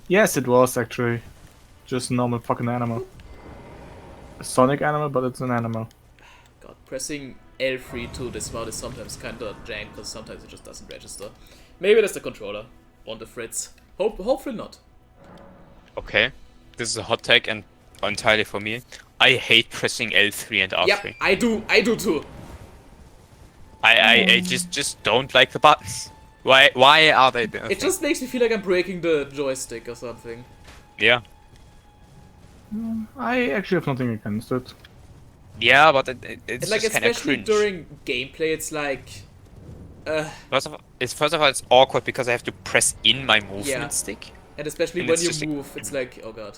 Yes, it was actually. Just a normal fucking animal. A sonic animal, but it's an animal. God, pressing L3 to dismount is sometimes kinda jank, because sometimes it just doesn't register. Maybe that's the controller on the fritz. Hopefully not. Okay, this is a hot take and entirely for me. I hate pressing L3 and R3. Yep, I do too. I just don't like the buttons. Why are they there? It just makes me feel like I'm breaking the joystick or something. Yeah. I actually have nothing against it. Yeah, but it's And like, just kind of especially cringe. during gameplay, it's like... First of all, it's awkward because I have to press in my movement stick. And especially And when it's you just like- move, it's like, oh god.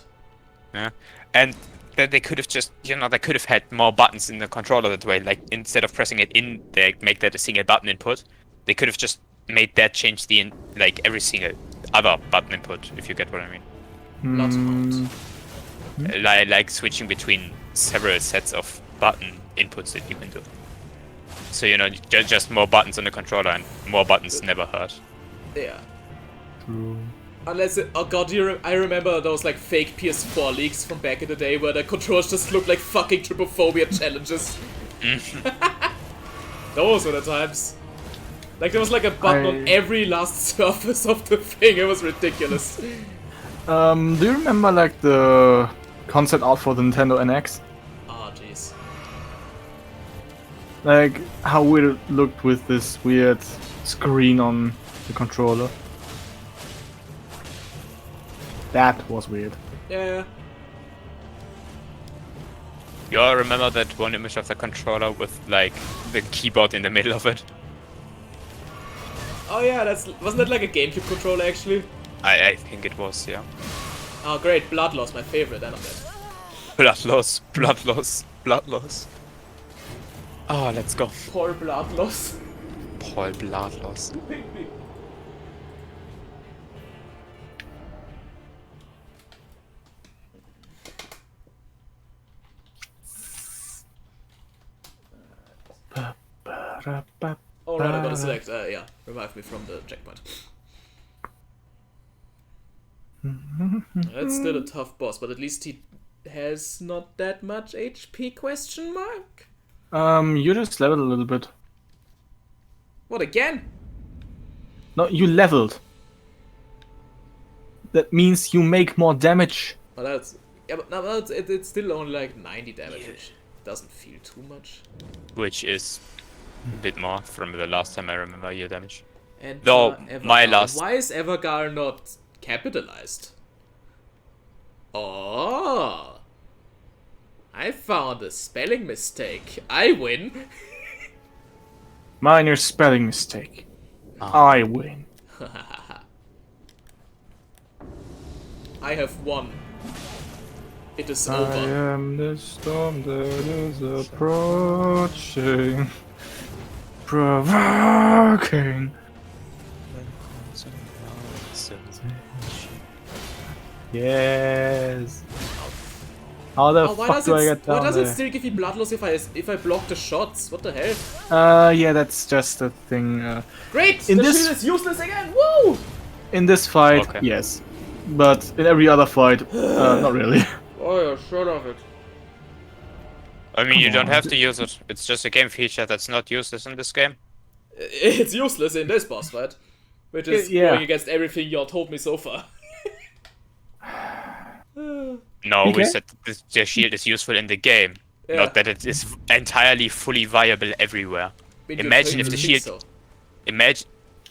Yeah, and then they could have just, they could have had more buttons in the controller that way. Like, instead of pressing it in, they make that a single button input. They could have just made that change every single other button input, if you get what I mean. Not Hmm. Like switching between several sets of button inputs that you can do. So, just more buttons on the controller, and more buttons never hurt. Yeah. True. Unless it, oh god, I remember those like fake PS4 leaks from back in the day where the controls just looked like fucking trypophobia challenges. Those were the times. Like there was like a button on every last surface of the thing, it was ridiculous. Do you remember like the concept art for the Nintendo NX? Ah, jeez. Like how weird it looked with this weird screen on the controller. That was weird. Yeah. You all remember that one image of the controller with, like, the keyboard in the middle of it? Oh yeah, wasn't that like a GameCube controller actually? I think it was, yeah. Oh great, Blood Loss, my favorite anime. Blood loss, blood loss, blood loss. Oh, let's go. Poor Blood Loss. Paul blood loss. Alright, I gotta select, yeah, revive me from the checkpoint. That's still a tough boss, but at least he has not that much HP, question mark? You just leveled a little bit. What, again? No, you leveled. That means you make more damage. Well, that's... Yeah, but no, it's still only like 90 damage, which doesn't feel too much. Which is a bit more from the last time I remember your damage. And Though, my Evergar. last... Why is Evergar not capitalized? Oh! I found a spelling mistake. I win. Minor spelling mistake. I win. I have won. It is I over. am the storm that is approaching. Provoking. Yes. How the Oh, why fuck does do I get why down does it there? still give me blood loss if I block the shots? What the hell? Yeah, that's just a thing. Great! In The this- shield is useless again! Woo! In this fight, Okay. yes. But in every other fight, not really. Oh yeah, shut off it. I mean, Come you don't on. have to use it. It's just a game feature that's not useless in this game. It's useless in this boss fight. Which is Yeah. going against everything you all told me so far. No, we Okay. said the shield is useful in the game, Yeah. not that it is entirely fully viable everywhere. When you Imagine think if the you think shield- so.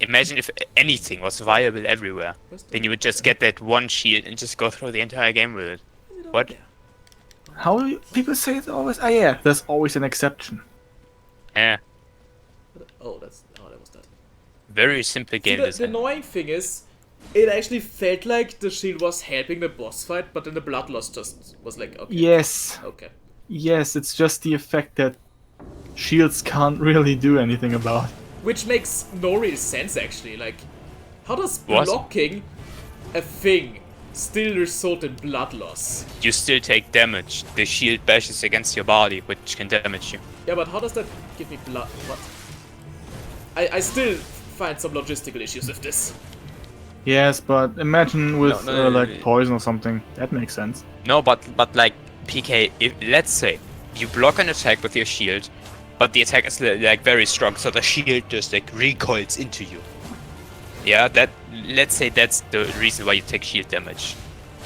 Imagine if anything was viable everywhere. Then you would just get that one shield and just go through the entire game with it. What? How do people say it always? Ah, yeah, there's always an exception. Yeah, Oh, that was that. very simple See, game the design. annoying thing is, it actually felt like the shield was helping the boss fight, but then the blood loss just was like, okay. Yes, Okay. yes, it's just the effect that shields can't really do anything about. Which makes no real sense actually. Like, how does What? blocking a thing still result in blood loss? You still take damage. The shield bashes against your body, which can damage you. Yeah, but how does that give me blood? What? I still find some logistical issues with this. Yes, but imagine with No, like poison or something. That makes sense. No, but like PK, if, let's say you block an attack with your shield, but the attack is like very strong, so the shield just like recoils into you. Yeah, let's say that's the reason why you take shield damage.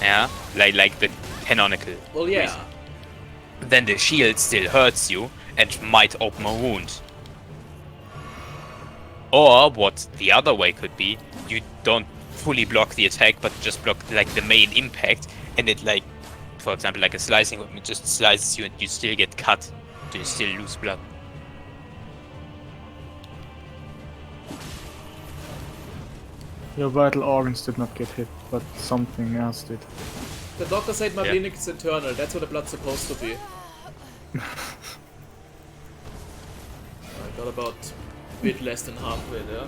Yeah, like the canonical. Well, yeah. reason. Then the shield still hurts you and might open a wound. Or what the other way could be, you don't fully block the attack, but just block like the main impact, and it like, for example, like a slicing weapon, it just slices you and you still get cut, so you still lose blood. Your vital organs did not get hit, but something else did. The doctor said my Yeah. bleeding is internal. That's what the blood's supposed to be. I got about a bit less than halfway there.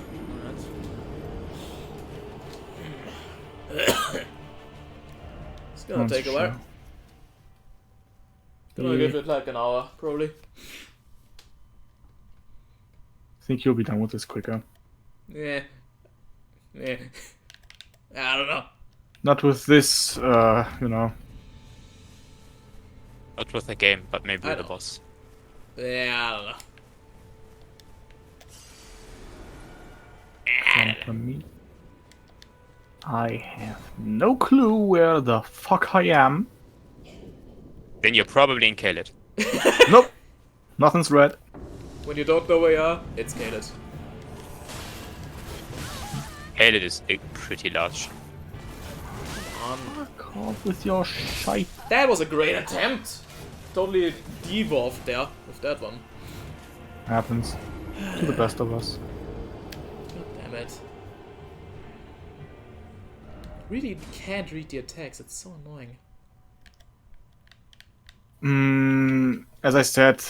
Alright. It's gonna take a while. Sure. Gonna Yeah. give it like an hour, probably. I think you'll be done with this quicker. Yeah. Yeah. I don't know. Not with this, you know. Not with the game, but maybe I with the know. boss. Yeah, I don't know. Come from me. I have no clue where the fuck I am. Then you're probably in Kaled. Nope. Nothing's red. When you don't know where you are, it's Caled. Kaled is pretty large. Fuck off with your shite. That was a great attempt! Totally devolved there with that one. Happens. To the best of us. God damn it. Really can't read the attacks, it's so annoying. As I said,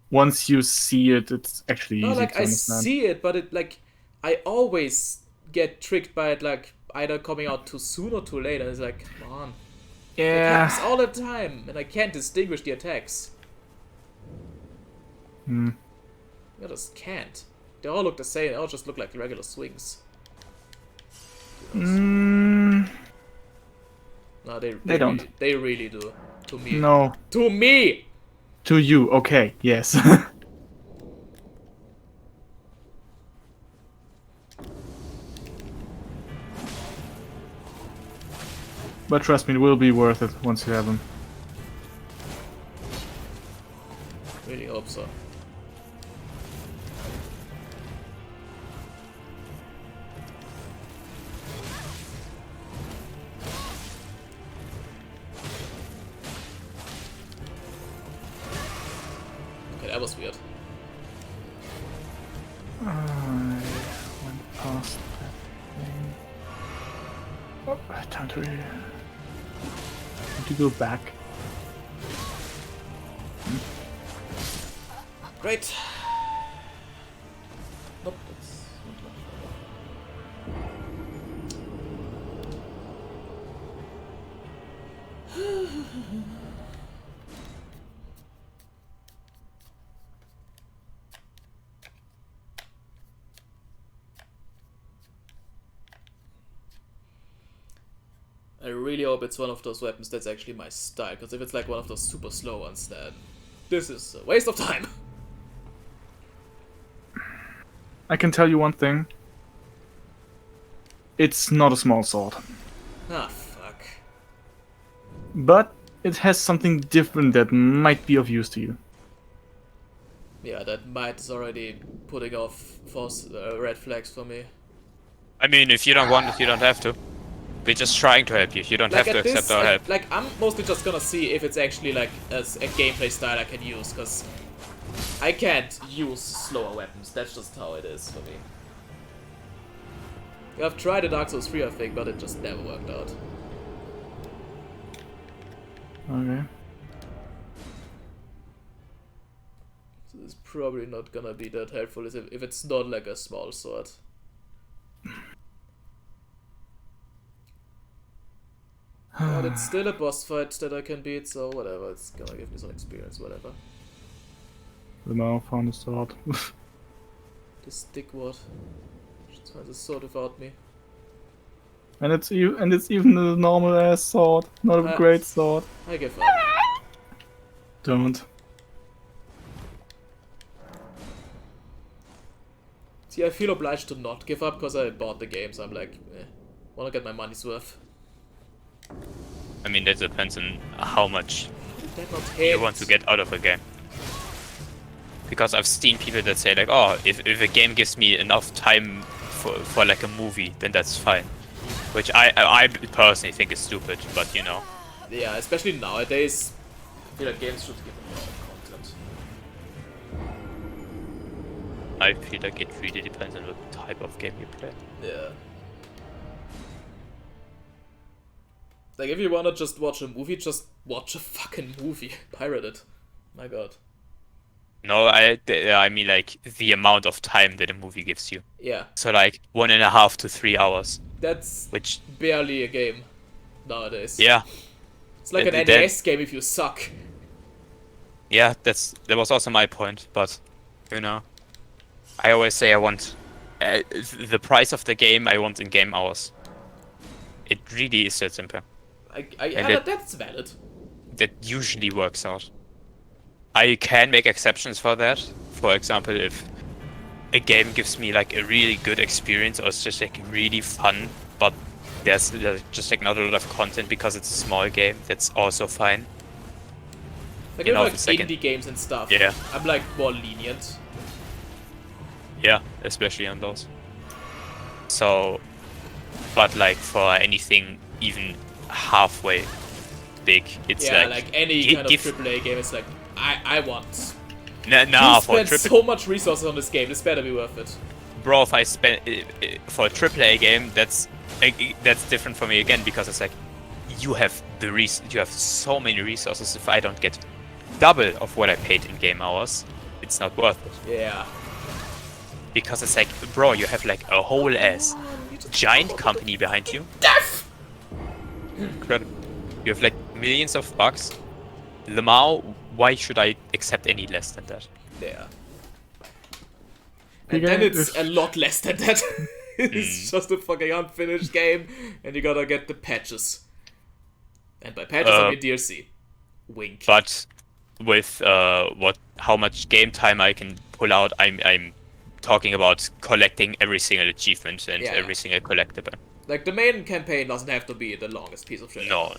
once you see it, it's actually easy No, like, to I understand. see it, but it, like, I always get tricked by it, like, either coming out too soon or too late, and it's like, come on. It happens Yeah. all the time, and I can't distinguish the attacks. Hmm. I just can't. They all look the same, they all just look like regular swings. Mm, No, they They don't. Really, they really do. To me. no. To me! To you, okay, yes. But trust me, it will be worth it once you have them. Really hope so. Okay, that was weird. I went past that thing. Oh, time to go back. Great. Nope, that's not much. I really hope it's one of those weapons that's actually my style, because if it's like one of those super slow ones, then this is a waste of time. I can tell you one thing. It's not a small sword. Ah, fuck. But it has something different that might be of use to you. Yeah, that might is already putting off false red flags for me. I mean, if you don't want it, you don't have to. We're just trying to help you. You don't Like have to at accept this, our help. like I'm mostly just gonna see if it's actually like a gameplay style I can use, because I can't use slower weapons. That's just how it is for me. I've tried a Dark Souls 3, I think, but it just never worked out. Okay. So it's probably not gonna be that helpful if it's not like a small sword. But it's still a boss fight that I can beat, so whatever, it's gonna give me some experience, whatever. The now found a sword. This dickwad. Just finds a sword without me. and it's even a normal ass sword, not a great sword. I give up. Don't. See, I feel obliged to not give up because I bought the game, so I'm like, wanna get my money's worth. I mean, that depends on how much That not you hit. want to get out of a game. Because I've seen people that say like, oh, if a game gives me enough time for like a movie, then that's fine. Which I personally think is stupid, but you know. Yeah, especially nowadays, I feel like games should give more content. I feel like it really depends on what type of game you play. Yeah. Like, if you wanna just watch a movie, just watch a fucking movie. Pirate it. My god. No, I mean like the amount of time that a movie gives you. Yeah, So like 1.5 to 3 hours, that's which barely a game nowadays. yeah, It's like an that- NES game if you suck. yeah, that was also my point. But you know, I always say I want the price of the game. I want in game hours. It really is that simple. That's valid. That usually works out. I can make exceptions for that. For example, if a game gives me like a really good experience or it's just like really fun, but there's just like not a lot of content because it's a small game, that's also fine. Like, You even know, like if it's like indie games and stuff. Yeah. I'm like more lenient. Yeah, especially on those. So, but like for anything even halfway big, it's Yeah, like any kind of give AAA game, it's like, I want. nah, You for spend triple so much resources on this game, this better be worth it. bro. If I spend for a AAA game, that's different for me again because it's like you have you have so many resources. If I don't get double of what I paid in game hours, it's not worth it. Yeah. Because it's like, bro, you have like a whole ass giant company behind you. Death! Incredible. You have like millions of bucks. Lamau, why should I accept any less than that? Yeah. And Yeah, then it's if- a lot less than that. It's just a fucking unfinished game, and you gotta get the patches. And by patches, I mean DLC. Wink. But with how much game time I can pull out, I'm talking about collecting every single achievement and Yeah, every yeah. single collectible. Like, the main campaign doesn't have to be the longest piece of shit. No,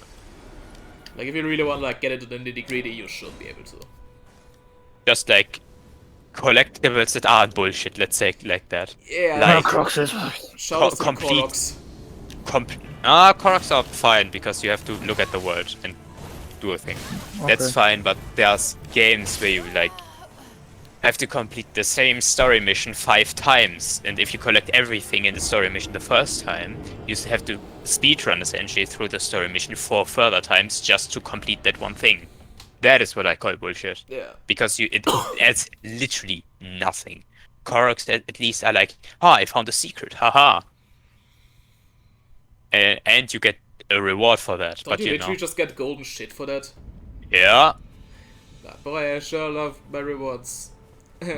Like, if you really want to like get into the nitty-gritty, you should be able to. just like collectibles that aren't bullshit. Let's say it like that. Yeah, Like- shout out to complete- Koroks. Koroks are fine because you have to look at the world and do a thing. That's Okay. fine, but there's games where you like have to complete the same story mission 5 times, and if you collect everything in the story mission the first time, you have to speedrun essentially through the story mission 4 further times just to complete that one thing. That is what I call bullshit. Yeah. Because it adds literally nothing. Koroks at least are like, I found a secret, haha. And you get a reward for that. Don't but you you literally know, just get golden shit for that? yeah, Boy, I sure love my rewards.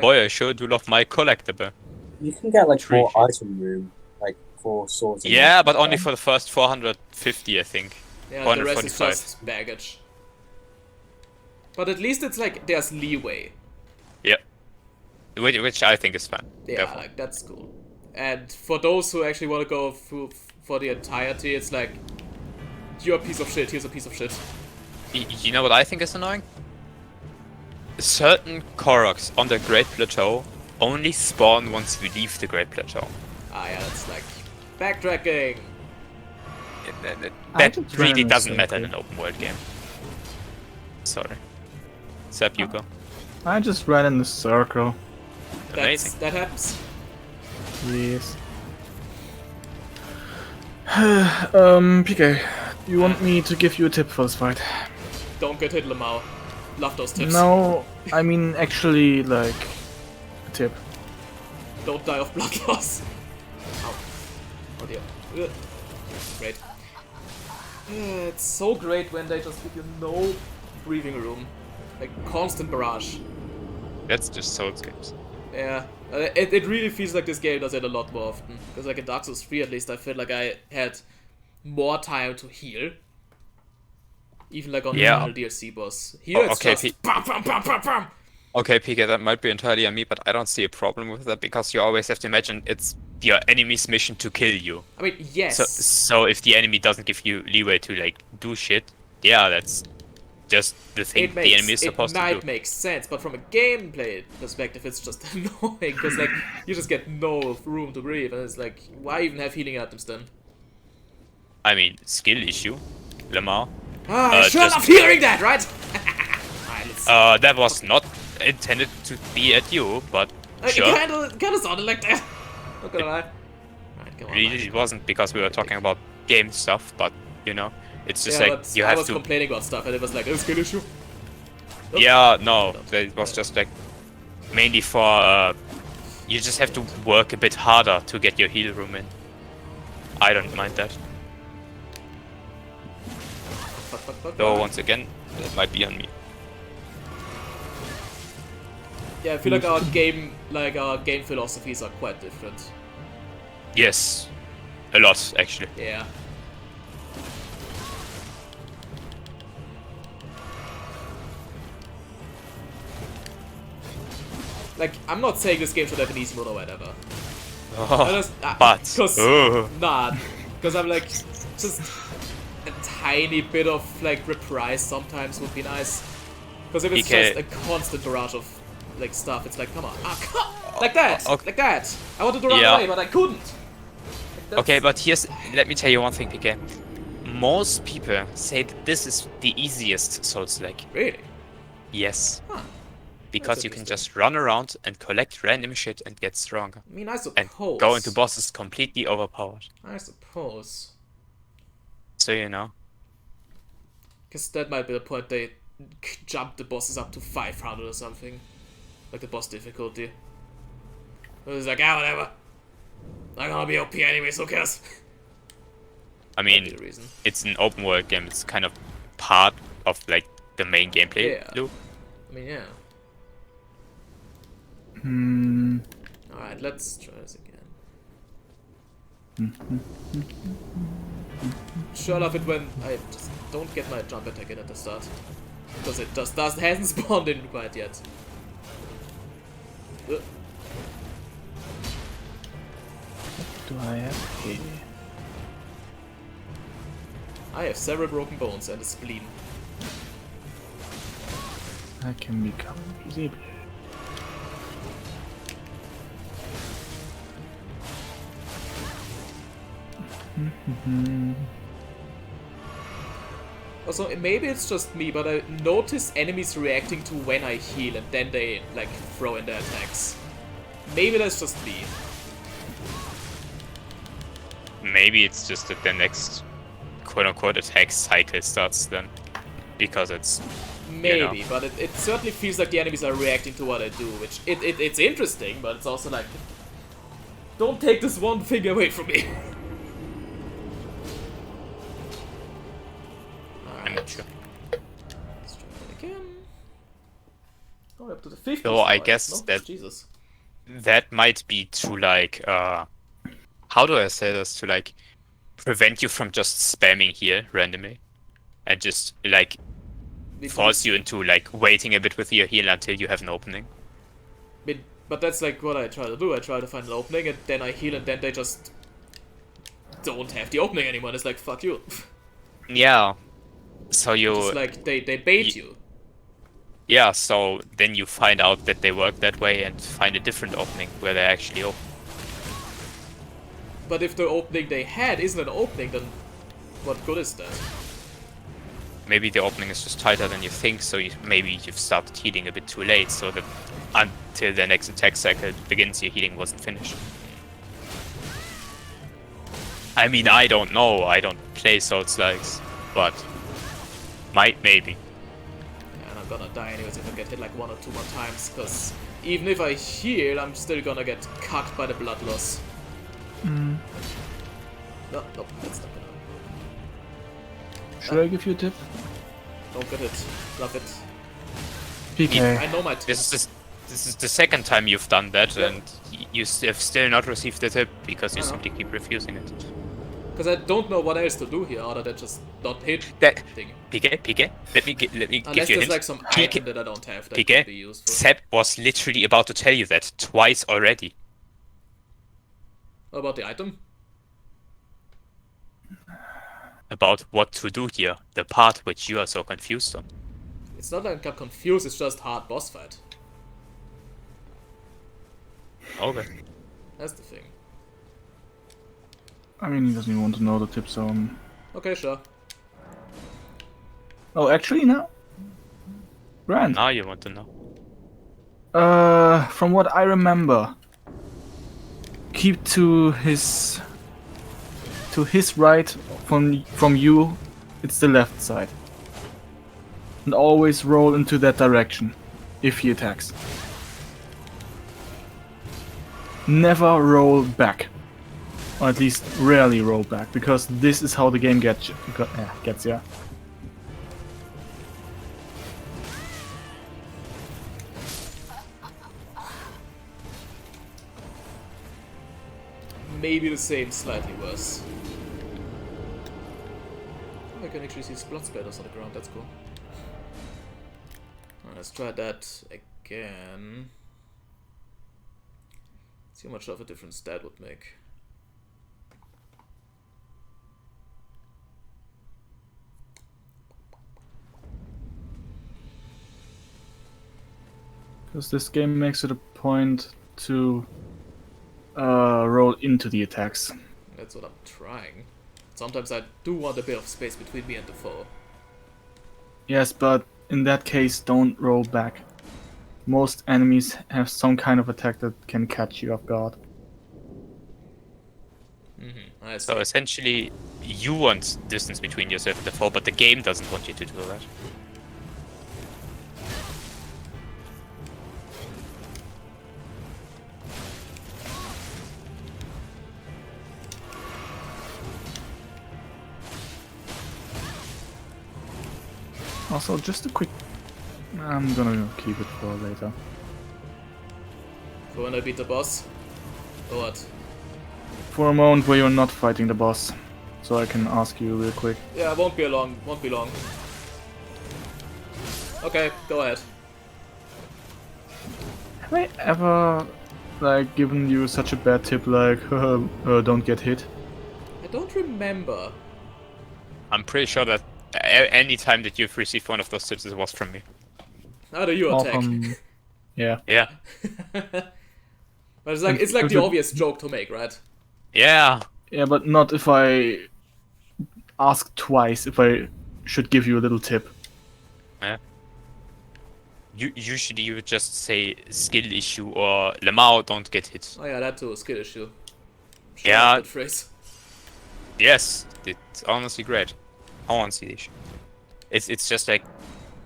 boy, I sure do love my collectible. You can get like Tree. more item room, like for swords. and Yeah, but knives. only for the first 450, I think. Yeah, the rest is 445. just baggage. But at least it's like there's leeway. Yeah. Which I think is fine. Yeah, Therefore. like that's cool. And for those who actually want to go through for the entirety, it's like, you're a piece of shit, here's a piece of shit. You know what I think is annoying? Certain Koroks on the Great Plateau only spawn once you leave the Great Plateau. Ah yeah, that's like backtracking. That just really ran in a doesn't matter in circle. an open world game. Sorry. Sap, you go. I just ran in the circle. Amazing. That happens. Yes. PK, you want me to give you a tip for this fight? Don't get hit, Lamau. Love those tips. No, I mean actually like a tip. Don't die of blood loss. Ow. Oh dear. Ugh. Great. It's so great when they just give you no breathing room. Like constant barrage. That's just Souls games. Yeah. It really feels like this game does it a lot more often. Because like in Dark Souls 3 at least I feel like I had more time to heal. Even like on the Yeah. final DLC boss. Here it's okay, just bam, bam, bam, bam, bam. Okay, PK, that might be entirely on me, but I don't see a problem with that because you always have to imagine it's your enemy's mission to kill you. I mean, yes. So if the enemy doesn't give you leeway to like do shit, yeah, that's just the thing the enemy is supposed it to might do. make sense, but from a gameplay perspective, it's just annoying because like you just get no room to breathe, and it's like, why even have healing items then? I mean, skill issue, Lamar. Ah, I sure just- love hearing that, right? Alright, let's. That was not intended to be at you, but sure. It kinda sounded like that. Not gonna lie. Alright, come on. Really, it wasn't because we were talking about game stuff, but you know, it's just Yeah, like but you I have was to. complaining about stuff, and it was like a skill issue. Yeah, no, that was just like mainly for you just have to work a bit harder to get your heal room in. I don't mind that. Though once again, that might be on me. Yeah, I feel like our game philosophies are quite different. Yes, a lot actually. Yeah. Like, I'm not saying this game should have an easy mode or whatever. Because I'm like, just a tiny bit of like reprise sometimes would be nice. Because if it's PK. just a constant barrage of like stuff, it's like, come on, like that, Okay. like that. I wanted to run Yeah. away, but I couldn't. Like, that's- Okay, but let me tell you one thing, PK. Most people say that this is the easiest Souls-like. Really? Yes. Huh. Because you can interesting. just run around and collect random shit and get stronger. I mean, I And suppose. go into bosses completely overpowered. I suppose. So you know. Because that might be the point they jump the bosses up to 500 or something. Like the boss difficulty. It's like, whatever. I'm gonna be OP anyways, who cares? I That'd be mean, the reason. it's an open world game. It's kind of part of like the main gameplay Yeah. loop. I mean, yeah. Hmm. Alright, let's try this again. Sure love it when I just don't get my jump attack in at the start. Because it just hasn't spawned in quite yet. Do I have here? I have several broken bones and a spleen. I can become invisible. Also, maybe it's just me, but I notice enemies reacting to when I heal and then they, like, throw in their attacks. Maybe that's just me. Maybe it's just that the next quote-unquote attack cycle starts then. Because it's... Maybe, but it certainly feels like the enemies are reacting to what I do, which it's interesting, but it's also like, don't take this one thing away from me. I'm not sure. Let's try that again. Oh, up to the 50s. So I now, guess no? that- Jesus. That might be to like how do I say this to like prevent you from just spamming here randomly and just like force you into like waiting a bit with your heal until you have an opening. But that's like what I try to do. I try to find an opening and then I heal and then they just don't have the opening anymore. And it's like, fuck you. Yeah. So you It's like they bait you. Yeah, so then you find out that they work that way and find a different opening where they're actually open. But if the opening they had isn't an opening, then what good is that? Maybe the opening is just tighter than you think, so maybe you've started healing a bit too late, so that until the next attack cycle begins, your healing wasn't finished. I mean, I don't know, I don't play Souls-likes, but maybe. And I'm gonna die anyways if I get hit like 1 or 2 more times, because even if I heal, I'm still gonna get cucked by the blood loss. Mm. No, that's not gonna. Should I give you a tip? Don't get hit. Love it. PK. I know my tip. This is the second time you've done that, Yeah. and you have still not received the tip because you I know. simply keep refusing it. Because I don't know what else to do here other than just not hit That thing. PK, let me give Unless you a there's hint. like some item that I don't have that PK, could be useful. Seb was literally about to tell you that twice already. What about the item? About what to do here, the part which you are so confused on. It's not like I'm confused, it's just hard boss fight. Okay. That's the thing. I mean, he doesn't even want to know the tip, so... Okay, sure. Oh, actually, no? Grand. Now you want to know. From what I remember, keep to his right from you. It's the left side, and always roll into that direction if he attacks. Never roll back, or at least rarely roll back, because this is how the game gets you. Maybe the same, slightly worse. Oh, I can actually see blood splatters on the ground, that's cool. Alright, let's try that again. See how much of a difference that would make. Because this game makes it a point to roll into the attacks. That's what I'm trying. Sometimes I do want a bit of space between me and the foe. Yes, but in that case, don't roll back. Most enemies have some kind of attack that can catch you off guard. I see. So essentially, you want distance between yourself and the foe, but the game doesn't want you to do that. Also, just a quick... I'm gonna keep it for later. For when I beat the boss? Or what? For a moment where you're not fighting the boss. So I can ask you real quick. Yeah, won't be long. Won't be long. Okay, go ahead. Have I ever, like, given you such a bad tip like, don't get hit? I don't remember. I'm pretty sure that any time that you've received one of those tips, it was from me. How do you attack? Yeah. Yeah. But it's like the obvious joke to make, right? Yeah. Yeah, but not if I ask twice if I should give you a little tip. Yeah. Usually you would just say skill issue or Lamau, don't get hit. Oh yeah, that too, skill issue. Sure, Yeah. good phrase. Yes, it's honestly great. I want to see the issue. It's just like,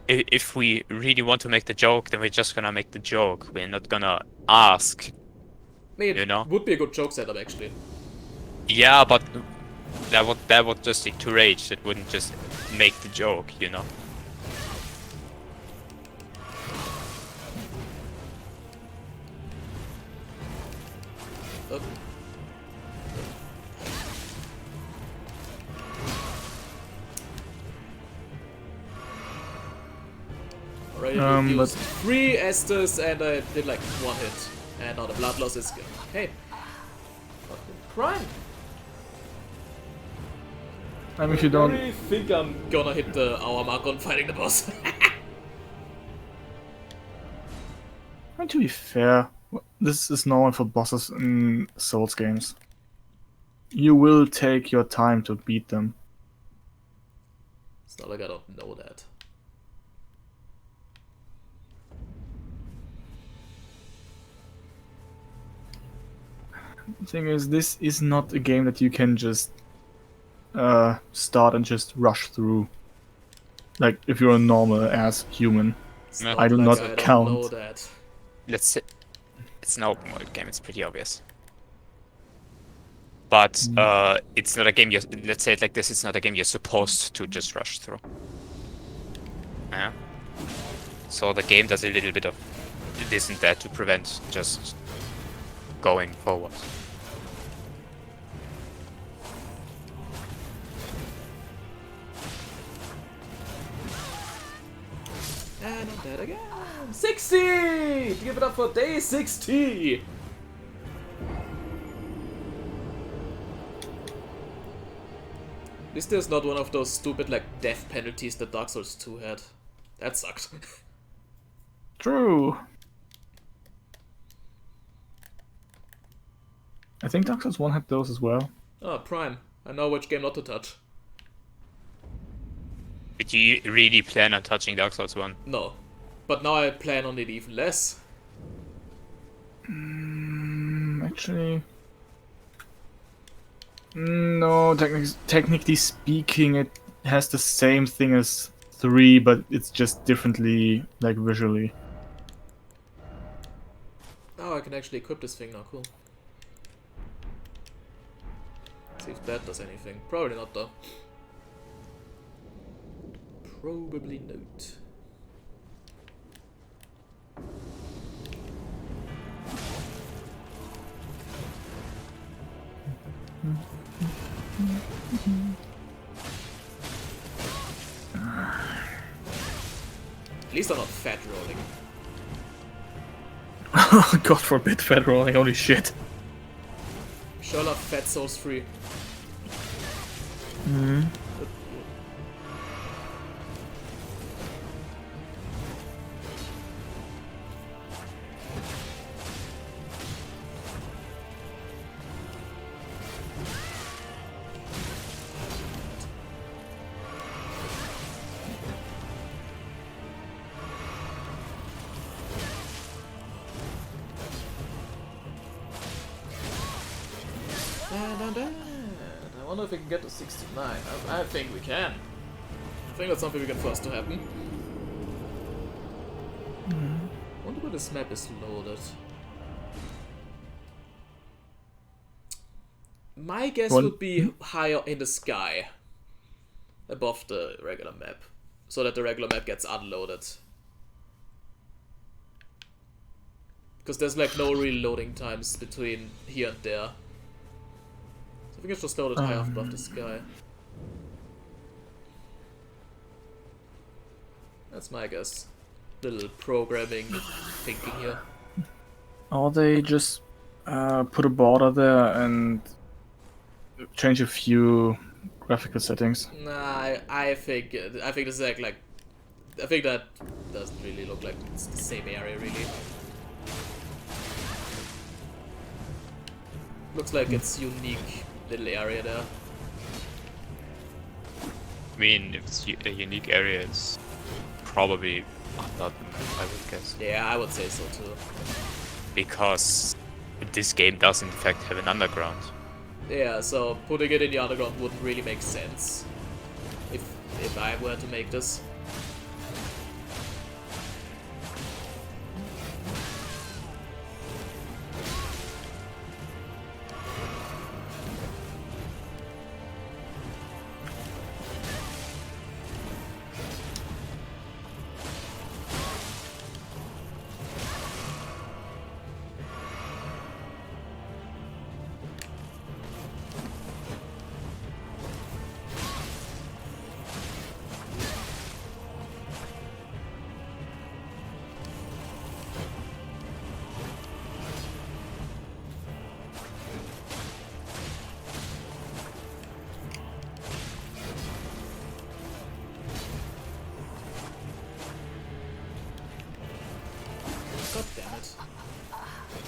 if we really want to make the joke, then we're just gonna make the joke. We're not gonna ask. I mean, it You know? would be a good joke setup actually. Yeah, but that would just lead to rage. It wouldn't just make the joke, you know? Oh. Already But- used 3 Estus and I did like 1 hit. And now the blood loss is good. Okay. Prime! I mean, if you I don't, really think I'm gonna hit the hour mark on fighting the boss. I mean, to be fair, this is normal for bosses in Souls games. You will take your time to beat them. It's not like I don't know that. The thing is, this is not a game that you can just start and just rush through. Like, if you're a normal-ass human. It's No. I do not I don't count. know that. Let's say it's an open world game. It's pretty obvious. But it's not a game. Let's say it like this: it's not a game you're supposed to just rush through. Yeah. So the game does a little bit of this and that to prevent just going forward. And I'm dead again. 60! Give it up for day 60! At least there's not one of those stupid like death penalties that Dark Souls 2 had. That sucked. True. I think Dark Souls 1 had those as well. Oh, Prime. I know which game not to touch. Did you really plan on touching Dark Souls 1? No. But now I plan on it even less. Actually... No, technically speaking, it has the same thing as 3, but it's just differently, like, visually. Oh, I can actually equip this thing now, cool. See if that does anything. Probably not though. Probably not. At least I'm not fat rolling. God forbid fat rolling, holy shit. Sure love Fat Souls 3. I wonder if we can get to 69. I think we can. I think that's something we can force to happen. I wonder where this map is loaded. My guess would be higher in the sky. Above the regular map. So that the regular map gets unloaded. Because there's like no real loading times between here and there. I think it's just loaded high up above the sky. That's my guess. Little programming thinking here. Or they just put a border there and change a few graphical settings. Nah, I think this is like I think that doesn't really look like it's the same area really. Looks like it's unique little area there. I mean, if it's a unique area, it's probably not the map, I would guess. Yeah, I would say so too. Because this game does in fact have an underground. Yeah, so putting it in the underground wouldn't really make sense. If I were to make this. right.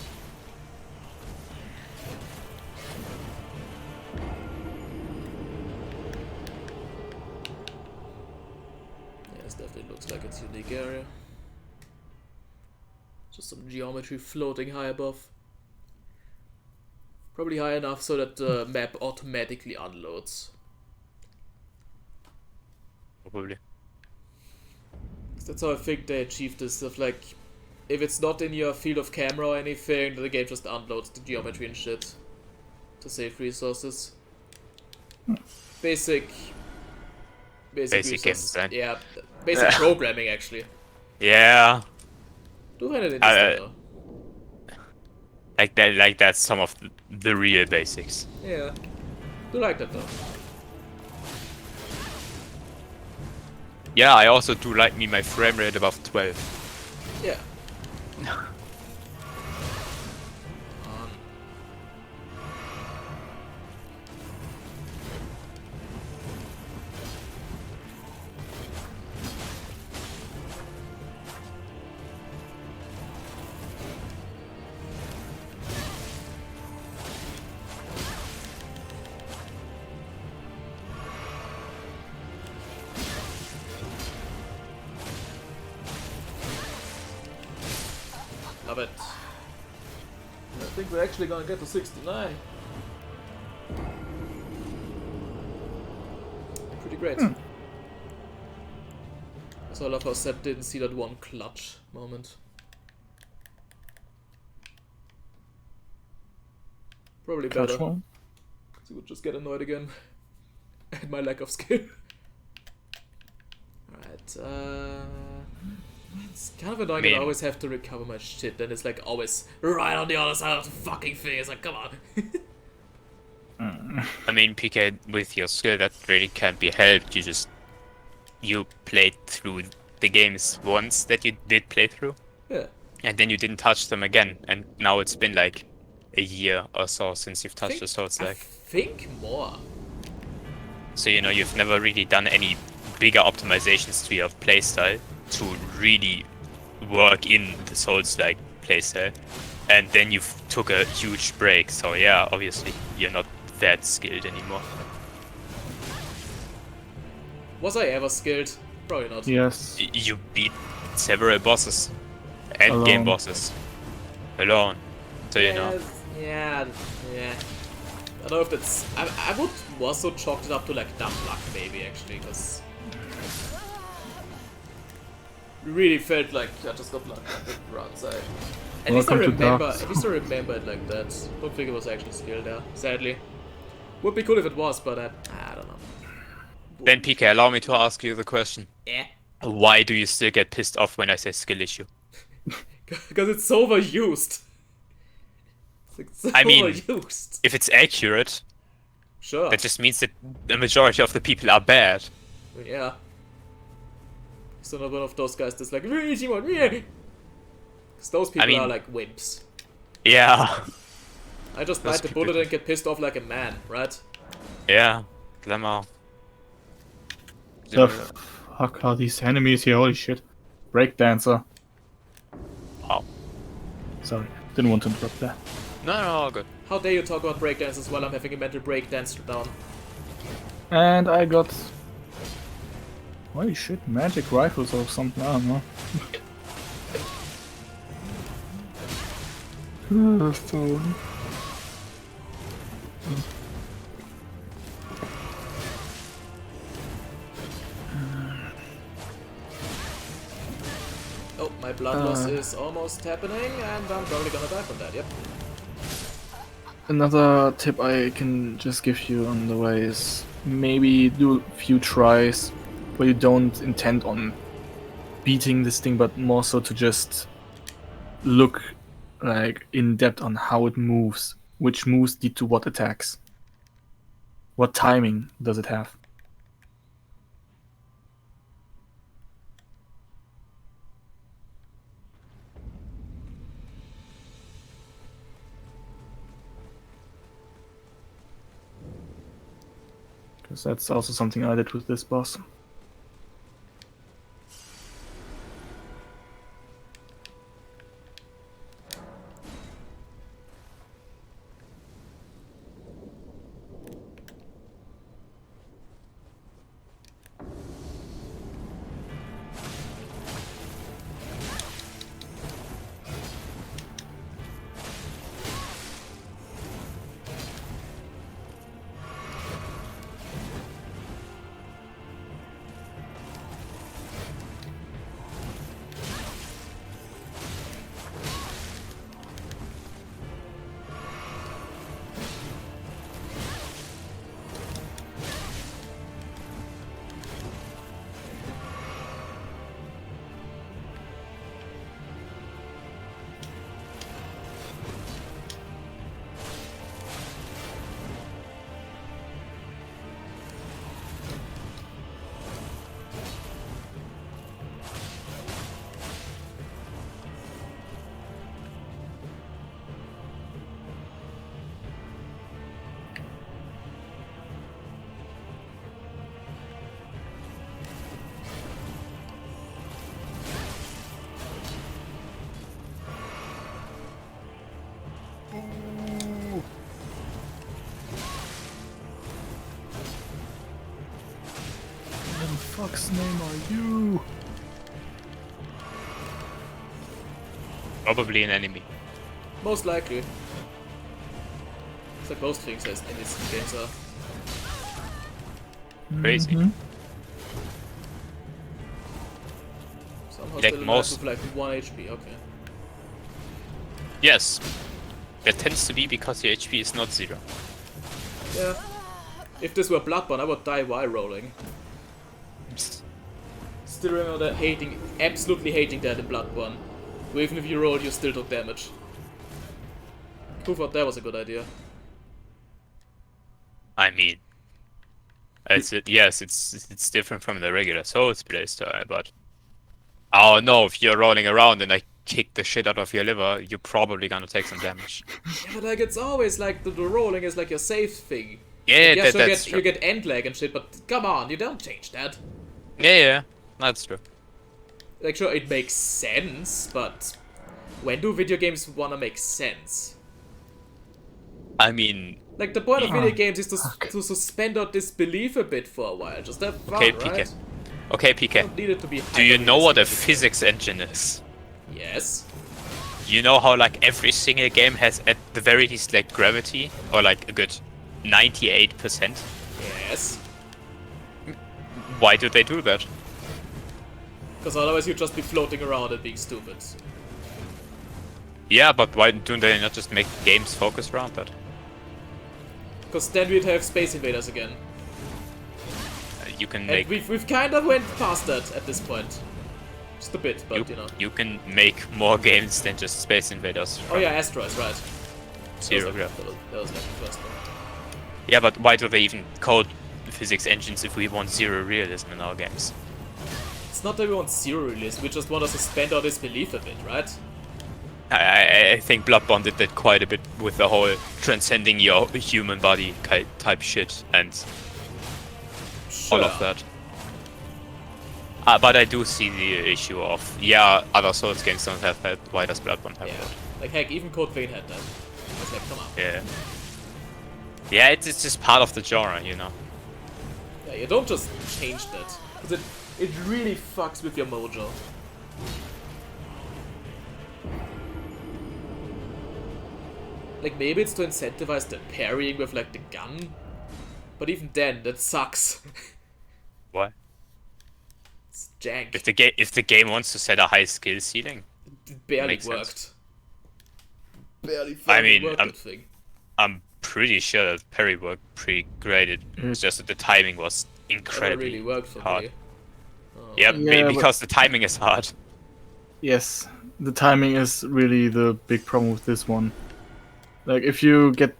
Yeah, this definitely looks like its unique area. Just some geometry floating high above. Probably high enough so that the map automatically unloads. Probably. That's how I think they achieved this stuff, like, if it's not in your field of camera or anything, the game just unloads the geometry and shit to save resources. Basic Basic game resource- design. Yeah, basic programming actually. Yeah. Do find it interesting though. Like that's some of the real basics. Yeah. Do like that though. Yeah, I also do like my frame rate above 12. Yeah. Love it. I think we're actually gonna get to 69. Pretty great. So I love how Seb didn't see that one clutch moment. Probably better. Clutch one. He would just get annoyed again at my lack of skill. Alright, it's kind of annoying that I always have to recover my shit, and it's like always right on the other side of the fucking thing. It's like, come on. I mean, PK, with your skill, that really can't be helped. You played through the games once that you did play through, Yeah. and then you didn't touch them again, and now it's been like a year or so since you've touched the Souls I like. think more. So you've never really done any bigger optimizations to your playstyle to really work in the Souls-like playstyle, and then you took a huge break. So yeah, obviously you're not that skilled anymore. Was I ever skilled? Probably not. Yes. You beat several bosses, end game Alone. bosses, alone. So you know. Yeah. I don't know if that's. I would also chalk it up to like dumb luck, maybe actually, because really felt like I just got lucky with runs. At least I Welcome to remember. Dark. At least I remember it like that. Don't think it was actually skill there. Sadly, would be cool if it was, but I don't know. Then PK, allow me to ask you the question. Yeah. Why do you still get pissed off when I say skill issue? Because it's so overused. It's like so I mean, overused. if it's accurate, Sure. that just means that the majority of the people are bad. Yeah. So not one of those guys that's like, because those people mean- are like wimps. Yeah. I just Those bite the people- bullet and get pissed off like a man, right? Yeah. Glamour. The fuck are these enemies here? Holy shit. Breakdancer. Wow. Sorry, didn't want to interrupt that. No, all good. How dare you talk about breakdances while I'm having a mental breakdance down? And I got... Holy shit, magic rifles or something, I don't know. So... Oh, my blood loss is almost happening, and I'm probably gonna die from that, yep. Another tip I can just give you on the way is maybe do a few tries where you don't intend on beating this thing, but more so to just look like in depth on how it moves, which moves lead to what attacks, what timing does it have. Because that's also something I did with this boss. fuck's name are you? Probably an enemy. Most likely. It's like most things as enemies in games are. Crazy. Mhm. Somehow Like still most- alive with like 1 HP, okay. Yes. That tends to be because your HP is not 0. Yeah. If this were Bloodborne, I would die while rolling. Still remember that absolutely hating that in Bloodborne. Where even if you roll, you still took damage. Who thought that was a good idea? I mean, yes, it's different from the regular Souls playstyle, but oh no, if you're rolling around and I kick the shit out of your liver, you're probably gonna take some damage. Yeah, but like it's always like the rolling is like your safe thing. Yeah, Yeah, sure, that's true. you get end lag and shit, but come on, you don't change that. Yeah, that's true. Like, sure, it makes sense, but when do video games wanna make sense? I mean, Like, the point of video games is to, Okay. to suspend our disbelief a bit for a while. Just have fun, okay, right? PK. Okay, PK. Don't need it to be Do you know what a hyper-realistic. physics engine is? Yes. You know how like every single game has at the very least like gravity or like a good 98%? Yes. Why do they do that? Because otherwise you'd just be floating around and being stupid. Yeah, but why do they not just make games focus around that? Because then we'd have Space Invaders again. You can And make we've kind of went past that at this point. Just a bit, but you know. you can make more games than just Space Invaders. Oh yeah, Asteroids, right. Zero That was, gravity. like, that was like the first one. Yeah, but why do they even code physics engines if we want zero realism in our games? It's not that we want zero realism, we just want to suspend our disbelief a bit, right? I think Bloodborne did that quite a bit with the whole transcending your human body type shit and Sure. all of that. But I do see the issue of, yeah, other Souls games don't have that, why does Bloodborne have Yeah. that? Like, heck, even Code Vein had that. It's like, come on. Yeah. Yeah, it's just part of the genre, you know. Yeah, you don't just change that. Because it really fucks with your mojo. Like, maybe it's to incentivize the parrying with, like, the gun. But even then, that sucks. Why? It's jank. If the game wants to set a high skill ceiling, It barely makes sense. worked. Barely I fucking mean, worked, that thing. I'm pretty sure that parry worked pretty great. It's just that the timing was Never incredibly really worked for hard. me. Yeah, Yeah, but- because the timing is hard. Yes, the timing is really the big problem with this one. Like, if you get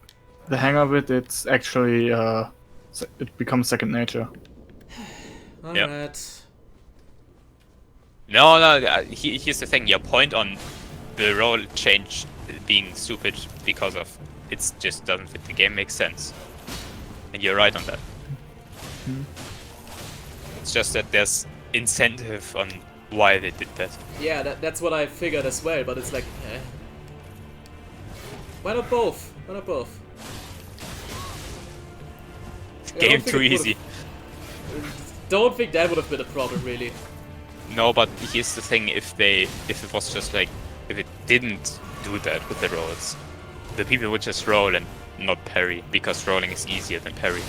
the hang of it, it's actually it becomes second nature. Alright. No, here's the thing. Your point on the role change being stupid because of it just doesn't fit the game makes sense. And you're right on that. It's just that there's incentive on why they did that. Yeah, that's what I figured as well, but it's like, eh. Why not both? Why not both? I Game don't think too it easy. Don't think that would have been a problem, really. No, but here's the thing: if it was just like, if it didn't do that with the rolls, the people would just roll and not parry because rolling is easier than parry.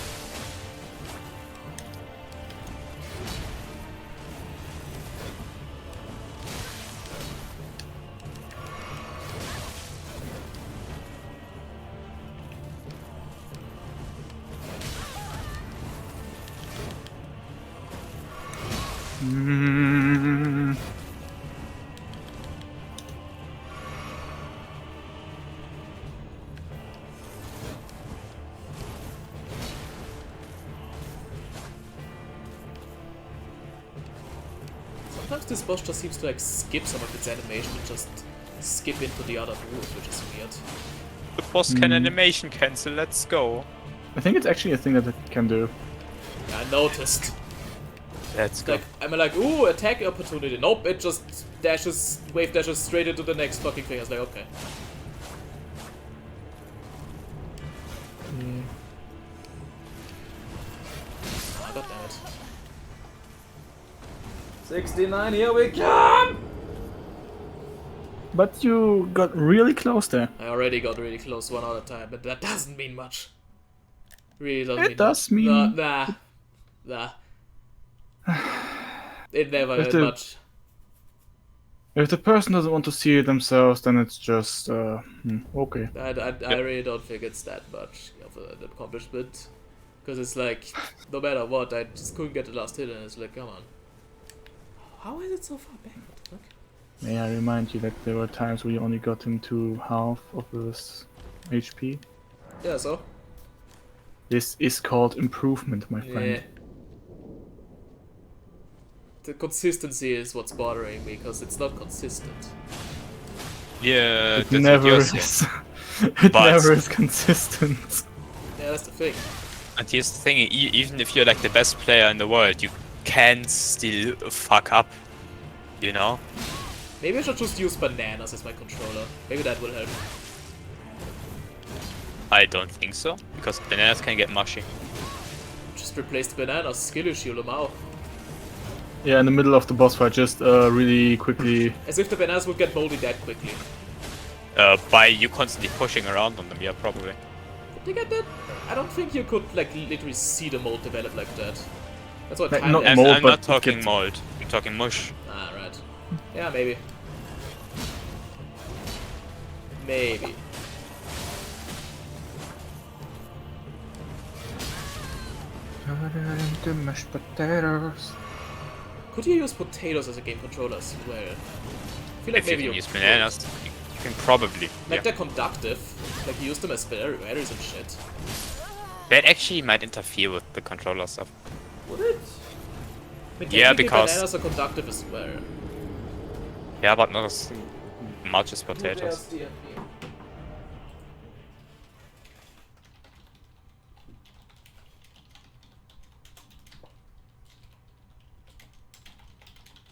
Mm, Sometimes this boss just seems to like skip some of its animation and just skip into the other moves, which is weird. The boss can animation cancel. Let's go. I think it's actually a thing that it can do. Yeah, I noticed. Let's go. Like, I'm like, ooh, attack opportunity. Nope, it just wave dashes straight into the next fucking thing. I was like, okay. Ah, God damn it. 69, here we come! But you got really close there. I already got really close one other time, but that doesn't mean much. Really doesn't mean It does much. mean... Nah. It never If hurt the- much. If the person doesn't want to see it themselves, then it's just... okay. I really don't think it's that much of an accomplishment. Because it's like, no matter what, I just couldn't get the last hit and it's like, come on. How is it so far back? What the fuck? May I remind you that there were times where you only got him to half of his HP? Yeah, so? This is called improvement, my friend. Yeah. The consistency is what's bothering me, because it's not consistent. Yeah, It that's never what you're saying. is. It But- never is consistent. Yeah, that's the thing. And here's the thing, even if you're like the best player in the world, you can still fuck up. You know? Maybe I should just use bananas as my controller. Maybe that will help. I don't think so, because bananas can get mushy. Just replace the bananas, skill issue, Lamau. Yeah, in the middle of the boss fight, just really quickly... As if the bananas would get moldy that quickly. By you constantly pushing around on them, yeah, probably. Could they get that? I don't think you could, like, literally see the mold develop like that. That's what Like, time not lapse- I'm, mold, I'm but not it talking gets- mold, I'm talking mush. Ah, right. Yeah, maybe. Maybe. Into mashed potatoes. Could you use potatoes as a game controller as well? I feel like If you maybe can you use could. bananas, you can probably. Like Yeah. they're conductive. Like you use them as batteries and shit. That actually might interfere with the controller stuff. Would it? But Yeah, technically because- bananas are conductive as well. Yeah, but not as much as potatoes.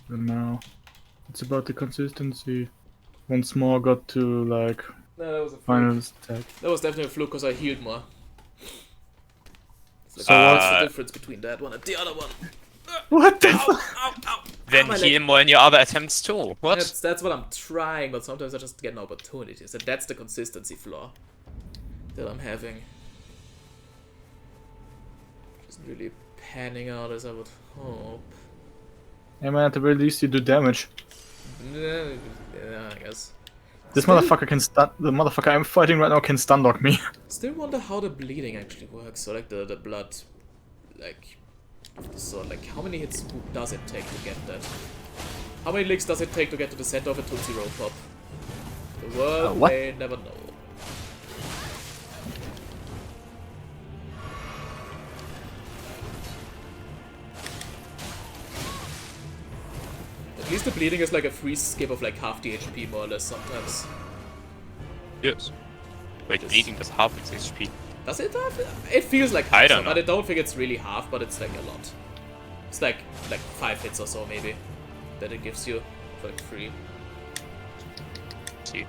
And now, it's about the consistency. Once more got to, like, No, that was a fluke. final attack. That was definitely a fluke because I healed more. It's like, So what's the what's- difference between that one and the other one? What the Ow, fuck? ow, ow. Then my leg. heal more in your other attempts too. What? That's what I'm trying, but sometimes I just get no opportunities, and that's the consistency flaw that I'm having. Isn't really panning out as I would hope. Hey man, at the very least you do damage. Yeah, I guess. This Still- motherfucker can stun. The motherfucker I'm fighting right now can stun lock me. Still wonder how the bleeding actually works. So like the blood, like, so like how many hits does it take to get that? How many licks does it take to get to the center of a Tootsie Roll Pop? The world what? may never know. At least the bleeding is like a free skip of like half the HP more or less sometimes. Yes. Wait, bleeding does half its HP. Does it have? It feels like half, I don't but know. I don't think it's really half, but it's like a lot. It's like 5 hits or so maybe that it gives you for like free. See.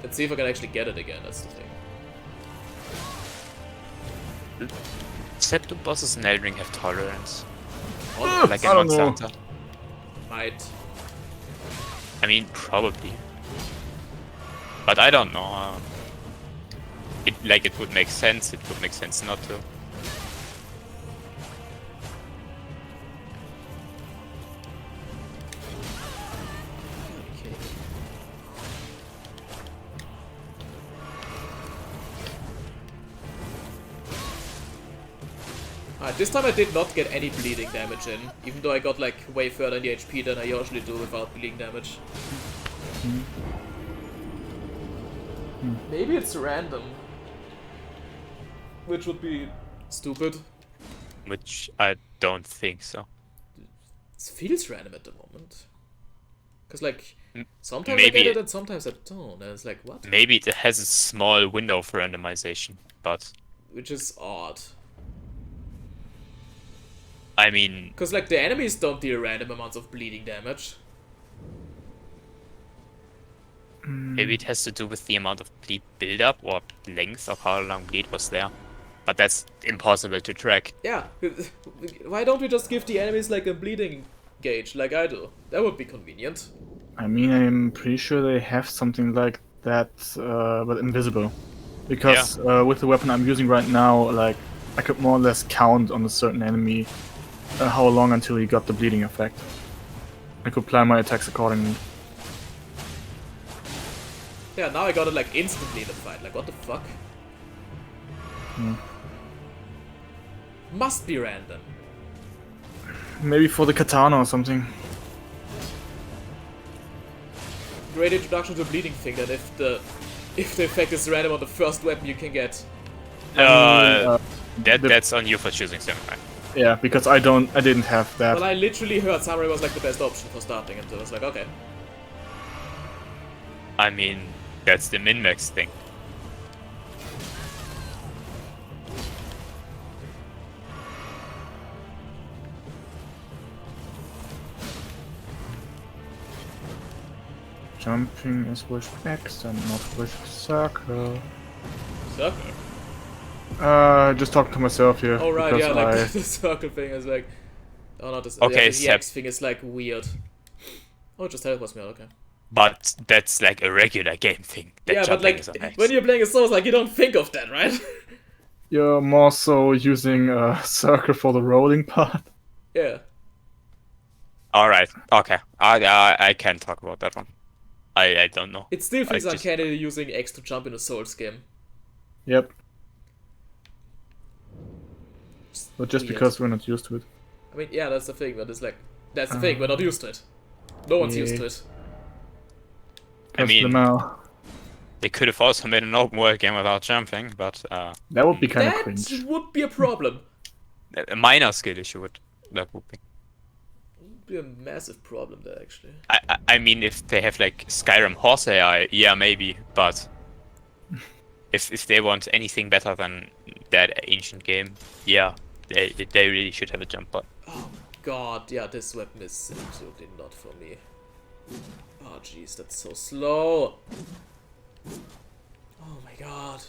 Let's see if I can actually get it again, that's the thing. Except the bosses in Elden Ring have tolerance. Oh, Like in I don't know. Monster Hunter. might. I mean, probably. But I don't know. It would make sense. It would make sense not to. Okay. Alright, this time I did not get any bleeding damage in, even though I got like way further in the HP than I usually do without bleeding damage. Maybe it's random. Which would be stupid. Which I don't think so. It feels random at the moment. Cause like, sometimes maybe I get it it- and sometimes I don't, and it's like, what? Maybe it has a small window for randomization, but Which is odd. I mean, Cause like, the enemies don't deal random amounts of bleeding damage. maybe it has to do with the amount of bleed buildup or length of how long bleed was there. But that's impossible to track. Yeah, why don't we just give the enemies like a bleeding gauge like I do. That would be convenient. I mean, I'm pretty sure they have something like that, but invisible. Because with the weapon I'm using right now, like, I could more or less count on a certain enemy how long until he got the bleeding effect. I could plan my attacks accordingly. Yeah, now I got it like instantly in the fight. Like, what the fuck? Must be random. Maybe for the katana or something. Great introduction to the bleeding thing. That if the effect is random on the first weapon you can get. That's on you for choosing samurai. Yeah, because I didn't have that. Well, I literally heard samurai was like the best option for starting, and so I was like, okay. I mean, that's the min-max thing. Jumping is with X and not with circle. Circle. Just talking to myself here. Oh right, yeah, because like the circle thing is like. Oh, not this. Okay, Yeah, the Seb. X thing is like weird. Oh, it just teleports me out. Okay. But that's like a regular game thing. That Yeah, but jumping like is on X. when you're playing a Souls, like you don't think of that, right? You're more so using a circle for the rolling part. Yeah. Alright, okay. I can't talk about that one. I don't know. It still feels I just- uncanny using X to jump in a Souls game. Yep. But just Weird. because we're not used to it. I mean, yeah, that's the thing, but it's like that's the thing. We're not used to it. No one's used to it. I mean, Lamau. they could have also made an open world game without jumping, but That would be kind of That cringe. would be a problem. a minor skill issue would be. Would be a massive problem there, actually. I mean, if they have like Skyrim horse AI, yeah, maybe, but if they want anything better than that ancient game, yeah, they really should have a jump button. Oh god, yeah, this weapon is absolutely not for me. Oh jeez, that's so slow. Oh my god.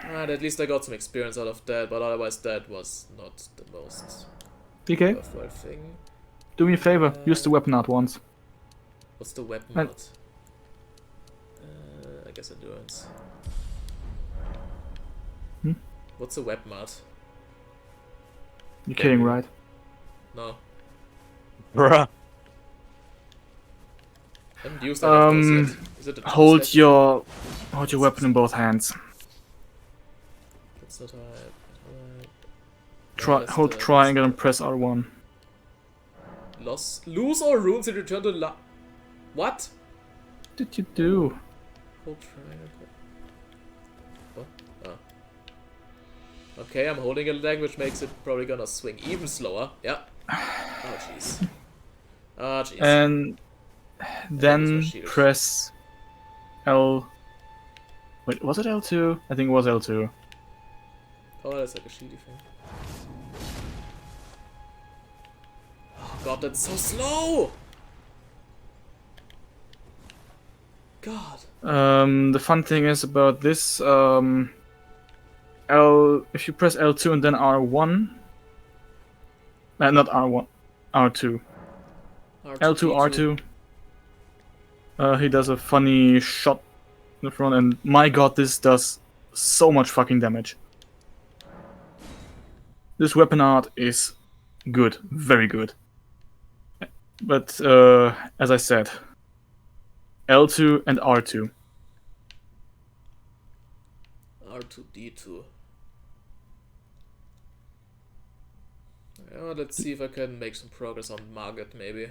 Alright, at least I got some experience out of that, but otherwise that was not the most DK, worthwhile thing. do me a favor. Use the weapon art once. What's the weapon Right. mod? I guess endurance. Hmm? What's the weapon mod? You're kidding, right? No. Bruh. I haven't used any of those yet. Is it a Hold two-step? your weapon in both hands. That's not right. Hold triangle and press R1. Lose all runes and return to What? What did you do? Hold triangle. What? Oh. Okay, I'm holding a leg, which makes it probably gonna swing even slower. Yeah. Oh jeez. Oh jeez. And then Shield. press L. Wait, was it L2? I think it was L2. Oh, that's like a shieldy thing. Oh god, that's so slow! God. The fun thing is about this, if you press L2 and then R1, not R1, R2. L2, R2. He does a funny shot in the front, and my god, this does so much fucking damage. This weapon art is good, very good. But, as I said, L2 and R2. R2D2. Yeah, let's see if I can make some progress on Margaret, maybe.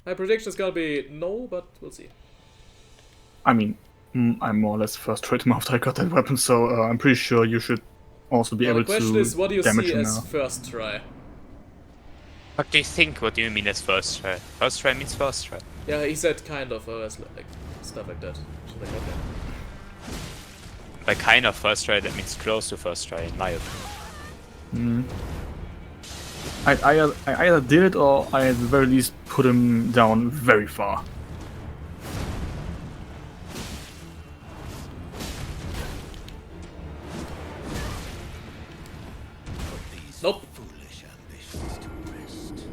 My prediction is gonna be no, but we'll see. I mean, I'm more or less frustrated him after I got that weapon, so I'm pretty sure you should also be Well, able the question to is, what do you damage see him as now. first try? What do you think? What do you mean as first try? First try means first try. Yeah, he said kind of, as like stuff like that. So like, okay. By kind of first try, that means close to first try, in my opinion. I either did it or I at the very least put him down very far. These Nope. foolish ambitions to rest.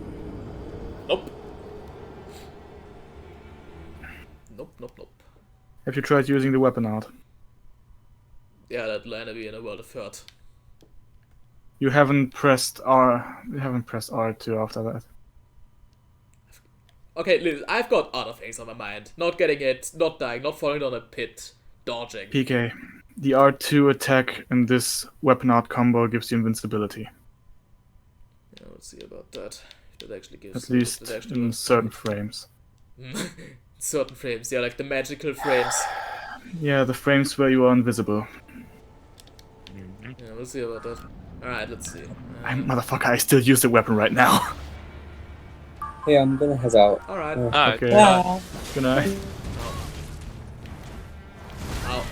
Have you tried using the weapon art? Yeah, that'll end up being a world of hurt. You haven't pressed R. You haven't pressed R2 after that. Okay, listen, I've got other things on my mind. Not getting it, not dying, not falling down a pit, dodging. PK, the R2 attack in this weapon art combo gives you invincibility. Yeah, let's see about that. That actually gives. At least that actually in works. certain frames. Certain frames, yeah, like the magical frames. Yeah, the frames where you are invisible. Yeah, we'll see about that. Alright, let's see. Motherfucker, I still use the weapon right now. Hey, I'm gonna head out. Alright. Alright. Okay. Yeah. Good night. Ow.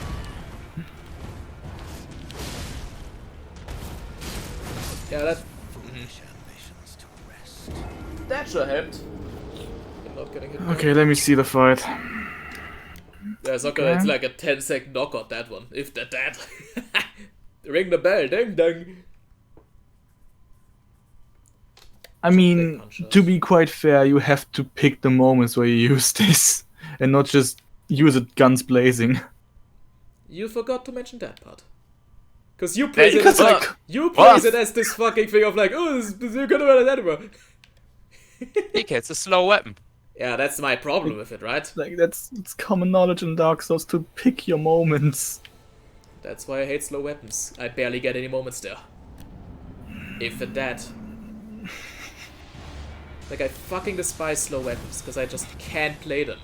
Yeah, that. That sure helped. I'm not getting hit. Okay, let me see the fight. Yeah, it's not gonna. It's like a 10-second knockout, that one. If that. Ring the bell, ding ding. I mean, to be quite fair, you have to pick the moments where you use this, and not just use it guns blazing. You forgot to mention that part. Cause you praise it because, as like like, you praise what? it as this fucking thing of like, oh, you're gonna run it anymore. PK, it's a slow weapon. Yeah, that's my problem with it, right? Like it's common knowledge in Dark Souls to pick your moments. That's why I hate slow weapons. I barely get any moments there. If at that. Like, I fucking despise slow weapons, because I just can't play them.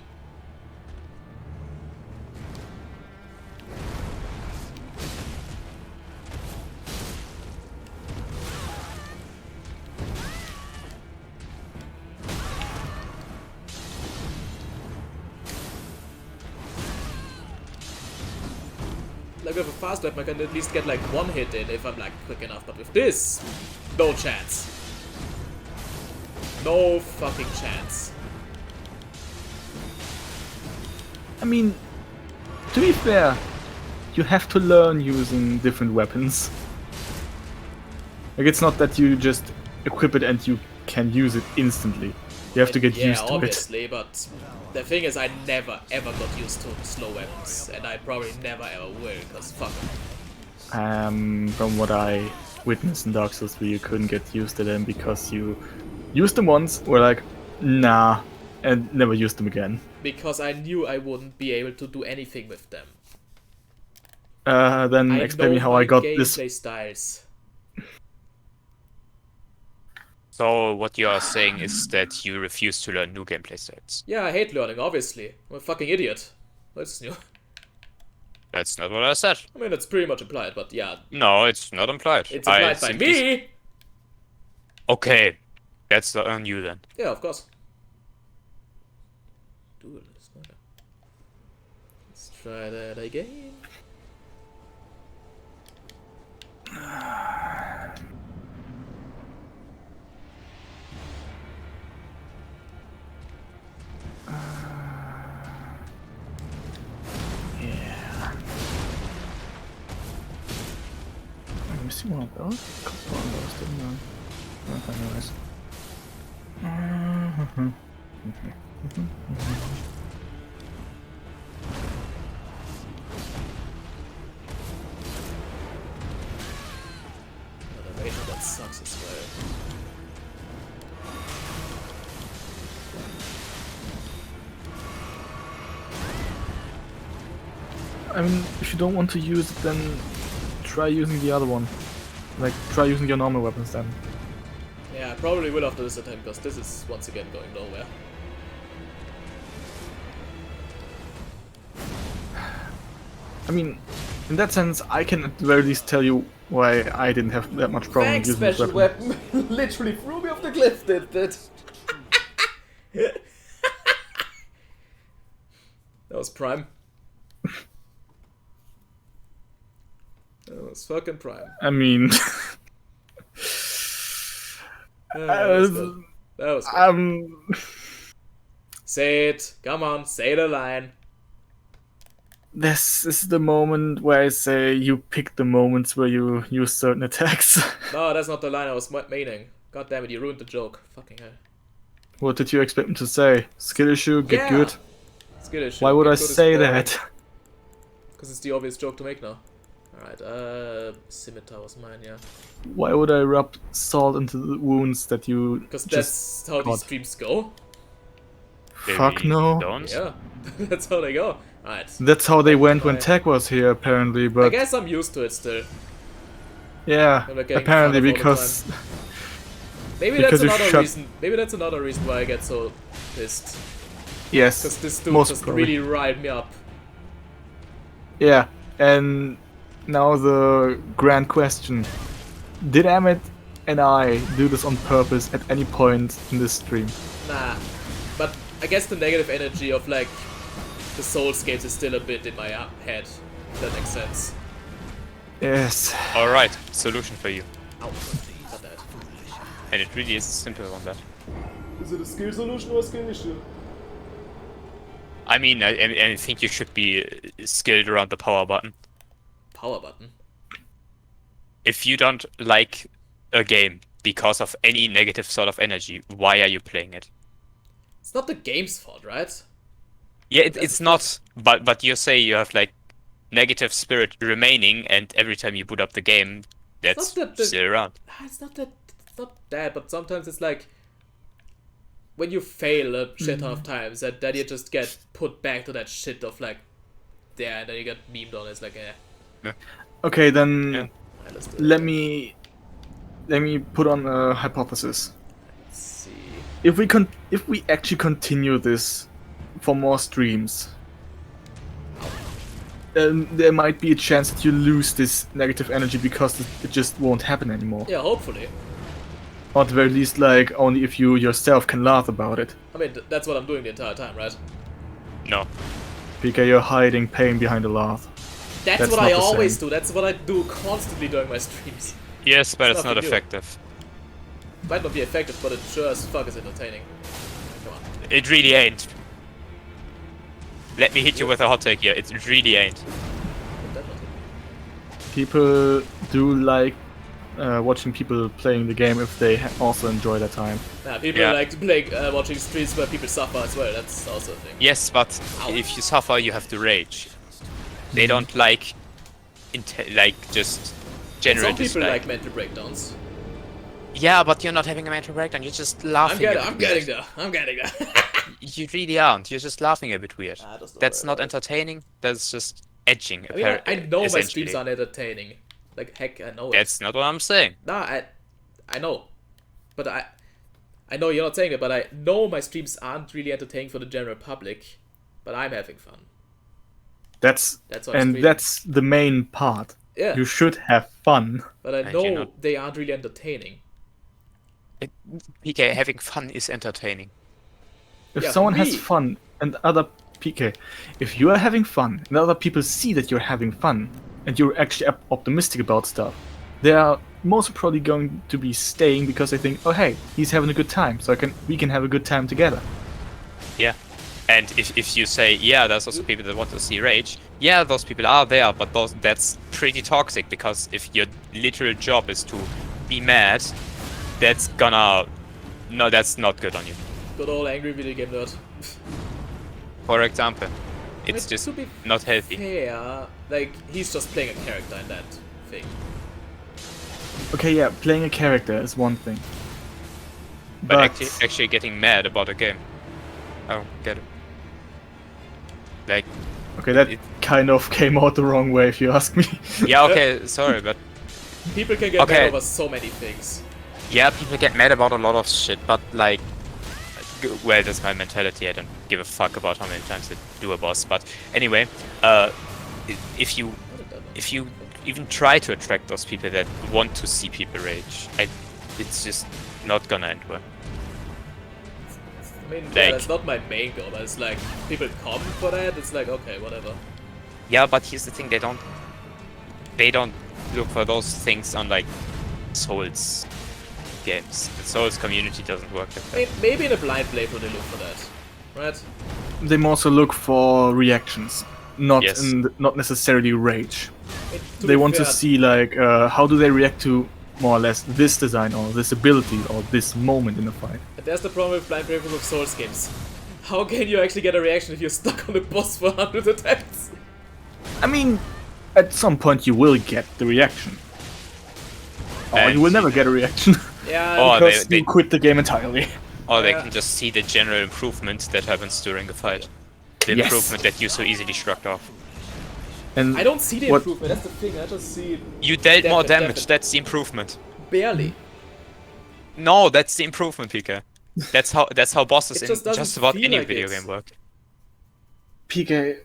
Like, with a fast weapon, I can at least get, like, one hit in if I'm, like, quick enough. But with this, no chance. No fucking chance. I mean, to be fair, you have to learn using different weapons. Like, it's not that you just equip it and you can use it instantly. You have to get used to Yeah, it. obviously, but the thing is, I never ever got used to slow weapons, and I probably never ever will, because fuck them. From what I witnessed in Dark Souls 3, you couldn't get used to them because you used them once, were like, nah, and never used them again. Because I knew I wouldn't be able to do anything with them. Then explain me how I got this. Gameplay styles. So what you are saying is that you refuse to learn new gameplay styles. Yeah, I hate learning, obviously. I'm a fucking idiot. What's new? That's not what I said. I mean, it's pretty much implied, but yeah. No, it's not implied. It's implied by me! Okay, that's on you then. Yeah, of course. Dude, let's try that again. Yeah. I'm missing one of those? A couple of those, didn't I? Oh, anyways. The rate of that sucks as well. I mean, if you don't want to use it, then try using the other one. Like, try using your normal weapons then. Yeah, I probably will after this attempt, because this is once again going nowhere. I mean, in that sense, I can at the very least tell you why I didn't have that much problem Thanks, using this special weapon. weapon. Literally threw me off the cliff, did that. That was prime. That was fucking prime. I mean, That was good. That was good. Say it. Come on, say the line. This is the moment where I say you pick the moments where you use certain attacks. No, that's not the line I was meaning. God damn it, you ruined the joke. Fucking hell. What did you expect me to say? Skill issue, get Yeah. good? Skill issue. Why would Get I good is say boring. that? Because it's the obvious joke to make now. Alright, scimitar was mine, yeah. Why would I rub salt into the wounds that you Because just that's how these got? streams go. Fuck They no. Don't. Yeah, that's how they go. Alright. That's how they went when I- Tech was here, apparently, I but guess I'm used to it still. yeah, I'm not getting apparently fun of all the because Maybe Because that's you another shut- reason. Maybe that's another reason why I get so pissed. Because yes, this dude most just probably. really riled me up. Yeah, and now the grand question: did Emmett and I do this on purpose at any point in this stream? Nah, but I guess the negative energy of like the Soulscapes is still a bit in my head. If that makes sense. Yes. All right, solution for you, Ow, not that. and it really is simple on that. Is it a skill solution or a skill issue? I mean, I think you should be skilled around the power button. Power button. If you don't like a game because of any negative sort of energy, why are you playing it? It's not the game's fault, right? Yeah, That's it's not. But you say you have like negative spirit remaining, and every time you boot up the game, that's not that still around. It's not that. It's not that. But sometimes it's like when you fail a shit ton of times, and then you just get put back to that shit of like, yeah, and then you get memed on. It's like, Okay, then Yeah. let's do let it. me put on a hypothesis. Let's see. If we actually continue this for more streams, then there might be a chance that you lose this negative energy because it just won't happen anymore. Yeah, hopefully. Or at the very least, like, only if you yourself can laugh about it. I mean, that's what I'm doing the entire time, right? No. Because you're hiding pain behind a laugh. That's That's what not I the always same. do. That's what I do constantly during my streams. Yes, but It's it's not nothing new. effective. Might not be effective, but it sure as fuck is entertaining. Come on. It really ain't. Let me hit you with a hot take here. It really ain't. Put that one in. People do like watching people playing the game if they also enjoy their time. Nah, people Yeah. like to play watching streams where people suffer as well. That's also a thing. Yes, but Ow. if you suffer, you have to rage. They don't like, just general Some people dislike. like mental breakdowns. Yeah, but you're not having a mental breakdown. You're just laughing. I'm getting there. I'm getting there. You really aren't. You're just laughing a bit weird. Ah, that's not That's very not right. entertaining. That's just edging. I mean, I know my essentially. streams aren't entertaining. Like heck, I know That's not what I'm saying. it. Nah, I know, but I know you're not saying it, but I know my streams aren't really entertaining for the general public. But I'm having fun. That's That's what I'm and streaming. that's the main part. Yeah, You should have fun. but I And know you're not- they aren't really entertaining. PK, having fun is entertaining. If Yeah, someone me. has fun and other PK, if you are having fun and other people see that you're having fun and you're actually optimistic about stuff, they are most probably going to be staying because they think, oh hey, he's having a good time, so we can have a good time together. Yeah. And if you say, yeah, there's also people that want to see rage, yeah, those people are there, but that's pretty toxic, because if your literal job is to be mad, that's not good on you. Good old angry video game nerd. For example, it's Wait, just to be not healthy. fair, like he's just playing a character in that thing. Okay, yeah, playing a character is one thing. But actually getting mad about a game, I don't get it. Like, okay, that kind of came out the wrong way if you ask me. yeah, okay, sorry, but People can get Okay. mad over so many things. yeah, people get mad about a lot of shit, but like, well, that's my mentality. I don't give a fuck about how many times they do a boss. But anyway, if you even try to attract those people that want to see people rage, it's just not gonna end well. I mean, yeah, Like- that's not my main goal, but it's like people come for that. It's like okay, whatever. Yeah, but here's the thing: they don't look for those things on like Souls games. The Souls community doesn't work like I that. mean, maybe in a blind playthrough they look for that, right? They also look for reactions, not Yes. not necessarily rage. I mean, They be want to fair, see like how do they react to more or less this design or this ability or this moment in a fight. But there's the problem with blind playthroughs of Souls games. How can you actually get a reaction if you're stuck on the boss for 100 attempts? I mean, at some point you will get the reaction. Or And you will never get a reaction. Yeah, Or because they you quit the game entirely. or they Yeah. can just see the general improvement that happens during the fight. The Yes. improvement that you so easily shrugged off. And I don't see the what- improvement, that's the thing, I just see You dealt more Definite, damage, definite. that's the improvement. barely. No, that's the improvement, PK. That's how bosses It in just doesn't just about feel any like video it. game work. PK,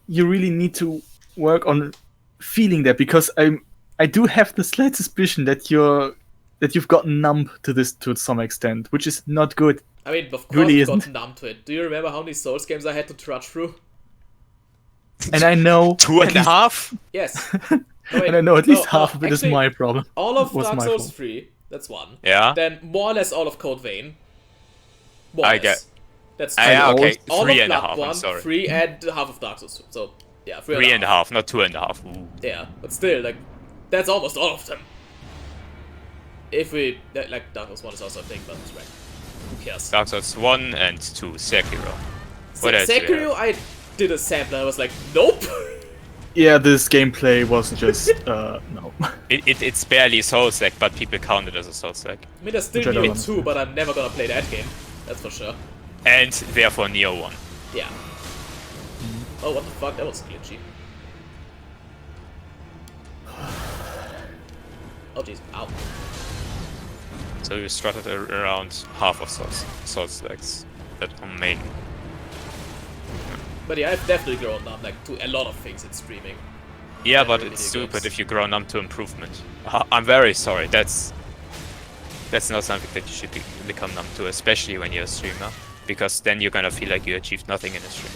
you really need to work on feeling that, because I do have the slight suspicion that you've gotten numb to this to some extent, which is not good. I mean, of course Really I got isn't. numb to it. Do you remember how many Souls games I had to trudge through? And I know Two and a half? Yes. No, wait, and I know at least no, half of it is actually, my problem. All of was Dark my Souls fault. 3, that's one. Yeah. Then more or less all of Code Vein. More or I less. get- That's Yeah, all- okay. all Three of and a half, I'm Bloodborne, sorry. 3 and half of Dark Souls 2. So, yeah, Three and a half, not two and a half. Ooh. Yeah, but still, like, that's almost all of them. If we, like, Dark Souls 1 is also a thing, but right. Who cares? Dark Souls 1 and 2, Sekiro. What else do you Sekiro, have? I did a sample and I was like, nope! Yeah, this gameplay was just no. It's barely Souls-like, but people count it as a Souls-like. I mean, there's still Which I don't Neo understand. 2, but I'm never gonna play that game. That's for sure. And therefore Neo 1. Yeah. Oh, what the fuck? That was glitchy. Oh jeez, ow. So you strutted around half of Souls-likes that are main. But yeah, I've definitely grown up like to a lot of things in streaming. Yeah, Yeah, but really it's video stupid games. if you grow numb to improvement. I'm very sorry. That's not something that you should become numb to, especially when you're a streamer, because then you're gonna feel like you achieved nothing in a stream.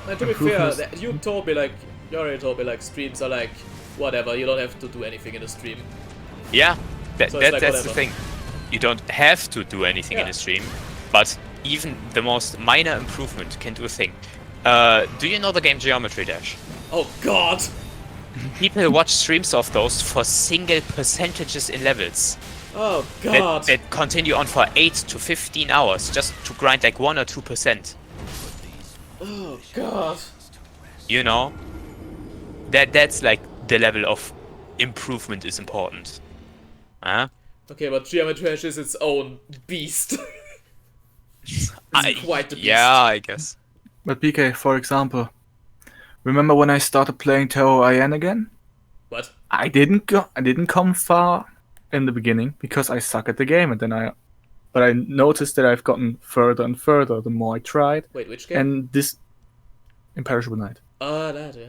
And to be fair, Improvements. you already told me like streams are like whatever. You don't have to do anything in a stream. Yeah, So it's like that's the whatever. thing. You don't have to do anything in Yeah. a stream, but even the most minor improvement can do a thing. Do you know the game Geometry Dash? Oh god! People watch streams of those for single percentages in levels Oh god! that continue on for 8 to 15 hours just to grind like 1 or 2%. Oh god! You know? That's like the level of improvement is important. Huh? Okay, but Geometry Dash is its own beast. It's quite the beast. Yeah, I guess. But PK, for example, remember when I started playing Terror IN again? What? I didn't come far in the beginning because I suck at the game, and then but I noticed that I've gotten further and further the more I tried. Wait, which game? And this Imperishable Night, That, yeah.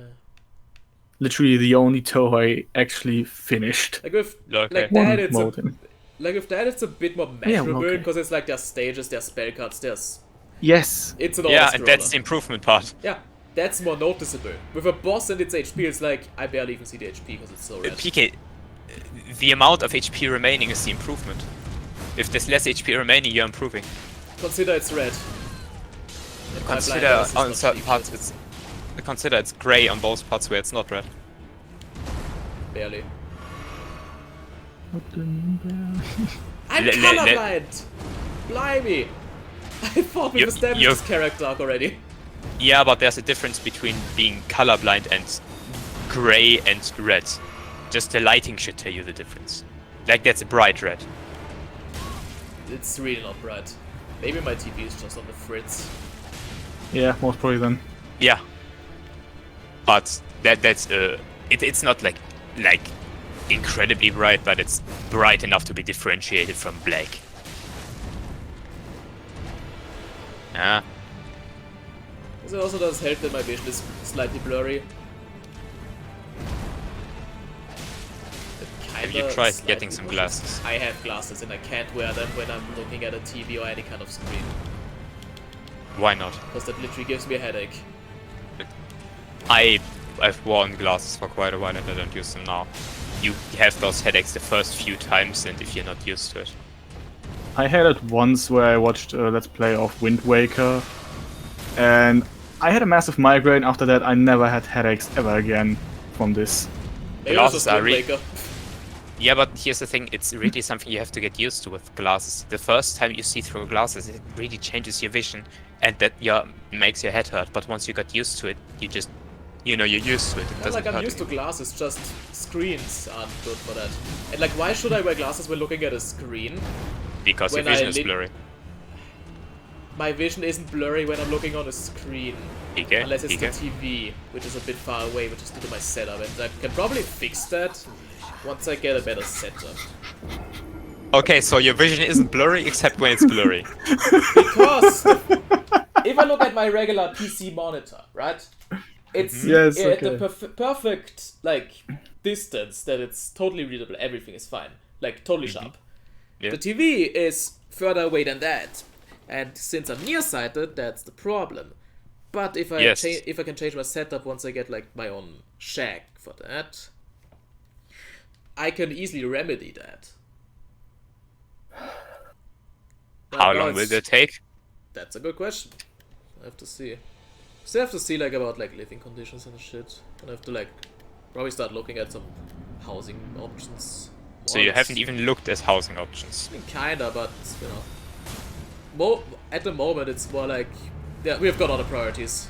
literally the only Toho I actually finished. Like with Okay. like One that, it's mode a, in. like with that, it's a bit more Yeah, measurable okay. because it's like there's stages, there's spell cards, there's Yes. it's an Yeah, auto and that's the improvement part. yeah, that's more noticeable. With a boss and its HP, it's like I barely even see the HP because it's so red. PK, the amount of HP remaining is the improvement. If there's less HP remaining, you're improving. Consider it's red. And my Consider blindness is on not certain cheap, parts it's consider it's grey on those parts where it's not red. barely. What do you mean there? I'm Le- le- le- colorblind. Blimey! I thought we You- established you- this character arc already. Yeah, but there's a difference between being colorblind and grey and red. Just the lighting should tell you the difference. Like that's a bright red. It's really not bright. Maybe my TV is just on the fritz. Yeah, most probably then. Yeah. But that's it's not like incredibly bright, but it's bright enough to be differentiated from black. Yeah. So it also does help that my vision is slightly blurry. It Have you kinda tried slightly getting some pushes. glasses? I have glasses and I can't wear them when I'm looking at a TV or any kind of screen. Why not? Because that literally gives me a headache. I've worn glasses for quite a while and I don't use them now. You have those headaches the first few times, and if you're not used to it. I had it once where I watched a Let's Play of Wind Waker, and I had a massive migraine. After that, I never had headaches ever again from this. Maybe it was Glasses just are Wind re- Waker. Yeah, but here's the thing, it's really something you have to get used to with glasses. The first time you see through glasses, it really changes your vision, and that makes your head hurt. But once you got used to it, you just, you're used to it. It Yeah, doesn't like I'm hurt used to anymore. glasses, just screens aren't good for that. And like, why should I wear glasses when looking at a screen? Because your when I vision is lit- blurry. My vision isn't blurry when I'm looking on a screen. Okay, Unless it's okay. the TV, which is a bit far away, which is due to my setup. And I can probably fix that once I get a better setup. Okay, so your vision isn't blurry except when it's blurry. Because if I look at my regular PC monitor, right? It's Yes, at the okay. perfect like distance that it's totally readable. Everything is fine, like totally sharp. Yeah. The TV is further away than that, and since I'm nearsighted, that's the problem. But if I Yes. if I can change my setup once I get like my own shack for that, I can easily remedy that. How But long no, will it's- that take? That's a good question. I have to see. Still have to see like about like living conditions and shit. And I have to like probably start looking at some housing options. So More you or less. haven't even looked at housing options. I mean, kinda, but you know, at the moment it's more like yeah, we've got other priorities.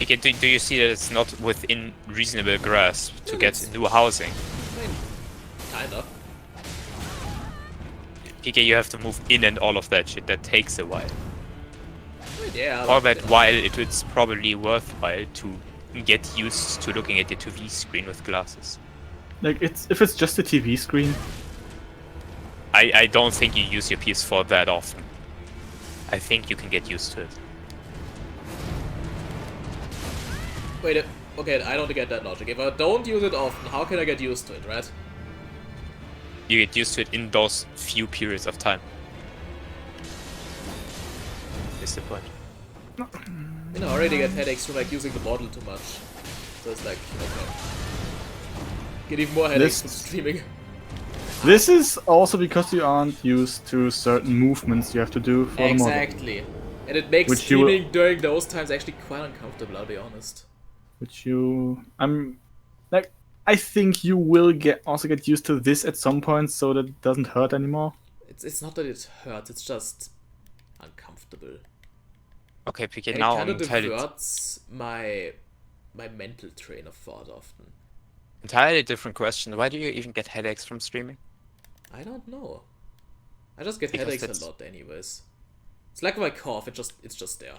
Okay, do you see that it's not within reasonable grasp to Yeah, get it's- new housing? I mean, kinda. Okay, you have to move in and all of that shit. That takes a while. I mean, yeah. All but, that you know, while, it's probably worthwhile to get used to looking at your TV screen with glasses. Like if it's just a TV screen, I don't think you use your PS4 that often. I think you can get used to it. Wait. Okay, I don't get that logic. If I don't use it often, how can I get used to it, right? You get used to it in those few periods of time. Is the point. You know, I already get headaches from like using the model too much. So it's like, okay. Get even more headaches This- from streaming. this is also because you aren't used to certain movements you have to do for the model. Exactly. And it makes Which you will- streaming during those times actually quite uncomfortable, I'll be honest. I think you will also get used to this at some point, so that it doesn't hurt anymore. It's not that it hurts, it's just uncomfortable. Okay, PK, And now it kind on of Untitled, diverts my mental train of thought often. entirely different question. Why do you even get headaches from streaming? I don't know. I just get Because headaches that's- a lot anyways. It's like when I cough, it's just there.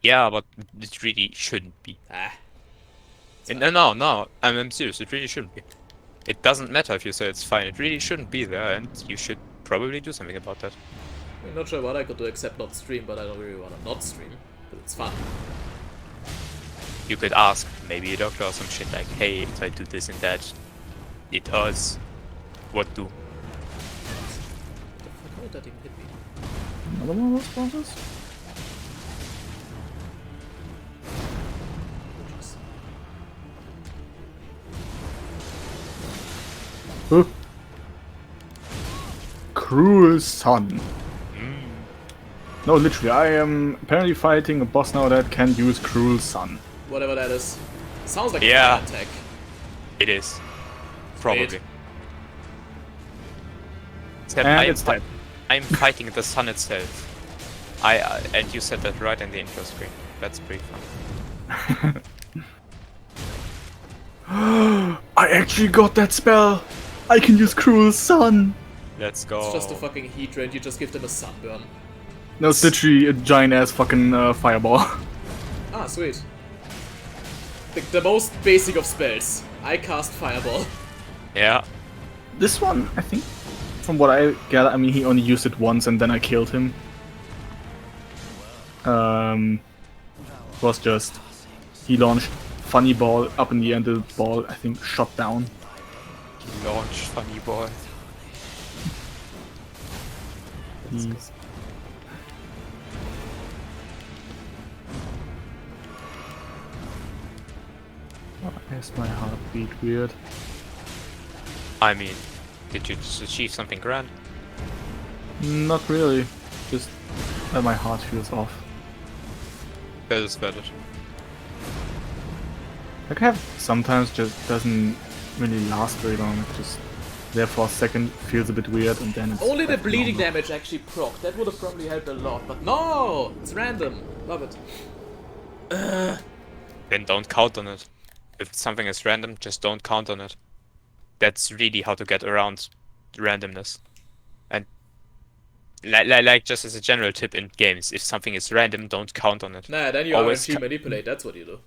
Yeah, but it really shouldn't be. Ah. No, I'm serious. It really shouldn't be. It doesn't matter if you say it's fine. It really shouldn't be there, and you should probably do something about that. I'm not sure what I could do except not stream, but I don't really want to not stream. But it's fun. You could ask maybe a doctor or some shit like, hey, if I do this and that, it hurts. What do? What the fuck, how did that even hit me? Another one of those bosses? Jeez. Huh. Cruel Sun. No, literally, I am apparently fighting a boss now that can use Cruel Sun. Whatever that is. Sounds like Yeah. a fire attack. It is. Probably. Great. Except And I'm, it's dead. I'm fighting the sun itself. And you said that right in the intro screen. That's pretty fun. I actually got that spell! I can use Cruel Sun! Let's go. It's just a fucking heat ray and you just give them a sunburn. No, it's literally a giant ass fucking fireball. Ah, sweet. The most basic of spells. I cast Fireball. Yeah. This one, I think, from what I gather, I mean, he only used it once and then I killed him. Was just, he launched funny ball up in the end, the ball, I think, shot down. Launch funny boy. He's- Why is my heartbeat weird? I mean, did you just achieve something grand? Not really, just that my heart feels off. That is valid. Like I have sometimes just doesn't really last very long, it just Therefore, second feels a bit weird, and then it's Only the back to bleeding normal. damage actually proc. That would have probably helped a lot. But no! It's random. Love it. Then don't count on it. If something is random, just don't count on it. That's really how to get around randomness. And like just as a general tip in games, if something is random, don't count on it. Nah, then you Always RNG manipulate. That's what you do.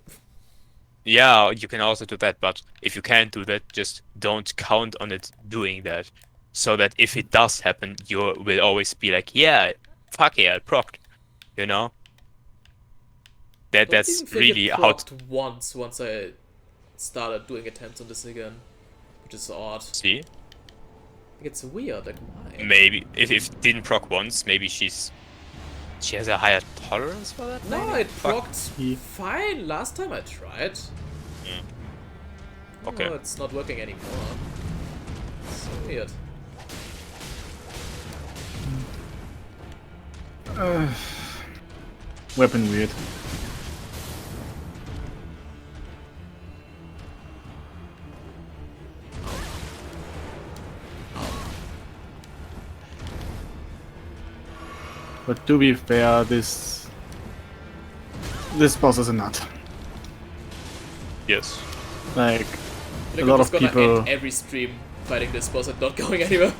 Yeah, you can also do that, but if you can't do that, just don't count on it doing that. So that if it does happen, you will always be like, yeah, fuck yeah, it procced. You know? I don't even That's think really it how procced once I started doing attempts on this again. Which is odd. see. It's weird, like why? Maybe if it didn't proc once, maybe she has a higher tolerance for that. No, maybe? it Fuck. procced fine last time I tried. Okay. Oh, it's not working anymore. So weird. Weapon weird. But to be fair, this boss is a nut. Yes. Like, Like a lot I'm of just gonna people. end every stream fighting this boss and not going anywhere.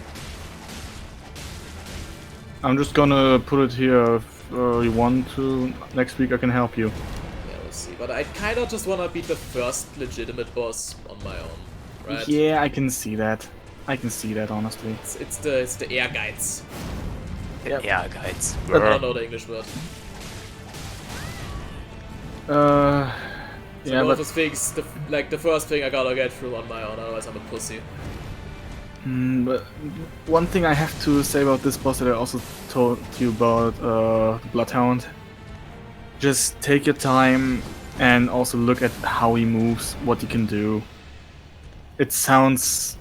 I'm just gonna put it here. If you want to, next week I can help you. Yeah, we'll see. But I kinda just wanna beat the first legitimate boss on my own, right? Yeah, I can see that. I can see that, honestly. It's the air guides. Yeah, guys. I don't know the English word. Yeah, One but of those things, the first thing I gotta get through on my own, otherwise I'm a pussy. But one thing I have to say about this boss that I also told you about, the Bloodhound. Just take your time and also look at how he moves, what he can do. It sounds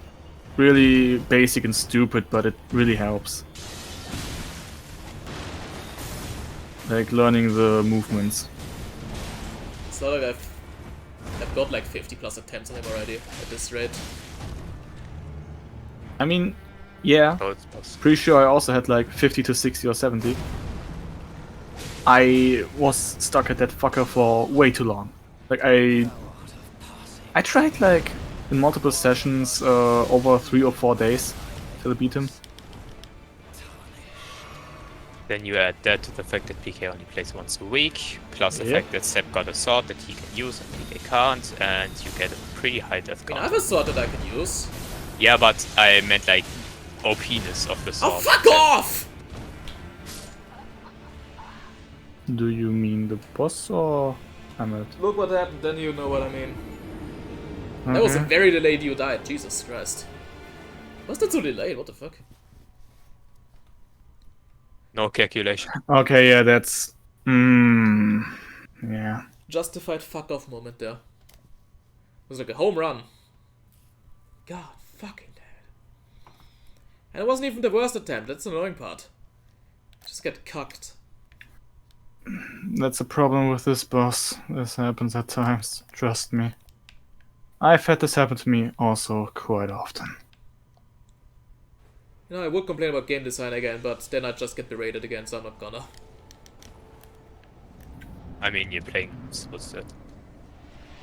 really basic and stupid, but it really helps. Like learning the movements. It's not like I've got like 50 plus attempts on him already at this rate. I mean, yeah. So it's Pretty sure I also had like 50 to 60 or 70. I was stuck at that fucker for way too long. Like I tried like in multiple sessions over 3 or 4 days till I beat him. Then you add that to the fact that PK only plays once a week, plus the Yep. fact that Seb got a sword that he can use and PK can't, and you get a pretty high death I mean, I count. have a sword that I can use. Yeah, but I meant like OP-ness of the sword. Oh, fuck off! Do you mean the boss or Hamlet? Look what happened, then you know what I mean. That was a very delayed you died, Jesus Christ. Was that so delayed? What the fuck? No calculation. Okay, yeah, that's. Yeah. Justified fuck off moment there. It was like a home run. God fucking damn it. And it wasn't even the worst attempt, that's the annoying part. Just get cucked. That's a problem with this boss. This happens at times. Trust me. I've had this happen to me also quite often. You know, I would complain about game design again, but then I'd just get berated again, so I'm not gonna. I mean, you're playing. What's that?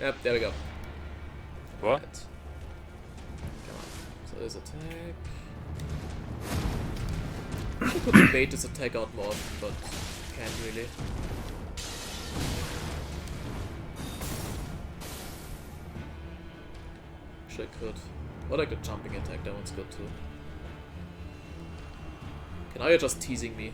Yep, there we go. What? Right. Come on. So this attack. I could bait this attack out more, but can't really. Wish I could. Or like the jumping attack, that one's good too. Okay, now you're just teasing me.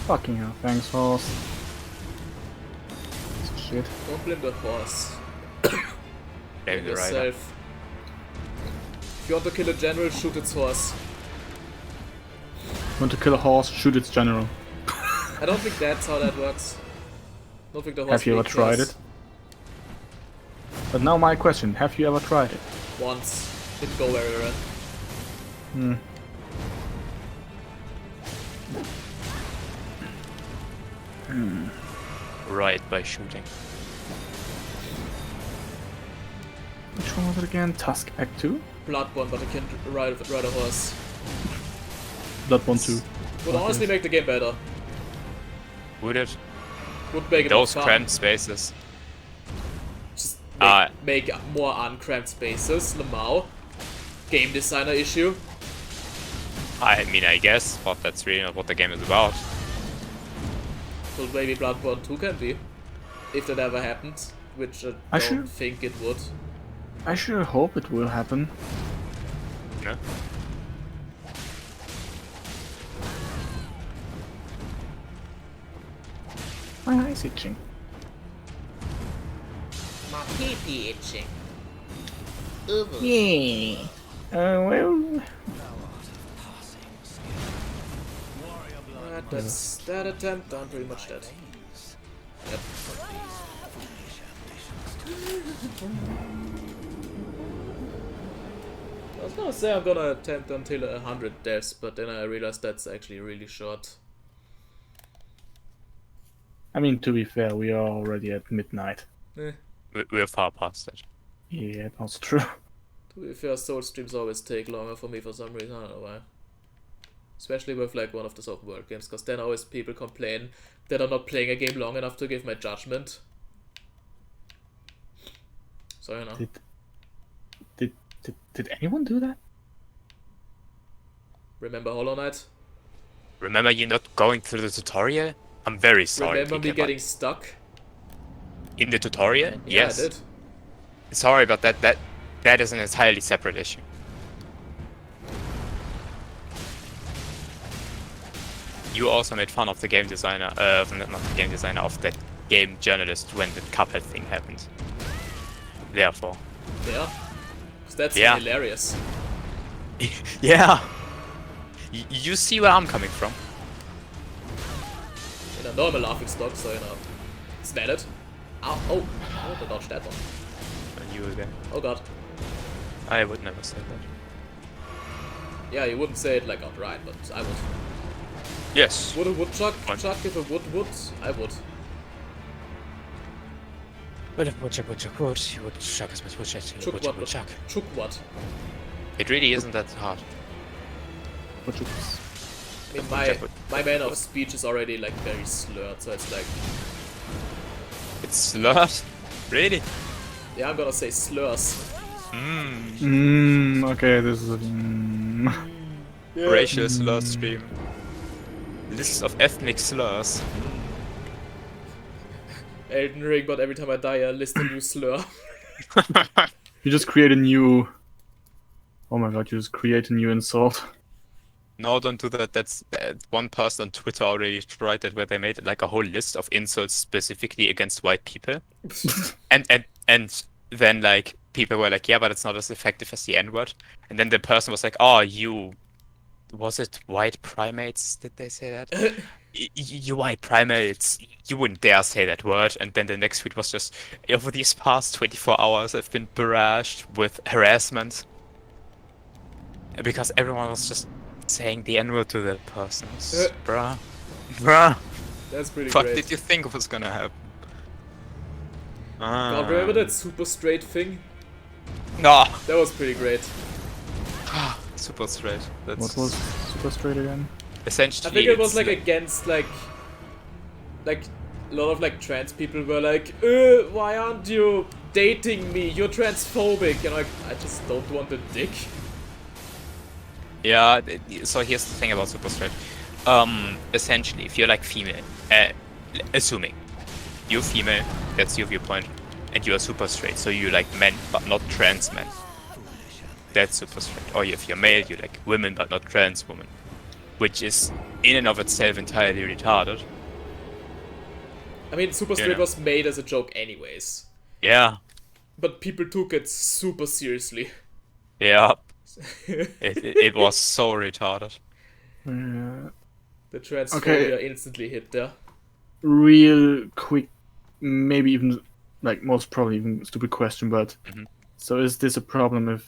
Fucking hell, thanks, horse. Shit. Don't blame the horse. Blame Blame the rider. yourself. If you want to kill a general, shoot its horse. Want to kill a horse, shoot its general. I don't think that's how that works. Don't think the horse Have you ever really tried cares. it? But now my question, have you ever tried it? Once. Didn't go very well. Right by shooting. Which one was it again? Tusk Act 2? Bloodborne, but I can't ride a horse. Bloodborne 2. Would honestly make the game better. Would it? Would make it Those more fun. cramped spaces. Just Ah. make more uncramped spaces. Lamau. Game designer issue. I mean, I guess, but that's really not what the game is about. So maybe Bloodborne 2 can be. If that ever happens. Which I don't sure- think it would. I sure hope it will happen. No? My eye's itching. My pee itching. Yeah. Well, That's that attempt. I'm pretty much dead. Yep. I was gonna say I'm gonna attempt until 100 deaths, but then I realized that's actually really short. I mean, to be fair, we are already at midnight. Eh. We're far past it. Yeah, that's true. To be fair, soul streams always take longer for me for some reason, I don't know why. Especially with like one of the open world games, because then always people complain that I'm not playing a game long enough to give my judgment. So you know. Did anyone do that? Remember Hollow Knight? Remember you not going through the tutorial? I'm very sorry. Remember me PK, getting but stuck? in the tutorial? Yeah, Yes. I did. Sorry, but that is an entirely separate issue. You also made fun of the game designer, not the game designer, of that game journalist when the Cuphead thing happened. Therefore. Yeah. 'Cause that's Yeah. hilarious. Yeah. You see where I'm coming from. In a normal laughing stock, so you know. Is that it? Ow, oh, I want to dodge that one. And you again. Oh god. I would never say that. Yeah, you wouldn't say it like outright, but I would. Yes. Would a woodchuck Fine. chuck if a wood would? I would. Well, woodchuck, you would chuck as much woodchuck. Chuck what? Chuck what? It really isn't that hard. What you- I mean, Woodchuck would- my manner of speech is already like very slurred, so it's like, It's slurred? Really? yeah, I'm gonna say slurs. Okay, this is a... Racial slur stream. List of ethnic slurs. Elden Ring, but every time I die, I list a new slur. You just create a new... Oh my god, you just create a new insult. No, don't do that. That's one person on Twitter already tried that, where they made like a whole list of insults specifically against white people, and then like people were like, yeah, but it's not as effective as the N-word, and then the person was like, oh, was it white primates? Did they say that? You white primates, you wouldn't dare say that word. And then the next tweet was just, over these past 24 hours, I've been barraged with harassment because everyone was just saying the N-word to that person. Bruh. That's pretty What great. did you think was gonna happen? God, remember that super straight thing? No. That was pretty great. Super straight. That's What was super straight again? essentially. I think it was it's like against like a lot of like trans people were like, why aren't you dating me? You're transphobic, and like I just don't want a dick. Yeah. So here's the thing about super straight. Essentially, if you're like female, assuming you're female, that's your viewpoint, and you are super straight, so you like men but not trans men. That's super straight. Or if you're male, you like women but not trans women, which is in and of itself entirely retarded. I mean, super straight was made as a joke anyways, Yeah. but people took it super seriously. Yeah. It was so retarded. The transphobia Okay. instantly hit there. Real quick, maybe even, like, most probably even stupid question, but... Mhm. So is this a problem if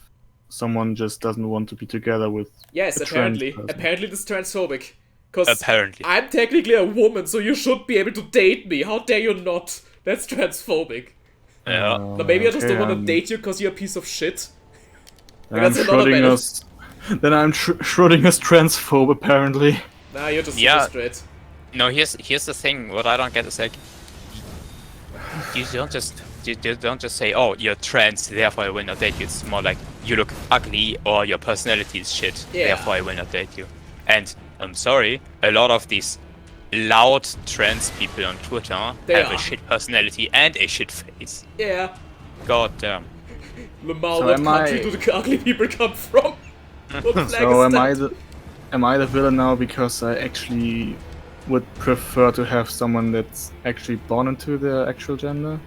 someone just doesn't want to be together with... Yes, A trans apparently. person. Apparently this is transphobic. Because Apparently. I'm technically a woman, so you should be able to date me. How dare you not? That's transphobic. Yeah. Now maybe I just don't want to I'm- date you because you're a piece of shit. Then that's I'm another matter. Schrodinger's. Then I'm Schrodinger's transphobe, apparently. Nah, you're just Yeah. super straight. No, here's the thing. What I don't get is like, you don't just say, oh, you're trans, therefore I will not date you. It's more like you look ugly or your personality is shit, Yeah. therefore I will not date you. And I'm sorry, a lot of these loud trans people on Twitter They have are. a shit personality and a shit face. Yeah. God damn. Lamar, So what am country I- do the ugly people come from? What flag So is that? am I the villain now because I actually would prefer to have someone that's actually born into their actual gender?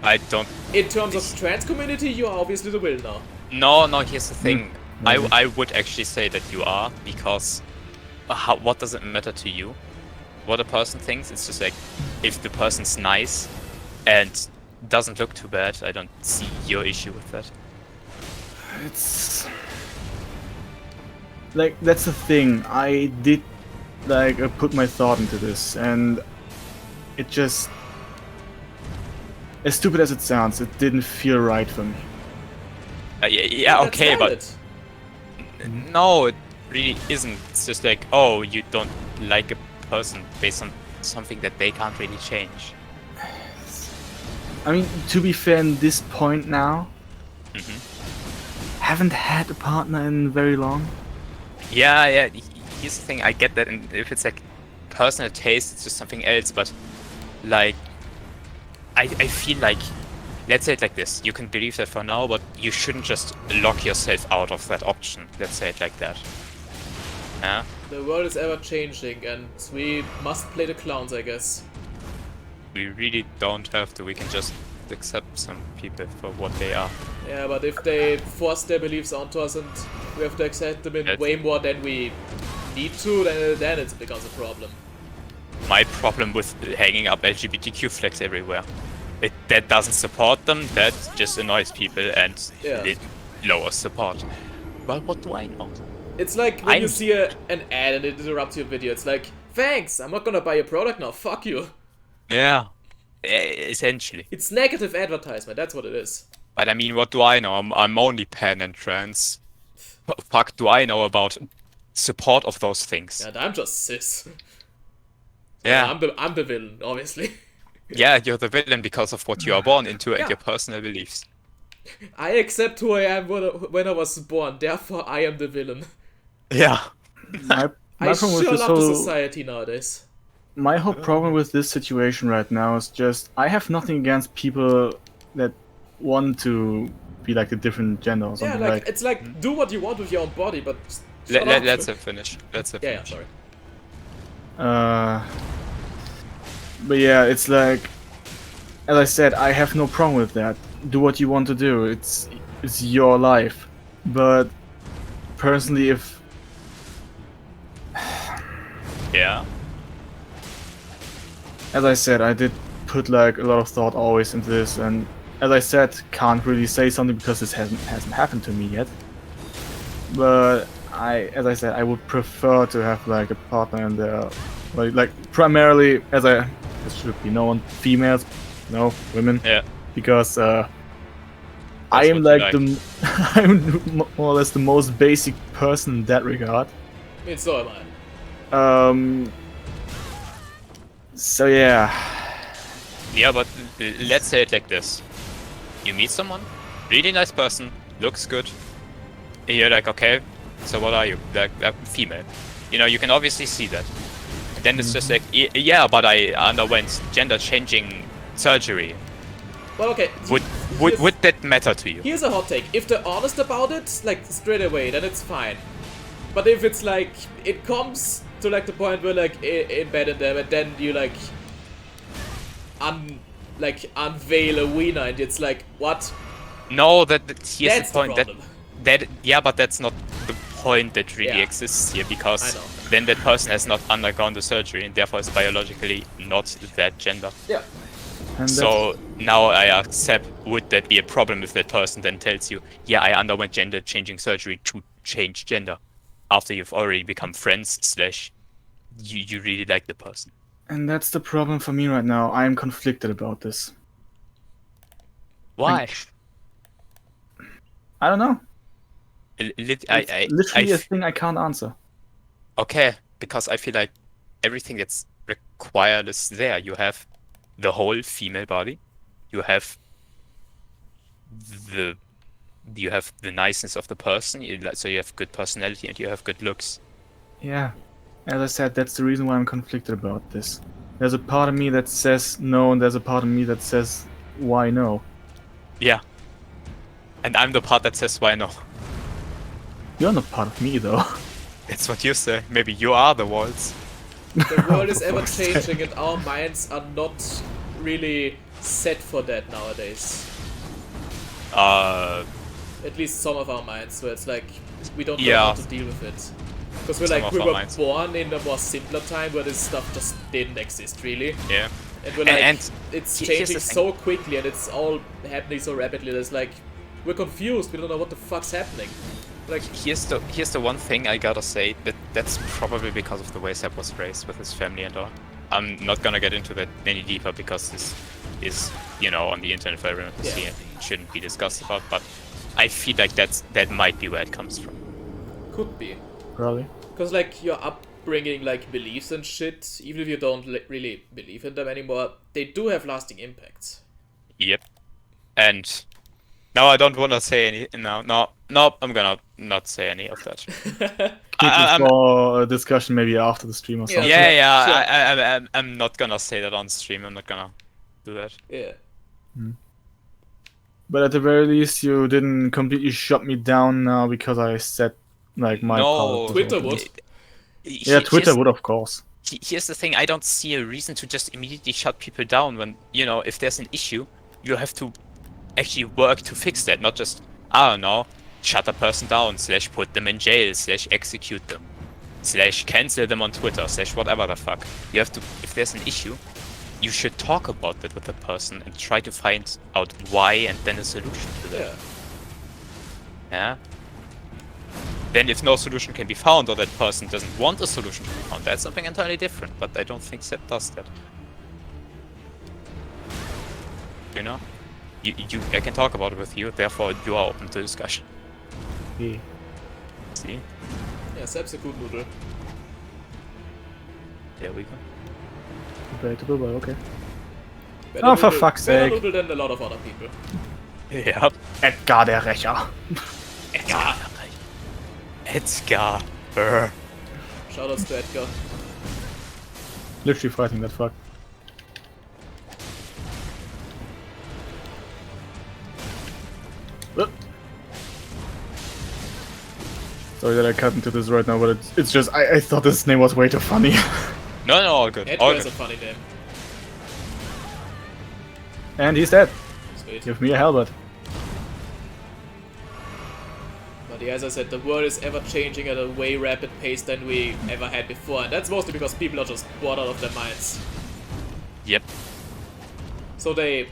I don't. In terms of trans community, you are obviously the villain now. No, here's the thing. I would actually say that you are, because what does it matter to you? What a person thinks? It's just like, if the person's nice and doesn't look too bad, I don't see your issue with that. It's like that's the thing. I did put my thought into this, and it just, as stupid as it sounds, it didn't feel right for me. Yeah, That's okay, valid. but no, it really isn't. It's just like, oh, you don't like a person based on something that they can't really change. I mean, to be fair, in this point now, haven't had a partner in very long. Yeah. Here's the thing. I get that, and if it's like personal taste, it's just something else. But like, I feel like, let's say it like this: you can believe that for now, but you shouldn't just lock yourself out of that option. Let's say it like that. Yeah. The world is ever changing, and we must play the clowns, I guess. We really don't have to. We can just accept some people for what they are. Yeah, but if they force their beliefs onto us and we have to accept them in That's- way more than we need to, then it becomes a problem. My problem with hanging up LGBTQ flags everywhere, that doesn't support them. That just annoys people and Yeah. it lowers support. Well, what do I know? It's like when you I'm- see an ad and it interrupts your video. It's like, thanks, I'm not gonna buy your product now, fuck you. Yeah, essentially. It's negative advertisement, that's what it is. But I mean, what do I know? I'm only pan and trans. Fuck, do I know about support of those things? And I'm just cis. Yeah, I'm the villain, obviously. yeah, you're the villain because of what you are born into and Yeah. your personal beliefs. I accept who I am when I was born, therefore I am the villain. Yeah. My I problem with sure this love the whole society nowadays. my whole problem with this situation right now is just I have nothing against people that want to be like a different gender or Yeah, something like, it's like, do what you want with your own body, but shut up. Let's finish. Let's Yeah, finish. sorry. But yeah, it's like, as I said, I have no problem with that. Do what you want to do. It's your life. But personally, if Yeah. as I said, I did put like a lot of thought always into this, and as I said, can't really say something because this hasn't happened to me yet. But as I said, I would prefer to have like a partner in there, like primarily, this should be known, females, no women, Yeah. because I That's am what you like the I'm more or less the most basic person in that regard. I mean, so am I. So yeah. Yeah, but let's say it like this. You meet someone, really nice person, looks good. And you're like, okay, so what are you? Like, female. You know, you can obviously see that. And then it's just like, yeah, but I underwent gender-changing surgery. Well, okay. Would that matter to you? Here's a hot take. If they're honest about it, like, straight away, then it's fine. But if it's like, it comes to like the point where like, embedded them, and then you like, unveil a wiener, and it's like, what? No, here's That's the point. the problem. Yeah, but that's not the point that really Yeah. exists here, I because know. then that person has not undergone the surgery and therefore is biologically not that gender. Yeah. And So now I accept, would that be a problem if that person then tells you, yeah, I underwent gender changing surgery to change gender, after you've already become friends / you really like the person. And that's the problem for me right now. I am conflicted about this. Why? I don't know. It's It's literally a thing I can't answer. Okay, because I feel like everything that's required is there. You have the whole female body. You have the niceness of the person. So you have good personality and you have good looks. Yeah. As I said, that's the reason why I'm conflicted about this. There's a part of me that says no, and there's a part of me that says why no. Yeah. And I'm the part that says why no. You're not part of me though. It's what you say. Maybe you are the walls. The world is For ever fuck's sake. changing, and our minds are not really set for that nowadays. At least some of our minds, where it's like we don't know Yeah. how to deal with it. Because Some of we our were minds. born in a more simpler time where this stuff just didn't exist really. Yeah. And we're like, And it's here's the changing thing. so quickly and it's all happening so rapidly. There's like, we're confused. We don't know what the fuck's happening. Like, Here's the one thing I gotta say, that's probably because of the way Seb was raised with his family and all. I'm not gonna get into that any deeper because this is, on the internet for everyone to see and it shouldn't be discussed about, but I feel like that might be where it comes from. could be. Probably. Because like your upbringing, like beliefs and shit, even if you don't really believe in them anymore, they do have lasting impacts. Yep. And now I don't wanna say any. No, I'm gonna not say any of that. I'm- For a discussion maybe after the stream or Yeah. something. Yeah. I'm not gonna say that on stream. I'm not gonna do that. Yeah. But at the very least, you didn't completely shut me down now because I said like my No, part. Twitter would. Yeah, Twitter would, of course. Here's the thing, I don't see a reason to just immediately shut people down when, if there's an issue, you have to actually work to fix that, not just, I don't know, shut a person down, / put them in jail, / execute them, / cancel them on Twitter, / whatever the fuck. You have to, if there's an issue, you should talk about that with the person and try to find out why and then a solution to that. Yeah. Yeah? Then if no solution can be found or that person doesn't want a solution to be found, that's something entirely different, but I don't think Seb does that. I can talk about it with you, therefore you are open to discussion. Yeah. See? Yeah, Seb's a good noodle. There we go. Debatable, but okay. Better Oh, for noodle- fuck's better sake. noodle than a lot of other people. Yep. Edgar der Rächer. Edgar. Brr. Shoutouts to Edgar. Literally fighting that fuck. Sorry that I cut into this right now, but it's just I thought this name was way too funny. No, all good. Edgar All is a good. funny name. And he's dead. Sweet. Give me a halberd. But yeah, as I said, the world is ever changing at a way rapid pace than we ever had before, and that's mostly because people are just bored out of their minds. Yep. So they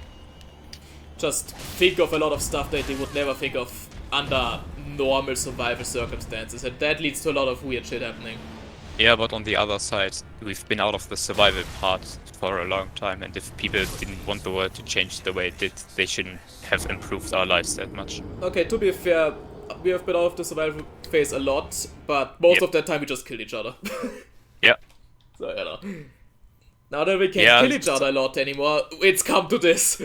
just think of a lot of stuff that they would never think of under normal survival circumstances, and that leads to a lot of weird shit happening. Yeah, but on the other side, we've been out of the survival part for a long time, and if people didn't want the world to change the way it did, they shouldn't have improved our lives that much. Okay, to be fair, we have been out of the survival phase a lot, but most Yep. of that time we just killed each other. Yeah. So, now that we can't Yeah, kill each other a lot anymore, it's come to this.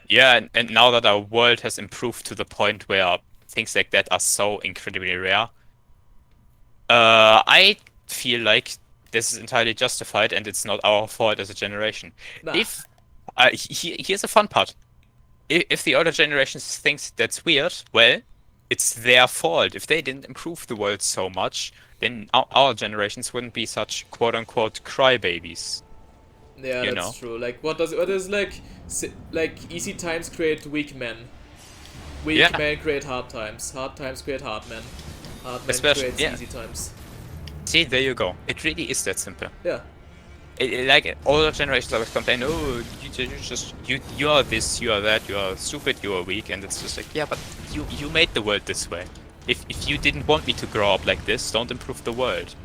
Yeah, and now that our world has improved to the point where things like that are so incredibly rare, I feel like this is entirely justified and it's not our fault as a generation. Nah. If here's the fun part. If the older generations thinks that's weird, well, it's their fault. If they didn't improve the world so much, then our generations wouldn't be such quote-unquote crybabies. Yeah, You that's know. true. Like, what is like easy times create weak men. Weak Yeah. men create hard times. Hard times create hard men. Hard men Especially- creates yeah. easy times. See, there you go. It really is that simple. Yeah. Like older generations always complain, oh, you are this, you are that, you are stupid, you are weak, and it's just like, yeah, but you made the world this way. If you didn't want me to grow up like this, don't improve the world.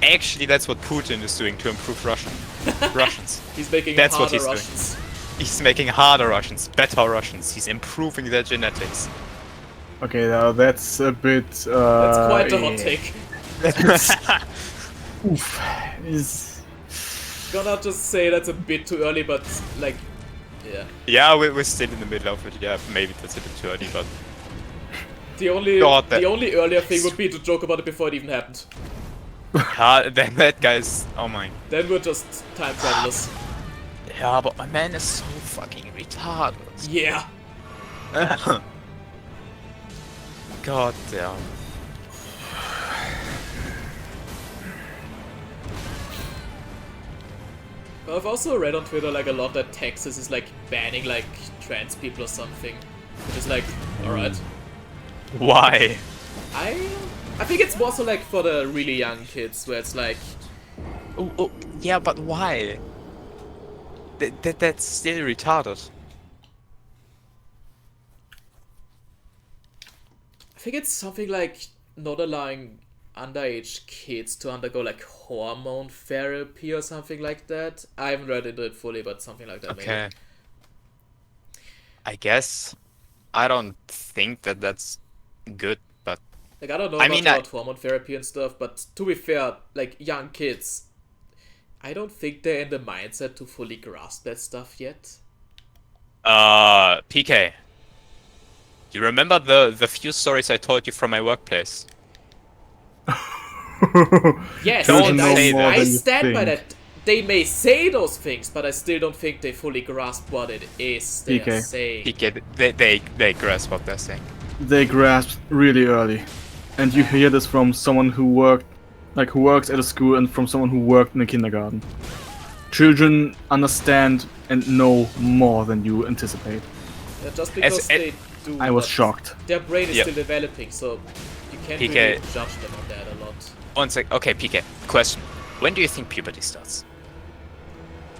Actually, that's what Putin is doing to improve Russians. He's making That's what harder he's doing. Russians. He's making harder Russians, better Russians. He's improving their genetics. Okay, now that's a bit. That's quite a hot take. Oof. Is Gonna just say that's a bit too early, but like, yeah. Yeah, we're still in the middle of it. Yeah, maybe that's a bit too early, but The only God, that- the only earlier thing would be to joke about it before it even happened. that guy's. Oh my. Then we're just time travelers. Yeah, but my man is so fucking retarded. Yeah. God damn. But I've also read on Twitter like a lot that Texas is like banning like trans people or something. Which is like, alright. Why? I think it's more so like for the really young kids where it's like, Oh, yeah, but why? That's still retarded. I think it's something like not allowing underage kids to undergo like hormone therapy or something like that. I haven't read into it fully, but something like that. Okay. Maybe. I guess I don't think that's good, but Like I don't know I much mean, about hormone therapy and stuff, but to be fair, like young kids, I don't think they're in the mindset to fully grasp that stuff yet. PK. You remember the few stories I told you from my workplace? Yes, Don't and say that. I stand by that. They may say those things, but I still don't think they fully grasp what it is they're PK. saying. PK, they grasp what they're saying. they grasped really early, and you hear this from someone who works at a school and from someone who worked in a kindergarten. Children understand and know more than you anticipate. Just because they do. I was but shocked. Their brain is Yep. still developing, so you can't PK. really judge them on that a lot. One sec. Okay, PK. Question. When do you think puberty starts?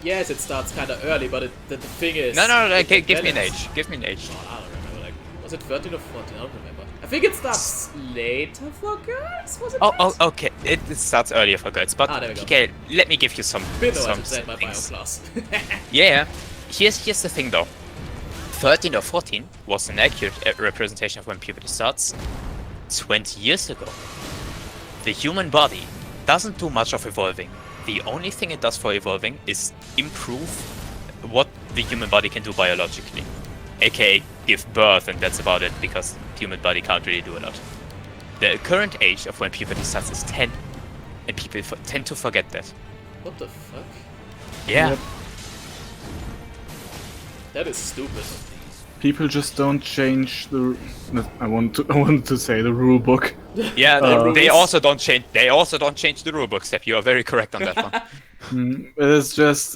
Yes, it starts kind of early, but the thing is. No, it give me an develops. age. Give me an age. Oh, I don't remember. Like, was it 13 or 14? I don't remember. I think it starts later for girls. Was it? Oh, that? okay. It starts earlier for girls, but Ah, there we go. PK, let me give you some Been a while since I had my bio things. class. Yeah. Here's the thing though. 13 or 14 was an accurate representation of when puberty starts. 20 years ago, the human body doesn't do much of evolving. The only thing it does for evolving is improve what the human body can do biologically. AKA give birth, and that's about it, because the human body can't really do a lot. The current age of when puberty starts is 10, and people tend to forget that. What the fuck? Yeah. Yep. That is stupid. People just don't change the. I wanted to say the rule book. Yeah, rules. they also don't change. They also don't change the rulebook, Steph. You are very correct on that one. It's just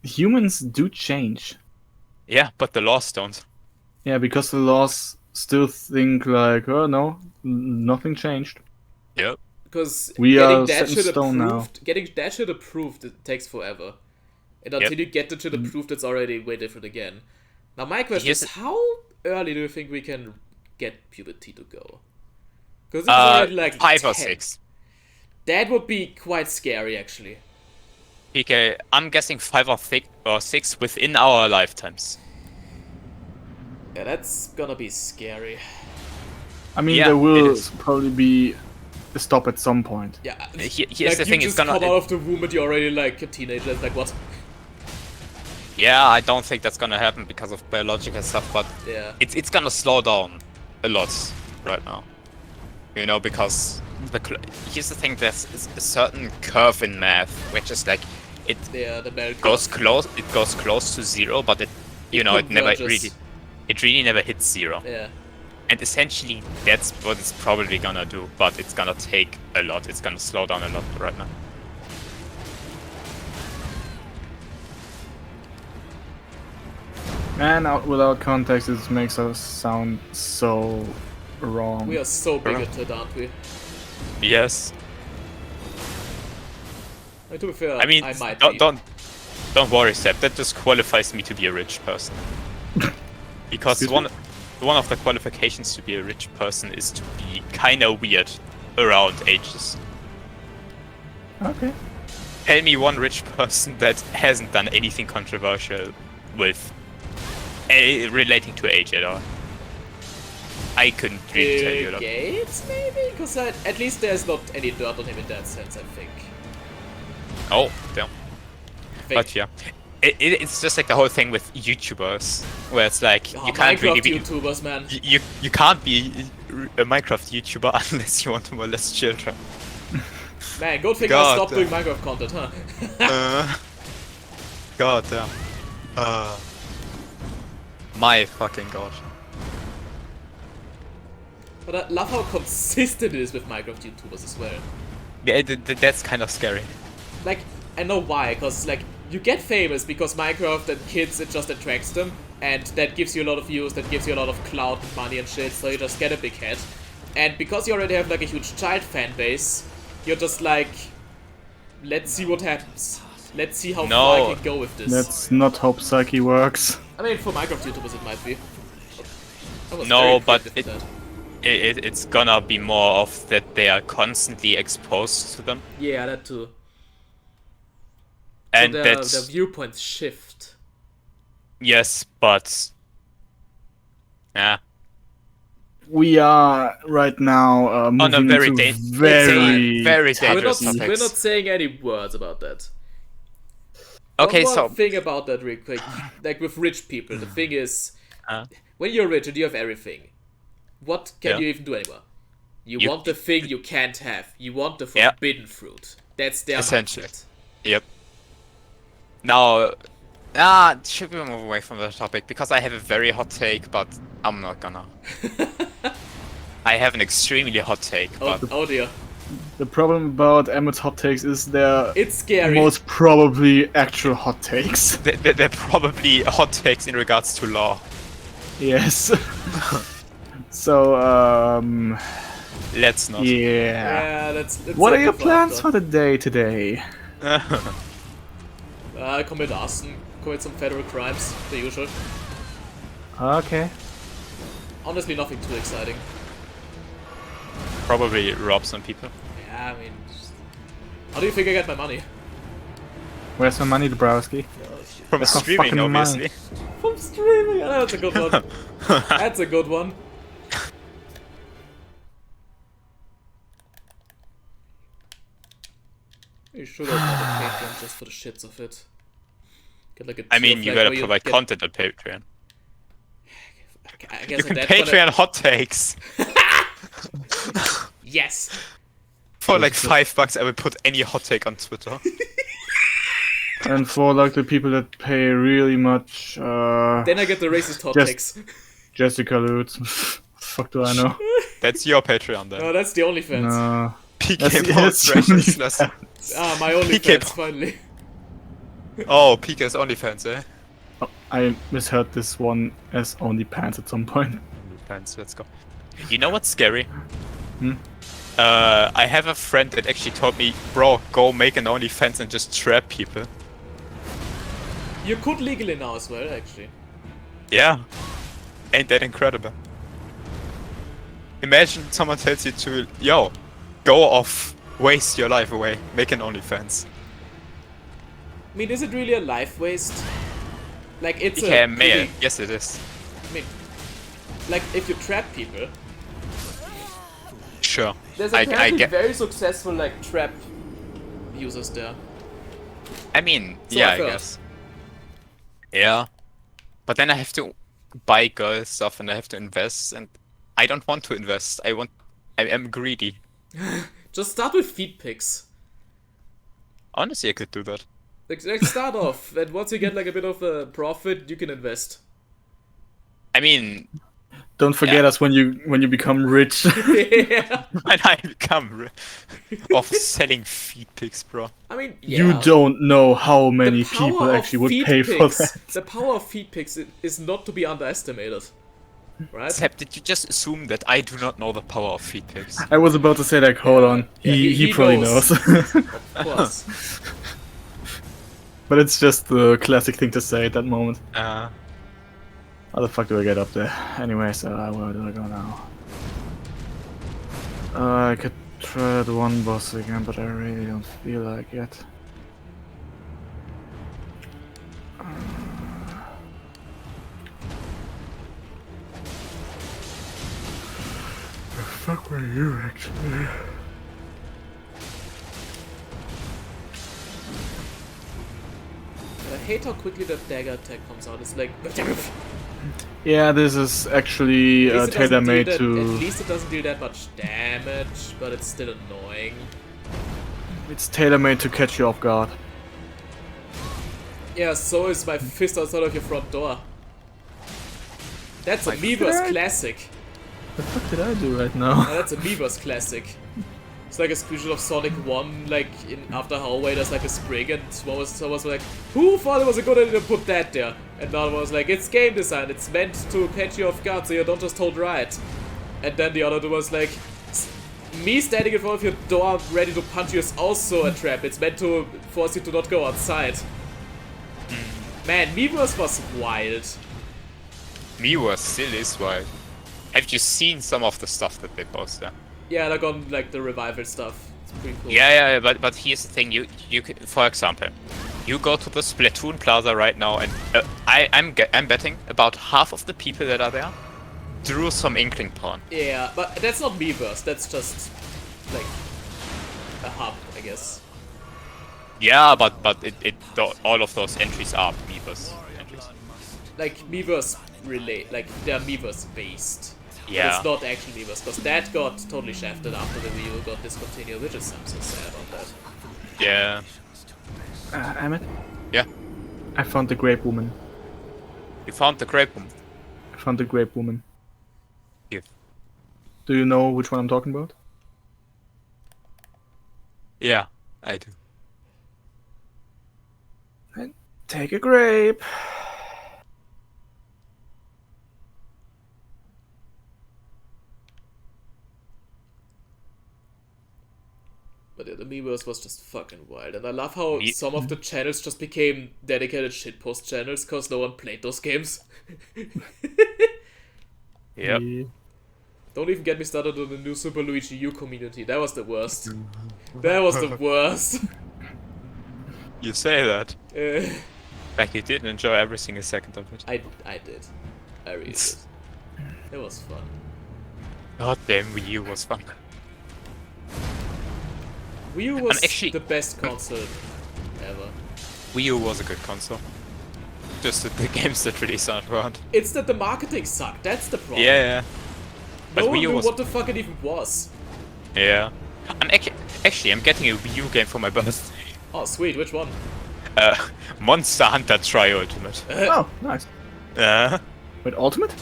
humans do change. Yeah, but the laws don't. Yeah, because the laws still think like, oh no, nothing changed. Yep. Because We getting are that set in shit stone now. approved, getting that shit approved, it takes forever. And until you get the shit approved, it's already way different again. Now my question Here's is, how early do you think we can get puberty to go? Because it's already like 5 or 10. 6. That would be quite scary, actually. PK, I'm guessing 5 or 6 within our lifetimes. Yeah, that's gonna be scary. I mean, Yeah, there it will is. probably be a stop at some point. Yeah. Here's like, the thing, you it's just gonna. come out of the womb and you're already like a teenager. It's like, what? Yeah, I don't think that's gonna happen because of biological stuff, but Yeah. it's gonna slow down a lot right now. You know, because here's the thing: there's a certain curve in math, which is like Yeah, the bell goes close. It goes close to 0, but it never converges. really never hits 0. Yeah. And essentially, that's what it's probably gonna do, but it's gonna take a lot. It's gonna slow down a lot right now. And without context, it makes us sound so wrong. We are so bigoted, aren't we? Yes. To be fair, I mean, I might be. don't worry, Seb. That just qualifies me to be a rich person. Because Excuse one of the qualifications to be a rich person is to be kind of weird around ages. Okay. Tell me one rich person that hasn't done anything controversial with relating to age at all. I couldn't really tell you a lot. Gates, maybe? Because at least there's not any dirt on him in that sense, I think. Oh, damn. But yeah. It's just like the whole thing with YouTubers, where it's like you can't Minecraft really be YouTubers, man. you can't be a Minecraft YouTuber unless you want to molest children. Man, good thing I God, stopped doing Minecraft content, huh? God damn. My fucking god. But I love how consistent it is with Minecraft YouTubers as well. Yeah, that's kind of scary. Like, I know why, because, like, you get famous because Minecraft and kids, it just attracts them, and that gives you a lot of views, that gives you a lot of clout and money and shit, so you just get a big head. And because you already have, like, a huge child fan base, you're just like, let's see what happens. Let's see how far I can go with this. That's not how Psyche works. I mean, for Minecraft YouTubers it might be. I was No, very but creative with that. it's gonna be more of that they are constantly exposed to them. Yeah, that too. And so that's their viewpoints shift. yes, but yeah. We are right now moving On a very into very We're dangerous not, topics. we're not saying any words about that. Okay, One so more thing about that real quick. Like with rich people, the thing is, Uh. when you're rich and you have everything, what can Yeah. you even do anymore? You You- want the thing you can't have. You want the Yeah. forbidden fruit. That's their Essentially. mindset. yep. Now, should we move away from the topic because I have a very hot take, but I'm not gonna. I have an extremely hot take, but Oh dear. The problem about Emmett's hot takes is they're It's scary. most probably actual hot takes. they're probably hot takes in regards to law. Yes. So, Let's not. yeah. Yeah, let's What are save your it for plans after. for the day today? Commit arson, commit some federal crimes, the usual. Okay. Honestly, nothing too exciting. Probably rob some people. Yeah, I mean, how do you think I get my money? Where's my money, Dabrowski? From That's not streaming, fucking obviously. From streaming. Oh, that's a good one. That's a good one. You should open up a Patreon just for the shits of it. Get like a I tier mean, you flag gotta where provide get- content on Patreon. I guess You on can that Patreon hot takes. Yes. For like $5, I will put any hot take on Twitter. And for like the people that pay really much, Then I get the racist hot Just- takes. Jessica Lutz. Fuck do I know? That's your Patreon then. No, that's the OnlyFans. No. PK That's Precious. Ah, my OnlyFans, PK. finally. Oh, PK's OnlyFans, eh? Oh, I misheard this one as only pants at some point. OnlyFans, let's go. You know what's scary? Hmm? I have a friend that actually told me, bro, go make an OnlyFans and just trap people. You could legally now as well, actually. Yeah. Ain't that incredible? Imagine someone tells you to, yo, go off, waste your life away, make an OnlyFans. I mean, is it really a life waste? Like, it's Yeah, a mail. pretty- Yes, it is. I mean, like, if you trap people, Sure. there's I apparently get. very successful, like, trap users there. I mean, So yeah, I I heard. guess. Yeah. But then I have to buy girl stuff and I have to invest, and I don't want to invest. I am greedy. Just start with feed pics. Honestly, I could do that. Like start off, and once you get, like, a bit of a profit, you can invest. I mean, Don't forget Yeah. us when you become rich. Yeah. when I become off selling feed pics, bro. I mean, yeah. You don't know how The many power people of actually would feed pay for pics- that. The power of feed pics is not to be underestimated. Right? Except, did you just assume that I do not know the power of feed pics? I was about to say like, hold on, Yeah, he probably knows. knows. Of course. But it's just the classic thing to say at that moment. Uh, How the fuck do I get up there? Anyways, where do I go now? I could try that one boss again, but I really don't feel like it. The fuck were you actually? I hate how quickly that dagger attack comes out. It's like... Yeah, this is actually At least it doesn't tailor-made deal to. At least it doesn't deal that much damage, but it's still annoying. It's tailor-made to catch you off guard. Yeah, so is my fist outside of your front door. That's a Meverse classic. What the fuck did I do right now? Yeah, that's a Meverse classic. It's like a screenshot of Sonic 1, like in after hallway there's like a spring and someone was like, who thought it was a good idea to put that there? And the other one was like, it's game design, it's meant to catch you off guard so you don't just hold right. And then the other was like, me standing in front of your door ready to punch you is also a trap, it's meant to force you to not go outside. Man, Meverse was wild. Miiverse still is wild. Have you seen some of the stuff that they post there? Yeah, like on like the revival stuff. It's pretty cool. Yeah, but here's the thing. You can, for example, you go to the Splatoon Plaza right now, and I'm betting about half of the people that are there drew some inkling porn. Yeah, but that's not Meverse. That's just like a hub, I guess. Yeah, but all of those entries are Miiverse entries. Like Meverse relate, like they're Meverse based. But Yeah. it's not actually Meverse, because that got totally shafted after the Wii U got discontinued, which is I'm so sad on that. Yeah. Emmett? Yeah. I found the Grape Woman. You found the Grape Woman. I found the Grape Woman. Yeah. Do you know which one I'm talking about? Yeah, I do. Take a grape. But yeah, the Meverse was just fucking wild, and I love how Me- some of the channels just became dedicated shitpost channels because no one played those games. Yep. Yeah. Don't even get me started on the new Super Luigi U community. That was the worst. That was the worst. You say that. Uh, Like you did enjoy every single second of it. I did. I really did. It was fun. God damn, Wii U was fun. Wii U was actually- the best console ever. Wii U was a good console. Just that the games that released aren't. It's that the marketing sucked. That's the problem. Yeah. But No one Wii U knew was. what the fuck it even was. Yeah. I'm actually I'm getting a Wii U game for my birthday. Oh, sweet. Which one? Monster Hunter Tri Ultimate. Oh, nice. Wait, Ultimate?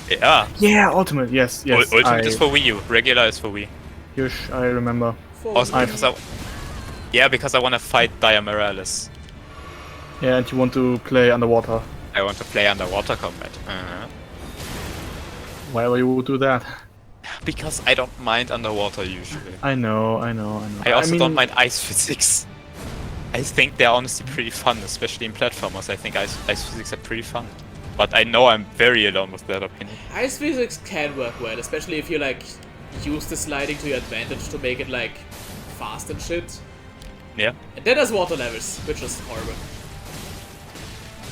Yeah. Yeah, Ultimate. Yes, yes. Ultimate is for Wii U. Regular is for Wii. Yush, I remember. For Also, because I want to fight Dia Morales. Yeah, and you want to play underwater. I want to play underwater combat. Why would you do that? Because I don't mind underwater usually. I know. I also mean, don't mind ice physics. I think they're honestly pretty fun, especially in platformers. I think ice physics are pretty fun. But I know I'm very alone with that opinion. Ice physics can work well, especially if you like use the sliding to your advantage to make it like fast and shit. Yeah. And then there's water levels, which is horrible.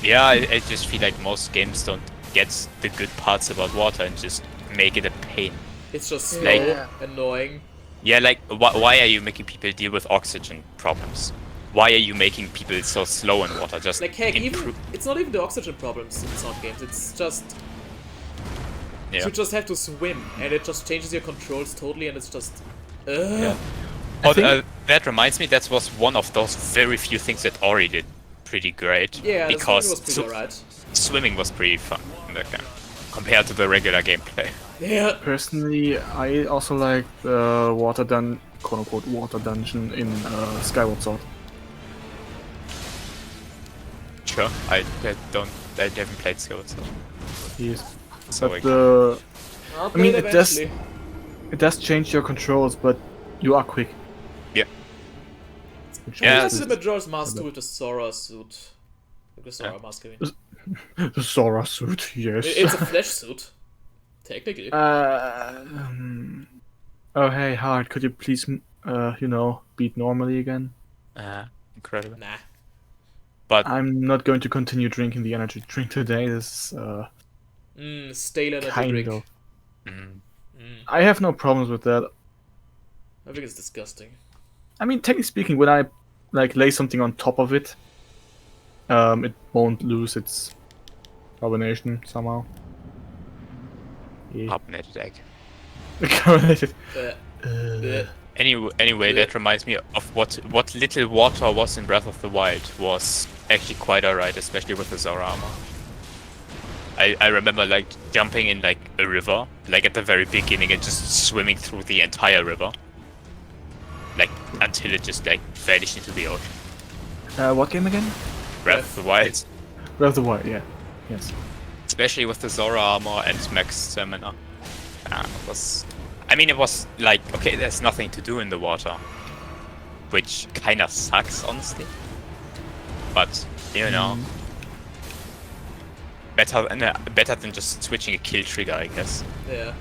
Yeah, I just feel like most games don't get the good parts about water and just make it a pain. It's just slow, Like- annoying. Yeah, like, why are you making people deal with oxygen problems? Why are you making people so slow in water? Just Like heck, even improve. it's not even the oxygen problems in some games. It's just Yeah. you just have to swim, and it just changes your controls totally, and it's just. Yeah. Oh, that reminds me, that was one of those very few things that Ori did pretty great. Yeah, the because swimming was pretty alright. swimming was pretty fun in that game compared to the regular gameplay. Yeah. personally, I also like the quote-unquote water dungeon in Skyward Sword. Sure, I haven't played Skyward Sword. Yes. So But I'll I play mean, it it does eventually. it does change your controls, but you are quick. Yeah. Which Yeah, That's makes the it- Majora's Mask with the Sora suit. With the Sora mask, I mean. the Sora suit, yes. It's a flesh suit. Technically. Oh hey, Hard, could you please, beat normally again? Incredible. Nah. But I'm not going to continue drinking the energy drink today. This is Stale energy kind drink. of. mm, I have no problems with that. I think it's disgusting. I mean, technically speaking, when I lay something on top of it, it won't lose its carbonation somehow. Yeah. carbonated egg. Carbonated. Bleh. Anyway, that reminds me of what little water was in Breath of the Wild was actually quite alright, especially with the Zora armor. I remember like jumping in like a river, like at the very beginning, and just swimming through the entire river, like until it just like vanished into the ocean. What game again? Breath of the Wild, Breath of the Wild, yeah. Yes. especially with the Zora armor and max stamina. It was like, okay, there's nothing to do in the water, which kind of sucks, honestly. But you know, better than just switching a kill trigger, I guess. Yeah.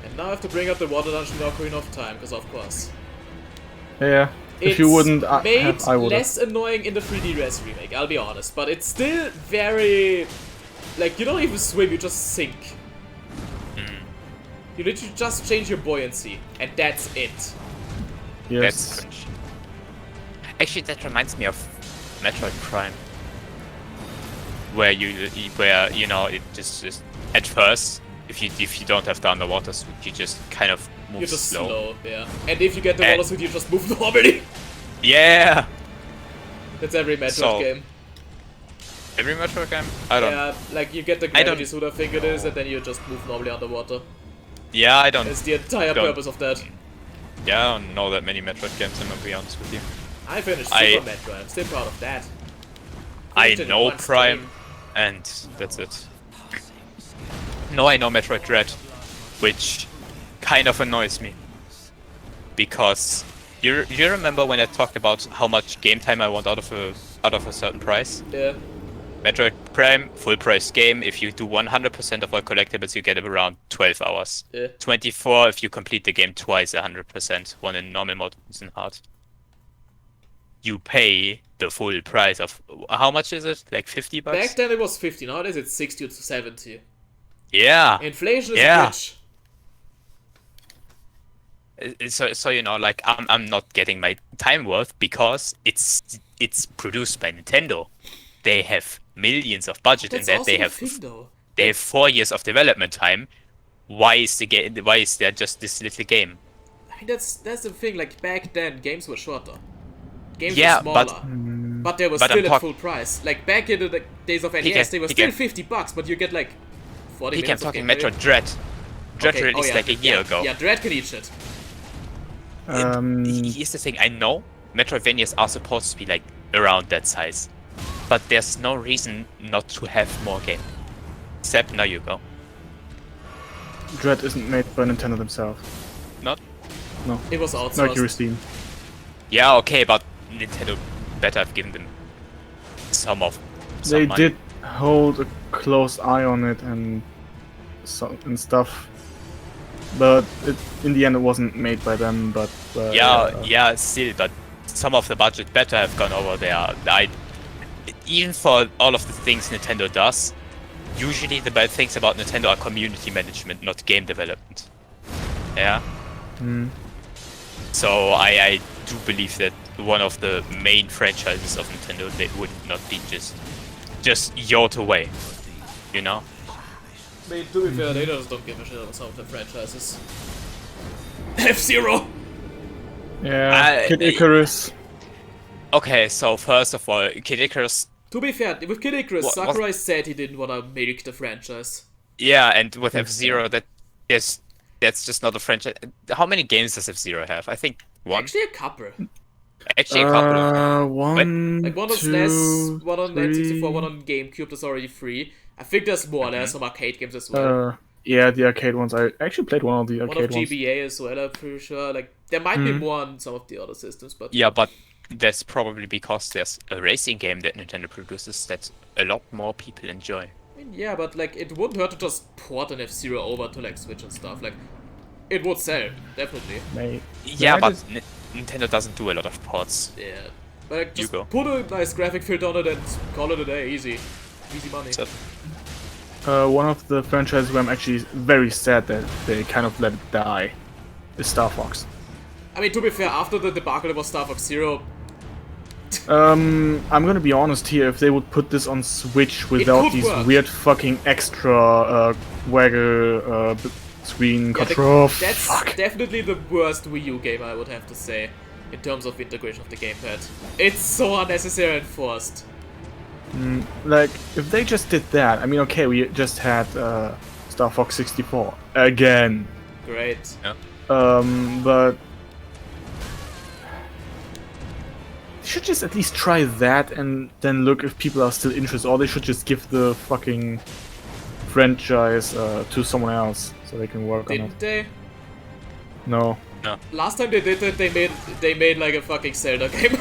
And now I have to bring up the water dungeon in Ocarina of Time, because of course. Yeah. If It's you wouldn't, made I would. less annoying in the 3D Res remake, I'll be honest, but it's still very... Like, you don't even swim, you just sink. You literally just change your buoyancy, and that's it. Yes. That's cringe. Actually, that reminds me of Metroid Prime, where it just at first, if you don't have the underwater suit, you just kind of move You're just slow. slow, yeah. And if you get the water suit, you just move normally. Yeah. That's every Metroid So, game. Every Metroid game? I don't. Yeah, like you get the I don't- gravity suit, I think it is, and then you just move normally underwater. Yeah, I don't. That's the entire Don't. purpose of that. Yeah, I don't know that many Metroid games. I'm gonna be honest with you. I finished I- Super Metroid, I'm still proud of that. I Finished it in know one Prime, stream. and that's it. No, I know Metroid Dread, which kind of annoys me. Because you remember when I talked about how much game time I want out of a certain price? Yeah. Metroid Prime, full price game. If you do 100% of all collectibles, you get around 12 hours. Yeah. 24 if you complete the game twice 100%, one in normal mode, once in hard. You pay the full price of how much is it? Like 50 bucks? Back then it was 50, nowadays it's 60 to 70. Yeah. Inflation is Yeah. a bitch. So like I'm not getting my time worth because it's produced by Nintendo. They have millions of budget in That's that. also They the have thing, though. 4 years of development time. Why is there just this little game? I mean, that's the thing, like, back then, games were shorter. Games Yeah, were but- smaller. But they were but I'm still at talk- full price. Like, back in the days of NES, can- they were he still can- 50 bucks, but you get, like, 40 He kept minutes of talking gameplay. Metroid Dread. Dread Okay, released yeah, like a year yeah, ago. Yeah, Dread can eat shit. Here's the thing, I know Metroidvanias are supposed to be like around that size, but there's no reason not to have more game. Except now you go. Dread isn't made by Nintendo themselves. Not? It was Mercury outsourced. Steam. Yeah, okay, but Nintendo better have given them some They money. did hold a close eye on it and stuff, but in the end it wasn't made by them. But Yeah, still, but some of the budget better have gone over there. Even for all of the things Nintendo does, usually the bad things about Nintendo are community management, not game development. Yeah. So I do believe that one of the main franchises of Nintendo, they would not be just yoked away, you know? I mean, to be fair, they just don't give a shit about some of the franchises. F-Zero! yeah, I- Kid Icarus. Okay, so first of all, Kid Icarus, To be fair, with Kid Icarus, What- Sakurai said he didn't want to milk the franchise. yeah, and with F-Zero, that's just not a franchise. How many games does F-Zero have? I think one. Actually, a couple. Actually, a couple of. One, Like one on two, SNES, one on N64, three. one on GameCube that's already free. I think there's more, there's some arcade games as well. Yeah, the arcade ones. I actually played one of the One of arcade ones. GBA as well, I'm pretty sure. Like, there might be more on some of the other systems, but... Yeah, but that's probably because there's a racing game that Nintendo produces that a lot more people enjoy. I mean, yeah, but like, it wouldn't hurt to just port an F-Zero over to like Switch and stuff. Like, It would sell, definitely. Yeah, I but just- Nintendo doesn't do a lot of ports. Yeah. But like, just go. put a nice graphic filter on it and call it a day. Easy. Easy money. So, One of the franchises where I'm actually very sad that they kind of let it die is Star Fox. I mean, to be fair, after the debacle about Star Fox Zero, I'm gonna be honest here. If they would put this on Switch without could these work. weird fucking extra waggle screen yeah, control, that's fuck. definitely the worst Wii U game, I would have to say, in terms of integration of the gamepad. It's so unnecessary and forced. Like, if they just did that, I mean, okay, we just had Star Fox 64 again, Great. but they should just at least try that and then look if people are still interested, or they should just give the fucking franchise to someone else so they can work on it. Didn't they? No. Last time they did that, they made like a fucking Zelda game.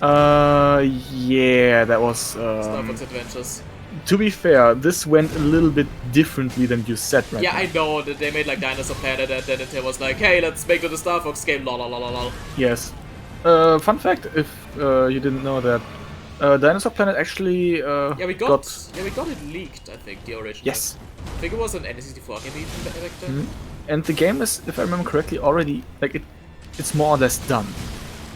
Yeah, that was. Star Fox Adventures. To be fair, this went a little bit differently than you said right Yeah, now. I know that they made like Dinosaur Planet, and then Nintendo was like, "Hey, let's make it a Star Fox game." Lol, lol, lol, lol. Yes. Fun fact, if you didn't know that, Dinosaur Planet actually Yeah, we got it leaked. I think the original. Yes. I think it was an N64 game even back then. And the game is, if I remember correctly, already like it's more or less done.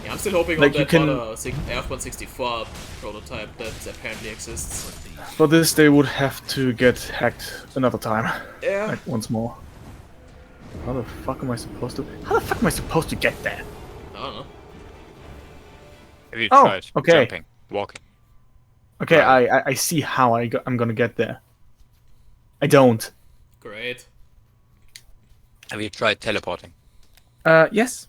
Yeah, I'm still hoping Like, on you that can- other F164 prototype that apparently exists. For this, they would have to get hacked another time, Yeah. like once more. How the fuck am I supposed to? How the fuck am I supposed to get there? I don't know. have you Oh, tried okay. jumping, walking? Okay, Right. I see how I'm gonna get there. I don't. Great. Have you tried teleporting? Yes.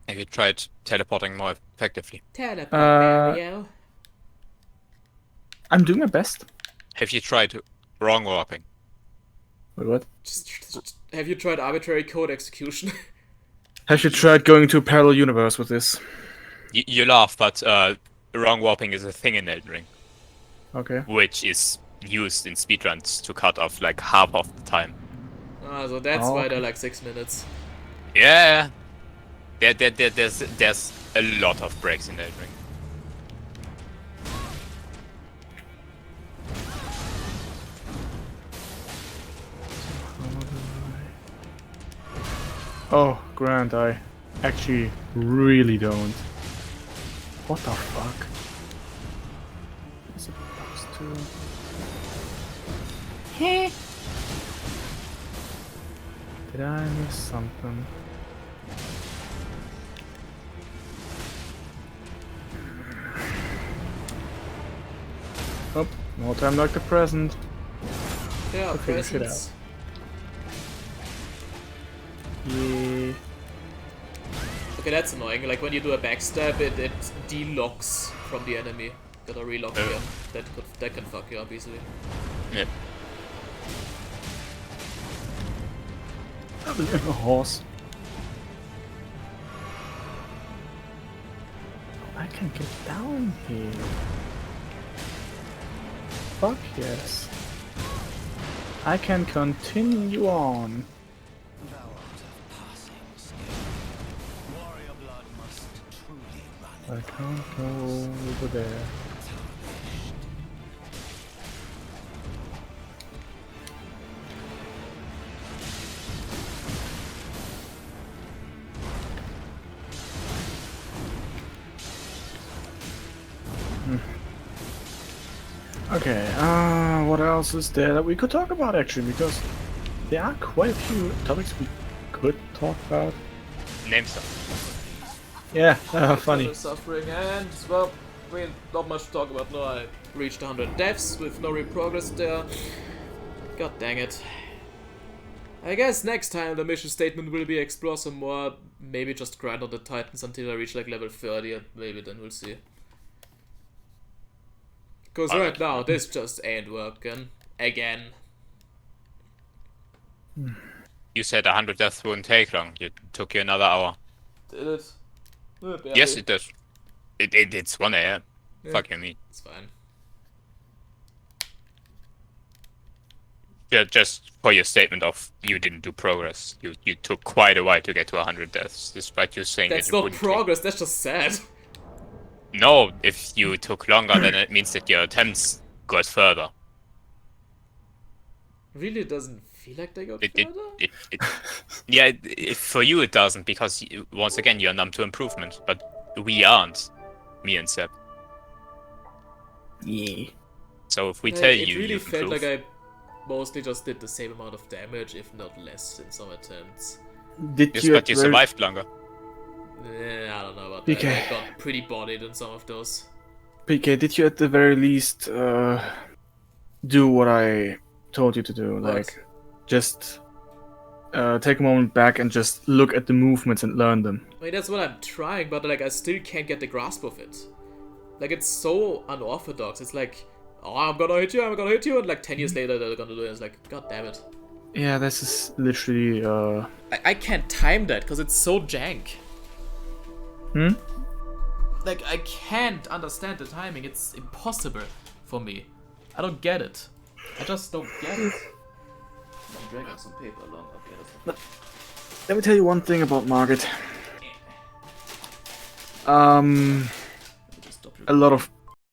Have you tried teleporting more effectively? Teleport Uh, Mario. I'm doing my best. Have you tried wrong warping? Wait, what? Just have you tried arbitrary code execution? Have you tried going to a parallel universe with this? You laugh, but wrong warping is a thing in Elden Ring, Okay. which is used in speedruns to cut off like half of the time. So that's Oh, why okay. they're like 6 minutes. Yeah, there's a lot of breaks in Elden Ring. Oh, Grant, I actually really don't. What the fuck? Is it supposed to? Did I miss something? Oh, more time like the present. Yeah, To figure shit presents. Yeah. Okay, that's annoying. Like when you do a backstab, it de-locks from the enemy. Gotta relock again. That can fuck you up easily. Yeah. A horse. Oh, I can get down here. Fuck yes. I can continue on. Thou art of passing skill. Warrior blood must truly run I in can't go over there. Okay, what else is there that we could talk about actually? Because there are quite a few topics we could talk about. Name some. Yeah, funny. Total suffering, and well, I mean, not much to talk about. No, I reached 100 deaths with no real progress there. God dang it. I guess next time the mission statement will be explore some more, maybe just grind on the Titans until I reach like level 30 and maybe then we'll see. Cause right now this just ain't working. Again. You said 100 deaths wouldn't take long. It took you another hour. Did it? Barely. Yes, it does. It's 1 a.m. Yeah. Fuck you, me. It's fine. Yeah, just for your statement of you didn't do progress. You took quite a while to get to 100 deaths, despite you saying That's that it not wouldn't progress, that's just sad. take. No, if you took longer, then it means that your attempts got further. Really doesn't feel like they got It, further? yeah, for you it doesn't, because once again you're numb to improvement, but we aren't, me and Seb. Yeah. So if we Like, tell it you, really you felt improve. like I mostly just did the same amount of damage, if not less, in some attempts. Did Yes, you? but you survived longer. I don't know about that. PK. I got pretty bodied in some of those. PK, did you at the very least do what I told you to do? What? Like, just take a moment back and just look at the movements and learn them. I mean, that's what I'm trying, but like, I still can't get the grasp of it. Like, it's so unorthodox. It's like, oh, I'm gonna hit you, and like 10 years later they're gonna do it. It's like, god damn it. Yeah, this is literally. I can't time that because it's so jank. Hmm? Like, I can't understand the timing. It's impossible for me. I don't get it. I just don't get it. I'm dragging some paper along. Okay, that's Let me tell you one thing about Margaret. just stop A lot of